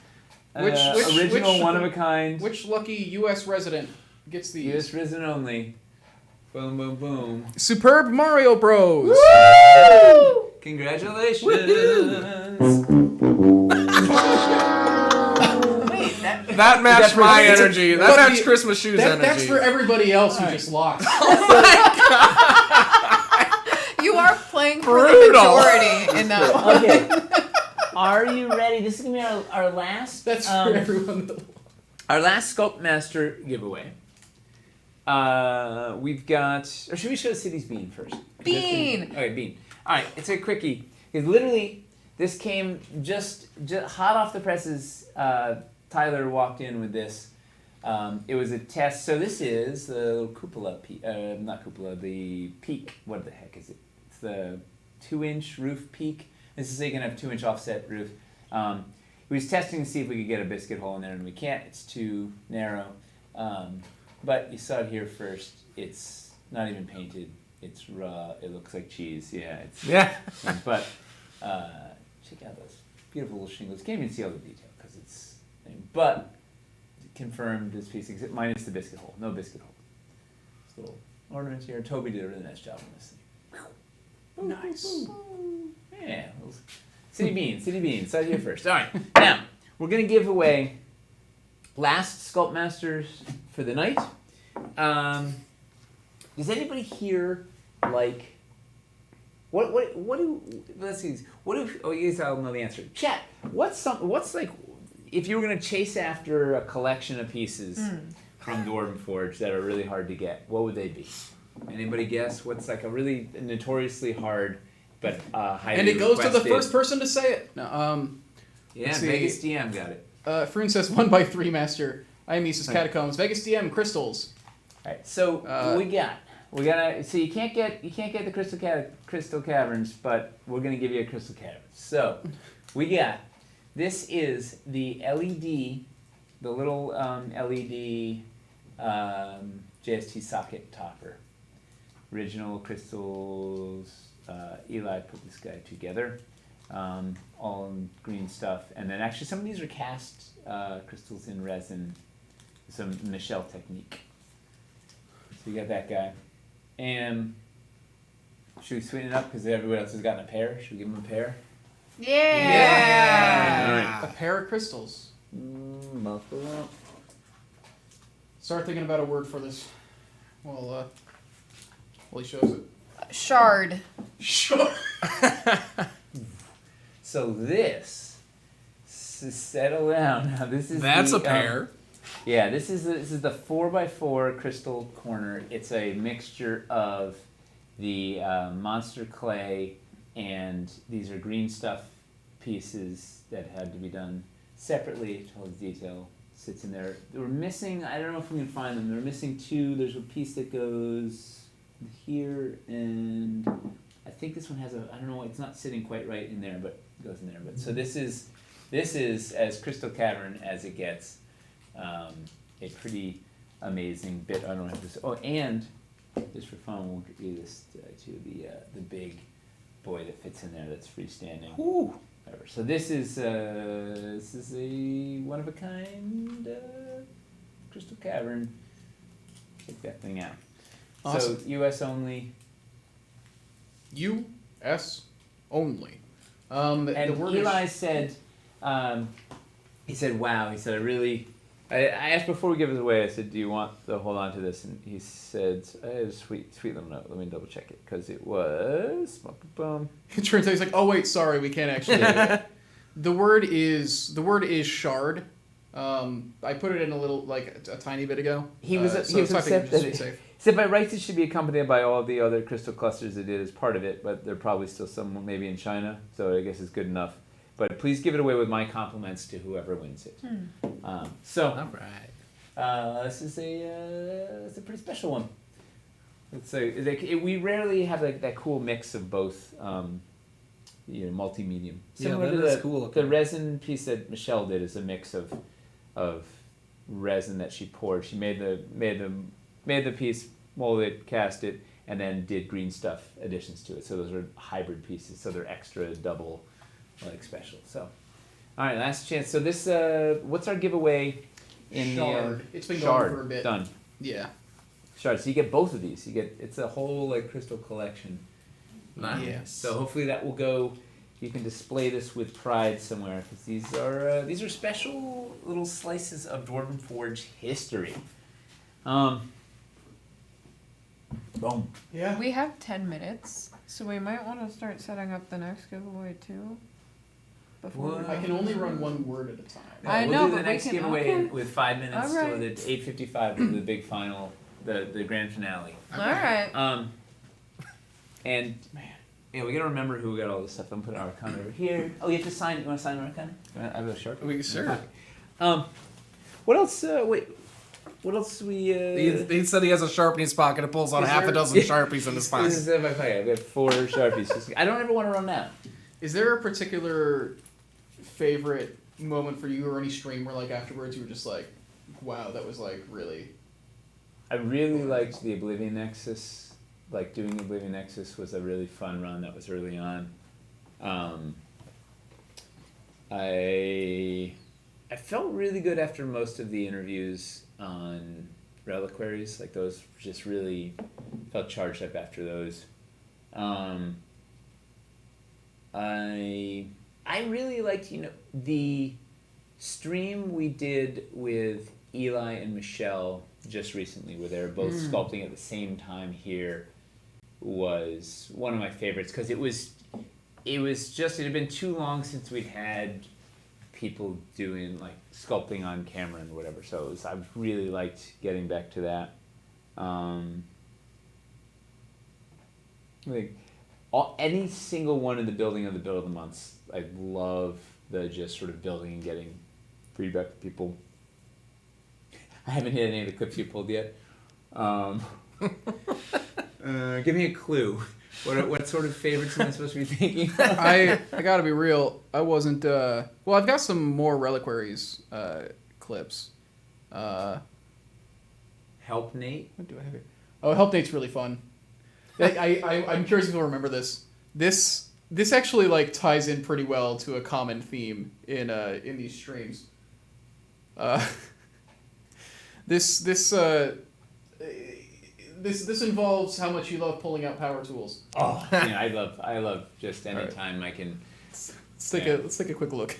Which original one of a kind. Which lucky U.S. resident gets these? U.S. risen only. Boom, boom, boom. Superb Mario Bros. Woo! Congratulations. That matched my It's a- energy. but That matched the- Christmas shoes energy. That's for everybody else who just lost. You are playing for the Brutal. majority in that one. Okay. Are you ready? This is going to be our last... That's for everyone. Our last Sculpt Master giveaway. We've got... Or should we show the city's bean first? Bean! Okay, bean. All right, it's a quickie. Because literally, this came just hot off the presses. Tyler walked in with this. It was a test. So this is the little cupola, not cupola, the peak. What the heck is it? It's the 2-inch roof peak. This is so you can have 2-inch offset roof. He was testing to see if we could get a biscuit hole in there, and we can't. It's too narrow. But you saw it here first. It's not even painted. It's raw. It looks like cheese. Yeah. But check out those beautiful little shingles. Can't even see all the detail because it's. But confirmed this piece minus the biscuit hole. No biscuit hole. This little ornaments here. Toby did a really nice job on this thing. Nice. Yeah. City beans. Start here first. All right. Now we're gonna give away last Sculpt Masters for the night. Does anybody here like? What do? Let's see. What do? Oh, you guys all know the answer. Chat. What's like? If you were gonna chase after a collection of pieces from Dwarven Forge that are really hard to get, what would they be? Anybody guess? What's like a really notoriously hard, but highly And it goes to the requested- first person to say it. No, Yeah, let's see. Vegas DM got it. Froon says 1x3 master. I am Mises Catacombs. Vegas DM crystals. All right, so we gotta. So you can't get the crystal caverns, but we're gonna give you a crystal cavern. So we got. This is the LED, the little LED JST socket topper. Original crystals. Eli put this guy together. All in green stuff, and then actually some of these are cast crystals in resin. Some Michelle technique. So you got that guy. And should we sweeten it up because everybody else has gotten a pair? Should we give them a pair? Yeah. A pair of crystals. Muffle up. Start thinking about a word for this. Well, he shows it. Shard. Sure. So this, settle down. Now this is That's a pair. Yeah, this is the 4x4 crystal corner. It's a mixture of the monster clay and these are green stuff pieces that had to be done separately. All the detail sits in there. They were missing. I don't know if we can find them. They're missing two. There's a piece that goes here, and I think this one has a. I don't know. It's not sitting quite right in there, but it goes in there. But so this is as Crystal Cavern as it gets. A pretty amazing bit. I don't have this. Oh, and just for fun, we'll give you this to the big boy that fits in there. That's freestanding. Ooh. Whatever. So this is a one of a kind Crystal Cavern. Check that thing out. Awesome. So U.S. only. U.S. only. And the word Eli is... said, he said, wow. He said, I asked before we give it away, I said, do you want to hold on to this? And he said, sweet little note. Let me double check it. Because it was... It turns out he's like, oh wait, sorry, we can't actually do it. The word is shard. I put it in a little, like a tiny bit ago. He was upset that he said by rights it should be accompanied by all the other crystal clusters it did as part of it, but there are probably still some maybe in China, so I guess it's good enough. But please give it away with my compliments to whoever wins it. So, All right. this is it's a pretty special one. We rarely have that cool mix of both, multi-medium. Similar to that is cool. The resin piece that Michelle did is a mix of resin that she poured. She made the piece, molded it, cast it, and then did green stuff additions to it. So those are hybrid pieces. So they're extra double. Like special. So, all right, last chance. So this, what's our giveaway in Shard. the It's been Shard. going for a bit. Done. Yeah. shards. So you get both of these. It's a whole like crystal collection. Nice. So hopefully that will go. You can display this with pride somewhere because these are special little slices of Dwarven Forge history. Boom. Yeah. We have 10 minutes, so we might want to start setting up the next giveaway too. Before I can only run one word at a time. I we'll know, do the but we next can- giveaway okay. with 5 minutes All right. till the 8:55 with the big final, the grand finale. All right. And yeah, we gotta remember who got all this stuff. I'm putting our Arcana over here. Oh, you have to sign. You want to sign our Arcana? I have a sharp. Sure. What else? Wait. What else we? He said he has a Sharpie in his pocket and pulls out half a dozen Sharpies in his pocket. This is in my pocket. I've got 4 Sharpies. I don't ever want to run out. Is there a particular favorite moment for you or any stream where like afterwards you were just like, wow, that was like really... I really liked the Oblivion Nexus. Like doing Oblivion Nexus was a really fun run that was early on. I felt really good after most of the interviews on Reliquaries. Like those just really felt charged up after those. I really liked, the stream we did with Eli and Michelle just recently, where they were both sculpting at the same time here, was one of my favorites because it had been too long since we'd had people doing like sculpting on camera and whatever. So I really liked getting back to that. Any single one in the building of the Build of the Months, I love the just sort of building and getting feedback from people. I haven't hit any of the clips you pulled yet. Give me a clue. What sort of favorites am I supposed to be thinking? I gotta be real. I wasn't. Well, I've got some more Reliquaries clips. Help Nate. What do I have here? Oh, Help Nate's really fun. I'm curious if you'll remember this. This actually like ties in pretty well to a common theme in these streams. This involves how much you love pulling out power tools. Oh, yeah, I love just any time I can. Let's take a quick look.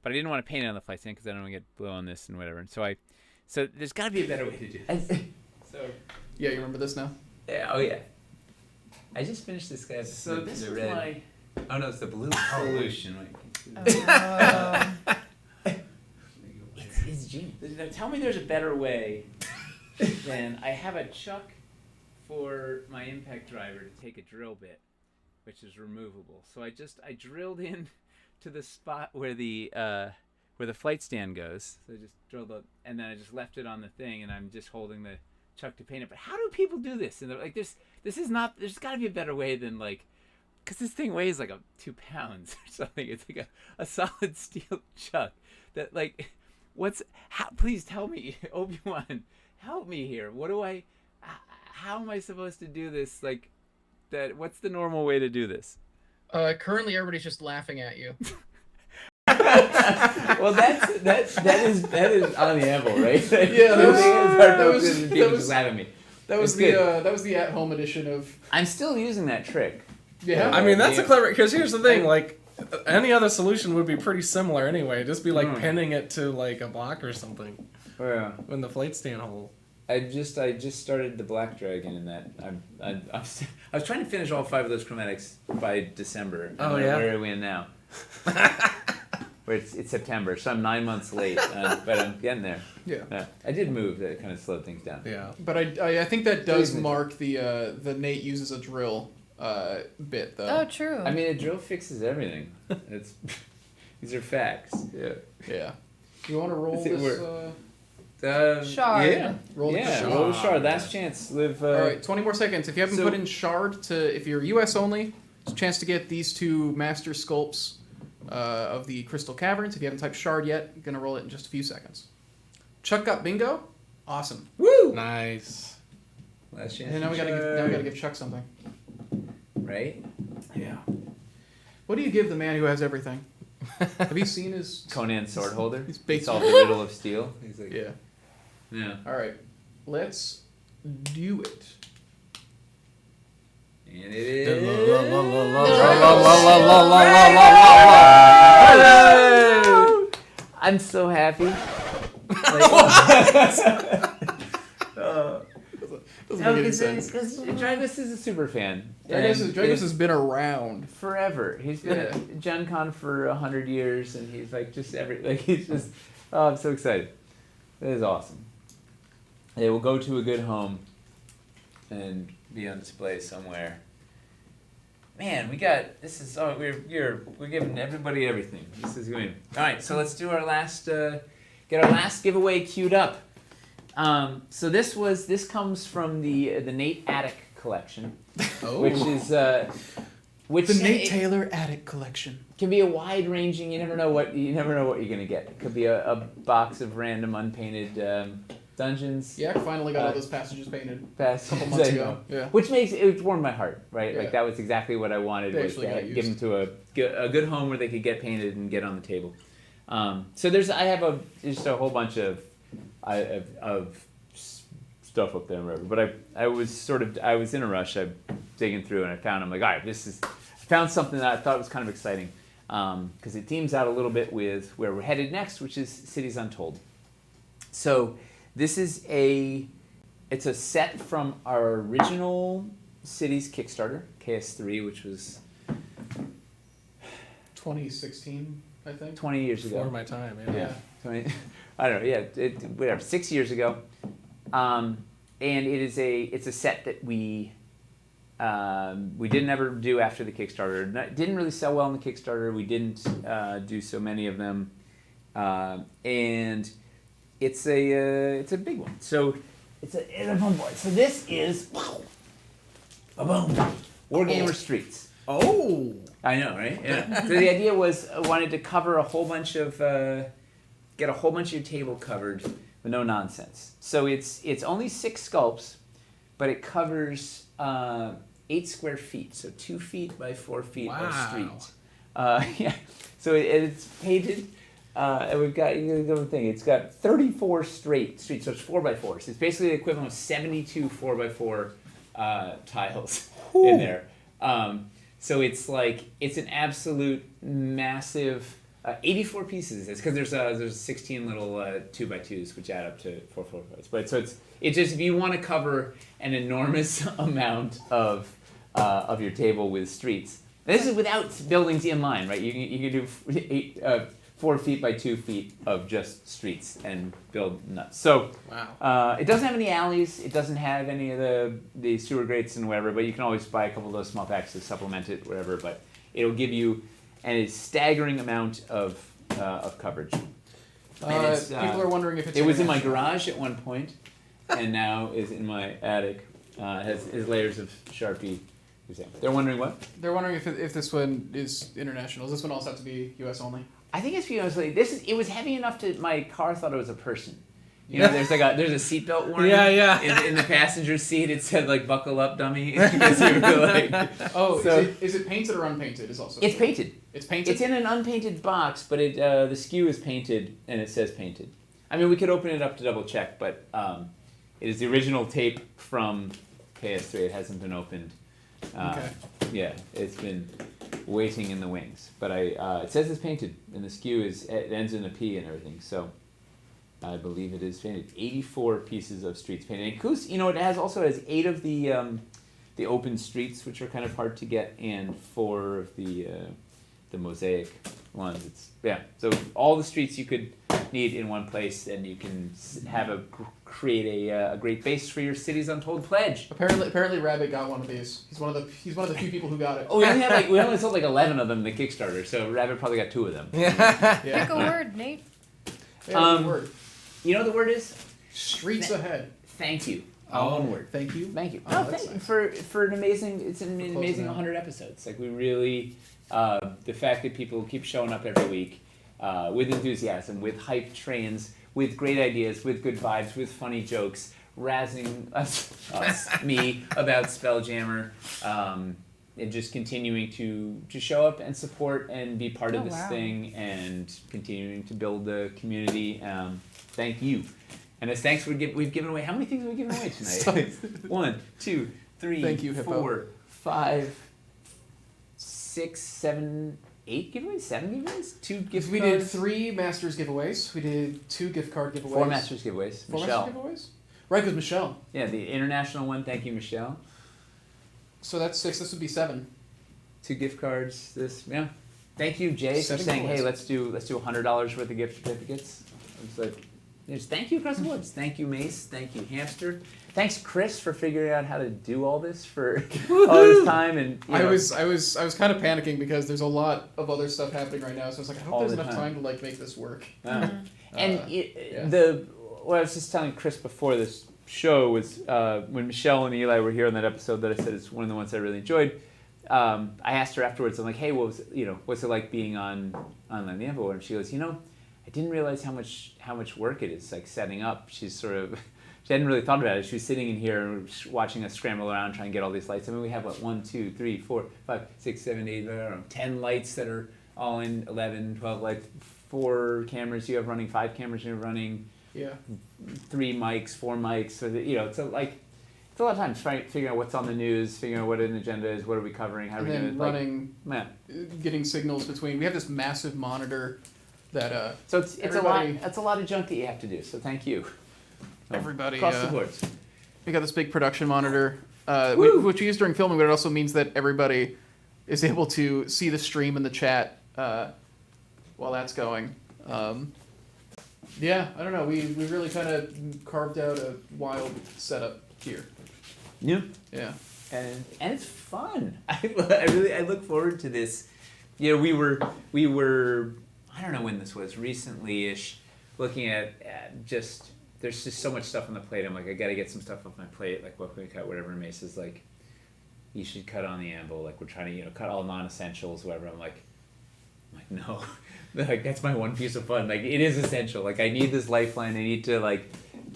But I didn't want to paint it on the flight stand because I don't want to get blue on this and whatever. And so there's got to be a better way to do this. Yeah, you remember this now? Yeah. Oh yeah. I just finished this guy. So this the is red. my... Oh no, it's the blue solution. It's genius. Now, tell me there's a better way than I have a chuck for my impact driver to take a drill bit, which is removable. So I drilled in to the spot where the flight stand goes. So I just drilled up, and then I just left it on the thing, and I'm just holding the chuck to paint it. But how do people do this? And like this is not. There's got to be a better way than like, because this thing weighs like 2 pounds or something. It's like a solid steel chuck that like. Please tell me, Obi-Wan, help me here. How am I supposed to do this? Like, what's the normal way to do this? Currently everybody's just laughing at you. Well, that is on the Anvil, right? Yeah, that was the at-home edition of. I'm still using that trick. Yeah, I mean that's a clever. Because here's the thing, like. Any other solution would be pretty similar anyway. Just be like pinning it to like a block or something. Yeah. In the flight stand hole. I just started the Black Dragon in that. I was trying to finish all 5 of those chromatics by December. Oh yeah. Where are we in now? Where it's September, so I'm 9 months late, but I'm getting there. Yeah. I did move. That kind of slowed things down. Yeah. But I think that does mark the Nate uses a drill. Bit though. Oh, true. I mean, a drill fixes everything. These are facts. Yeah. You want to roll this? Shard. Yeah. Roll the shard. Last chance. Live. All right, 20 more seconds. If you haven't put in shard if you're U.S. only, it's a chance to get these 2 master sculpts of the Crystal Caverns. If you haven't typed shard yet, you're gonna roll it in just a few seconds. Chuck got bingo. Awesome. Woo! Nice. Last chance. And now we gotta give Chuck something. Right? Yeah. What do you give the man who has everything? Have you seen his Conan's sword holder? He's baked solved the riddle of steel. He's like, yeah. Yeah. All right. Let's do it. And it is. I'm so happy. Doesn't make any sense. Because Dragos is a super fan. Dragos has been around forever. He's been at Gen Con for 100 years, and he's like just he's just. Oh, I'm so excited. That is awesome. They will go to a good home and be on display somewhere. Man, we got this is we're giving everybody everything. This is going. All right, so let's do our last get our last giveaway queued up. So this comes from the Nate Attic collection, which is the Nate Taylor Attic collection. Can be a wide ranging. You never know what you're gonna get. It could be a box of random unpainted dungeons. Yeah, I finally got all those passages painted a couple Passages, months I ago. know. Yeah. Which it warmed my heart, right? Yeah. Like that was exactly what I wanted. They Was actually got to used. give them to a good home where they could get painted and get on the table. So I have just a whole bunch of stuff up there and whatever. But I was in a rush. I'm digging through and I found. I'm like, all right, I found something that I thought was kind of exciting because it teams out a little bit with where we're headed next, which is Cities Untold. So this is it's a set from our original Cities Kickstarter, KS3, which was 2016, I think. 20 years ago. Before my time, Yeah. 20, I don't know. Yeah, whatever. 6 years ago, and it's a set that we didn't ever do after the Kickstarter. It didn't really sell well on the Kickstarter. We didn't do so many of them, and it's a big one. So it's a fun board. So this is Wargamer Streets. Oh. I know, right? Yeah. So the idea was I wanted to cover a whole bunch of get a whole bunch of your table covered with no nonsense. So it's only 6 sculpts, but it covers 8 square feet, so 2 feet by 4 feet of street. Yeah. So it's painted, and we've got the thing. It's got 34 straight streets, so it's 4x4. So it's basically the equivalent of 72 4x4 tiles in there. So it's an absolute massive 84 pieces. It's because there's 16 little 2x2s which add up to 4 4x4s. But so it's just if you want to cover an enormous amount of your table with streets. This is without buildings in line, right? You can do 4 feet by 2 feet of just streets and build nuts. So it doesn't have any alleys. It doesn't have any of the sewer grates and whatever. But you can always buy a couple of those small packs to supplement it, whatever. But it'll give you a staggering amount of coverage. People are wondering if it's. It was in my garage at one point, and now is in my attic. Has layers of Sharpie. They're wondering what? They're wondering if this one is international. Does this one also have to be U.S. only? I think it's because it was heavy enough to my car thought it was a person. You know, there's a seatbelt warning. Yeah. In the passenger seat, it said buckle up, dummy. Because you were is it painted or unpainted? It's painted. It's painted. It's in an unpainted box, but the SKU is painted and it says painted. I mean, we could open it up to double check, but it is the original tape from KS3. It hasn't been opened. Okay. Yeah, it's been waiting in the wings, but it says it's painted, and the SKU it ends in a P and everything. So I believe it is painted. 84 pieces of streets painted. And it also has 8 of the open streets, which are kind of hard to get, and 4 of the mosaic ones. So all the streets you could need in one place, and you can create a great base for your Cities Untold pledge. Apparently, Rabbit got one of these. He's one of the few people who got it. Oh, we only sold 11 of them in the Kickstarter, so Rabbit probably got 2 of them. Pick a word, Nate. Yeah, word. You know what the word is? Streets ahead. Thank you. One word. Thank you. Thank you. Oh, Thank you nice. for an amazing. It's an amazing enough. 100 episodes. We really, the fact that people keep showing up every week with enthusiasm, with hype trains, with great ideas, with good vibes, with funny jokes, razzing me about Spelljammer, and just continuing to show up and support and be part of this thing and continuing to build the community. Thank you. And as thanks, we've given away, how many things have we given away tonight? 1, 2, 3, Thank you, Hippo. 4, 5, 6, 7, 8 giveaways? 7 giveaways? 2 gift We cards? did 3 Masters giveaways. We did 2 gift card giveaways. 4 Masters giveaways. 4 Michelle. Masters giveaways? Right, because Michelle. Yeah, the international one. Thank you, Michelle. So that's 6. This would be 7. 2 gift cards. This, Thank you, Jay, for 7 saying, giveaways. hey, let's do $100 worth of gift certificates. It's like, there's thank you across the board. Thank you, Mace. Thank you, Hamster. Thanks, Chris, for figuring out how to do all this for all this time. And I was kind of panicking because there's a lot of other stuff happening right now. So I was like, I hope All there's the enough time. time to make this work. And Yeah. what I was just telling Chris before this show was when Michelle and Eli were here on that episode that I said is one of the ones I really enjoyed. I asked her afterwards. I'm like, hey, what's it like being on the Anvil? And she goes, I didn't realize how much work it is, like setting up. She hadn't really thought about it. She was sitting in here watching us scramble around trying to get all these lights. I mean, we have 1, 2, 3, 4, 5, 6, 7, 8, 10 lights that are all in 11, 12 lights, 4 cameras. You have running 5 cameras. You're running 3 mics, 4 mics. So that, it's a lot of time figuring out what's on the news, figuring out what an agenda is, what are we covering, how are we And doing then it. getting signals between. We have this massive monitor that. So it's a lot. That's a lot of junk that you have to do. So thank you. Everybody across the board. We got this big production monitor, which we use during filming, but it also means that everybody is able to see the stream in the chat while that's going. Yeah, I don't know. We really kind of carved out a wild setup here. Yeah. Yeah. And it's fun. I look forward to this. We were I don't know when this was, recently-ish, looking at just. There's just so much stuff on the plate. I'm like, I got to get some stuff off my plate. Like, what can we cut? Whatever. Mace is like, you should cut on the Anvil. Like, we're trying to, cut all non-essentials, whatever. I'm like, no. Like, that's my one piece of fun. Like, it is essential. Like, I need this lifeline. I need to,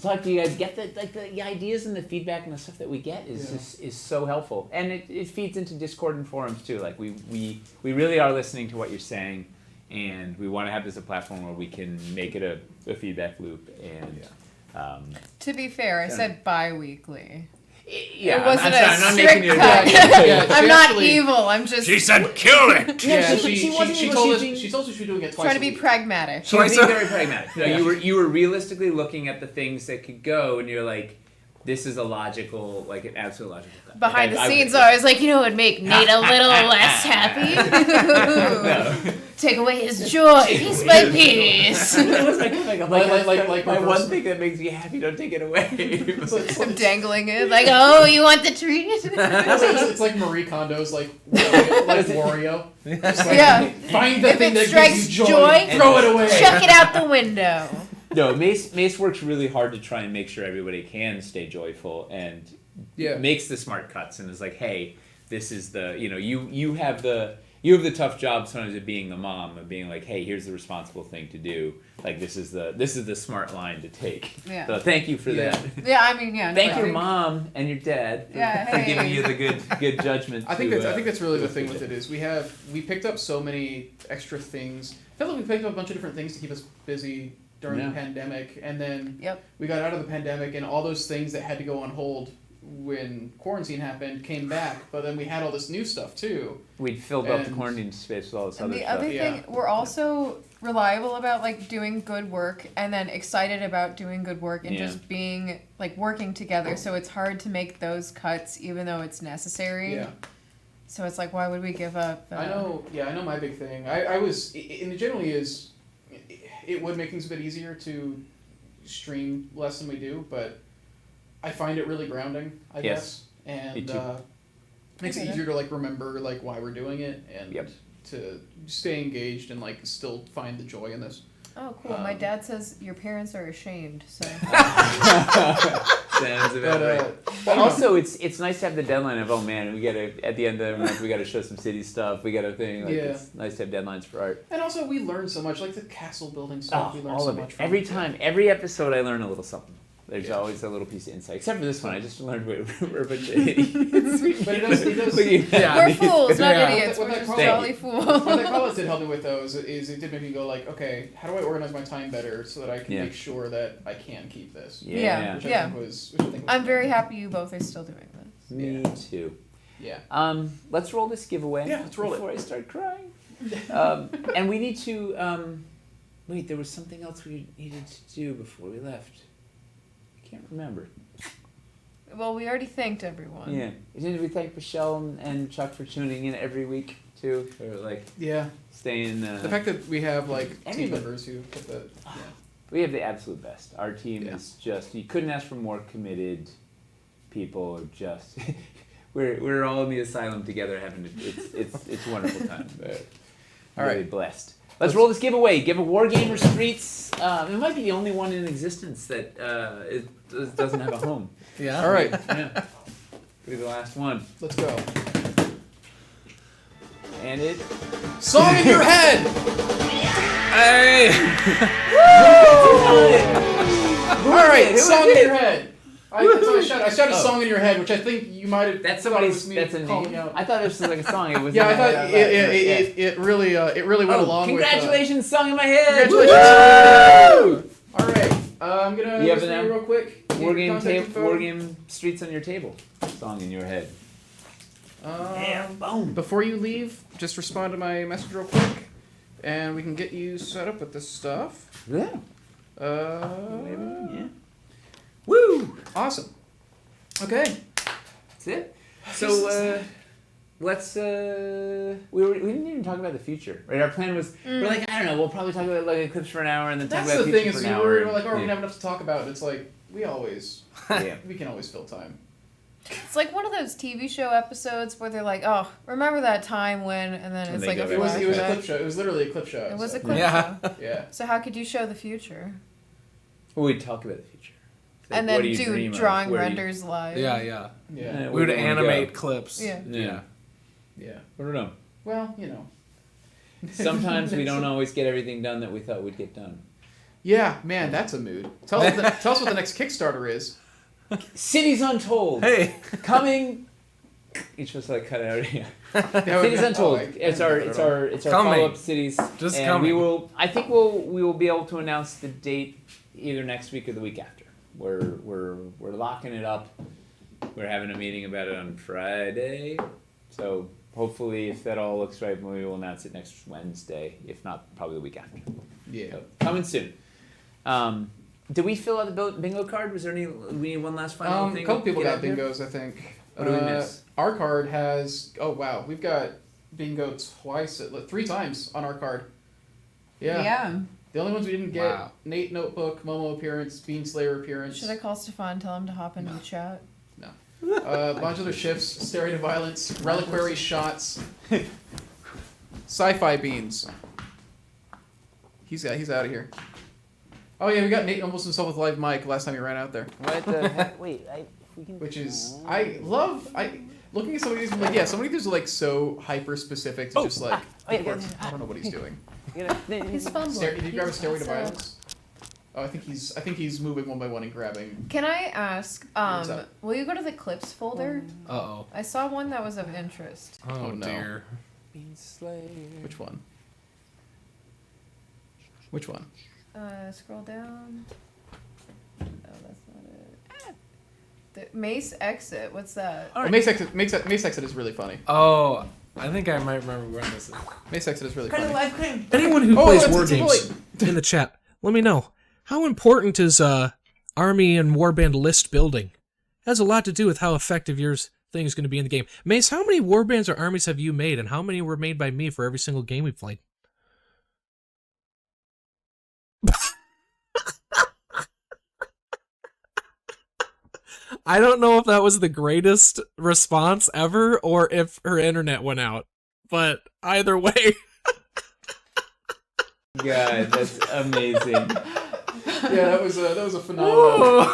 talk to you guys. Get the ideas and the feedback and the stuff that we get is so helpful. And it feeds into Discord and forums, too. Like, we really are listening to what you're saying. And we want to have this a platform where we can make it a feedback loop. And... to be fair, I said bi-weekly. Yeah, it wasn't I'm not strict making it cut. I'm not evil. I'm just. She said, "Kill it." Yeah, she told us she was doing it twice. Trying to be pragmatic. She was being very pragmatic. No, you were realistically looking at the things that could go, and you're like, this is a logical, an absolute logical cut. Behind the scenes, I was like, it would make Nate a little less happy. No. Take away his joy, piece by piece. My one thing that makes me happy, don't take it away. I'm dangling it, you want the treat? It's like Marie Kondo's, Wario. Find the thing that gives you joy, throw it away. Chuck it out the window. No, Mace works really hard to try and make sure everybody can stay joyful and makes the smart cuts and is like, hey, this is the, you have the tough job sometimes of being the mom, of being like, hey, here's the responsible thing to do. Like, this is the smart line to take. Yeah. So thank you for that. Yeah, I mean, yeah. Thank your mom and your dad for giving you the good judgment. I think that's really the thing with it is we picked up so many extra things. I felt like we picked up a bunch of different things to keep us busy during the pandemic, and then we got out of the pandemic, and all those things that had to go on hold when quarantine happened came back, but then we had all this new stuff too. We'd filled up the quarantine space with all this other stuff. And the other thing, we're also reliable about doing good work, and then excited about doing good work, and just being working together. So it's hard to make those cuts, even though it's necessary. Yeah. So it's like, why would we give up? I know my big thing. I was, and it generally is. It would make things a bit easier to stream less than we do, but I find it really grounding, I guess. And makes it easier to remember why we're doing it and to stay engaged and still find the joy in this. Oh, cool. My dad says your parents are ashamed, so. Sounds about right. But also, it's nice to have the deadline of, oh man, we gotta, at the end of the month, we gotta show some city stuff, we got a thing. It's nice to have deadlines for art. And also, we learn so much, the castle building stuff, we learn so much from Every time, every episode, I learn a little something. There's always a little piece of insight. Except for this one, I just learned we're a bunch of idiots. But it does. We're fools, not idiots. What We're that just college- jolly fools. What that college did help me with though is it did make me go like, okay, how do I organize my time better so that I can make sure that I can keep this? Yeah. Which I think was I'm very happy you both are still doing this. Me too. Yeah. Let's roll this giveaway. Yeah, let's roll before I start crying. And we need to. Wait, there was something else we needed to do before we left. I can't remember. Well, we already thanked everyone. Yeah. Did we thank Michelle and Chuck for tuning in every week too? Or like staying. The fact that we have like team everybody. members who put the We have the absolute best. Our team is just. You couldn't ask for more committed people. Just. We're all in the asylum together having it's a wonderful time. All Really right. blessed. Let's roll this giveaway. Give a Wargamer Streets. It might be the only one in existence that doesn't have a home. Yeah. All right. Yeah. Be the last one. Let's go. And it. Song in your head. Hey. All right. Who Song is in it? your head. I shouted song in your head, which I think you might have. That's thought somebody's. was me That's a calling name. out. I thought it was like a song. It was. Yeah, I thought it really went along with. Congratulations, song in my head. Congratulations! All right, I'm gonna You have listen it to you now? real quick. Wargame Streets on your table. Song in your head. Boom. Before you leave, just respond to my message real quick, and we can get you set up with this stuff. Yeah. Yeah. Woo! Awesome. Okay. That's it. So let's. We didn't even talk about the future, right? Our plan was we're like, I don't know. We'll probably talk about like Eclipse for an hour and then That's talk about the the thing future is for an hour. we're like, oh, we're and- gonna have enough to talk about. And it's like we always, we can always fill time. It's like one of those TV show episodes where they're like, "Oh, remember that time when?" And then it's like a It was a flashback. clip show. It was literally a clip show. It was a so. clip show. Yeah. So how could you show the future? Well, we'd talk about the future. Like, And what then do you do dream of? drawing Where do you- renders live. Yeah. Yeah. We would Where do you wanna animate go? clips. Yeah. Yeah. Yeah. I don't know. Well, you know. Sometimes we don't always get everything done that we thought we'd get done. Yeah, man, that's a mood. Tell us what the next Kickstarter is. Cities Untold. Hey, coming. You're supposed to like cut out here. would Cities be- Untold. oh, It's our Coming. follow-up cities. Just and coming. I think we will be able to announce the date either next week or the week after. We're locking it up. We're having a meeting about it on Friday. So hopefully, if that all looks right, we will announce it next Wednesday. If not, probably the week after. Yeah. So, coming soon. Did we fill out the bingo card? Was there any? We need one last final thing. A couple to people get got out here? bingos, I think. What do we miss? Our card has. Oh wow, we've got bingo three times on our card. Yeah. Yeah. The only ones we didn't get: Wow. Nate Notebook, Momo appearance, Bean Slayer appearance. Should I call Stefan and tell him to hop into the chat? No. A bunch of other shifts: Stereo to Violence, Reliquary Shots, Sci-Fi Beans. He's out of here. Oh yeah, we got Nate almost himself with live mic last time he ran out there. What the heck? Wait, Which is looking at some of these. I'm like, yeah, some of these are like so hyper specific to just like. I don't know what he's doing. He's fumbling. Did you grab a Stairway to Also- Violence? Oh, I think he's moving one by one and grabbing. Can I ask, What's up? will you go to the clips folder? Uh-oh. I saw one that was of interest. Oh, no. dear. Which one? Which one? Scroll down. Oh, that's not it. The Mace Exit, what's that? Oh, Mace Exit is really funny. Oh, I think I might remember when this is. Mace Exit is really funny. Anyone who Oh, plays it's war a games in the chat, let me know. How important is army and warband list building? It has a lot to do with how effective your thing is going to be in the game. Mace, how many warbands or armies have you made, and how many were made by me for every single game we played? I don't know if that was the greatest response ever or if her internet went out. But either way. God, that's amazing. Yeah, that was a phenomenal.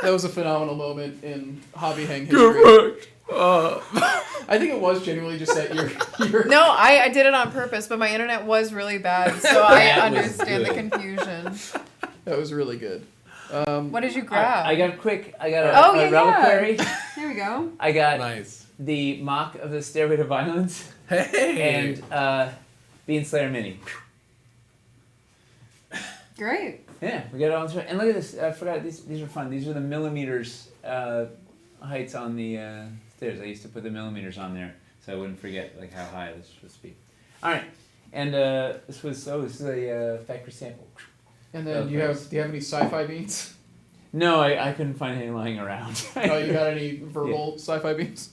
That was a phenomenal moment in hobby hang history. I think it was genuinely just that you're. No, I did it on purpose, but my internet was really bad, so I That was understand the good. confusion. That was really good. What did you grab? I got Oh, a reliquary. Here we go. I got Nice. the mock of the Stairway to Violence. Hey. And Bean Slayer Mini. Great. Yeah, we got it all. And look at this. I forgot these are fun. These are the millimeters heights on the stairs. I used to put the millimeters on there so I wouldn't forget like how high this was supposed to be. All right, and this is a factory sample. And then do you have any sci-fi beans? No, I couldn't find any lying around. Oh, you got any verbal sci-fi beans?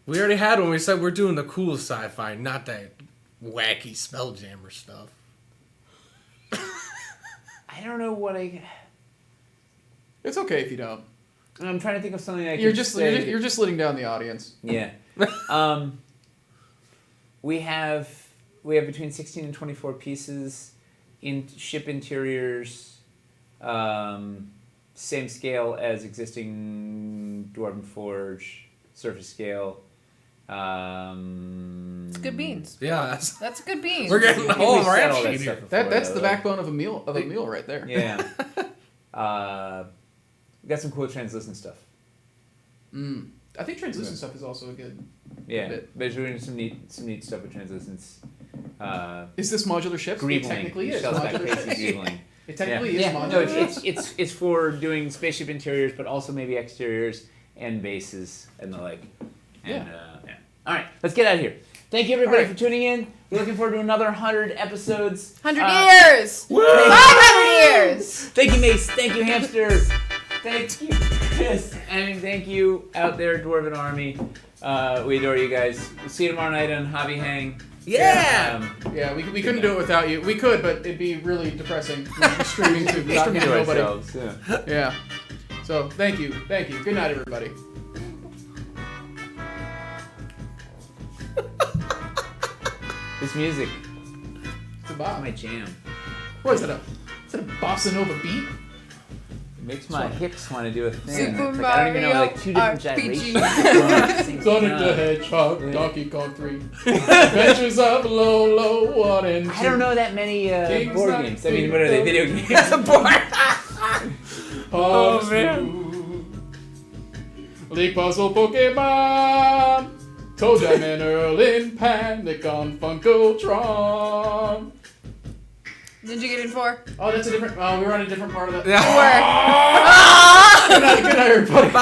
We already had one. We said we're doing the cool sci-fi, not that wacky Spelljammer stuff. I don't know what I. It's okay if you don't. I'm trying to think of something I can You're just say. you're just letting down the audience. Yeah. We have between 16 and 24 pieces in ship interiors, same scale as existing Dwarven Forge, surface scale. It's good beans. Yeah, that's good beans. We're getting home right here. That's the backbone of a meal right there. Yeah. We got some cool translucent stuff. I think translucent stuff is also a good. Yeah, bit. but we're doing some neat stuff with translucence. Is this modular ships? It technically is modular ships. It technically is modular. No, it's for doing spaceship interiors, but also maybe exteriors and bases and the like. And, yeah. All right, let's get out of here. Thank you everybody for tuning in. We're looking forward to another 100 episodes. 100 years. 500 years. Thank you, Mace. Thank you, Hamster. Thank you, Chris. And thank you out there, Dwarven Army. We adore you guys. We'll see you tomorrow night on Hobby Hang. Yeah. We couldn't do it without you. We could, but it'd be really depressing streaming to not getting nobody. Ourselves, yeah. So thank you. Good night, everybody. This music. It's a bop. My jam. What is it? Is it a bossa nova beat? It makes my hips want to do a thing. Super Like, I don't even know, Mario like 2 different RPG. gyrations. Sonic the Hedgehog, Donkey Kong 3, Adventures of Lolo 1 and 2. I don't know that many board games. I mean, what are they? Video games? Oh man. League Puzzle Pokemon. Toadam and Earl in panic on Funkotron. Did you get in 4? Oh, that's a different. We were on a different part of that. Yeah. Where? Good night, everybody. Bye.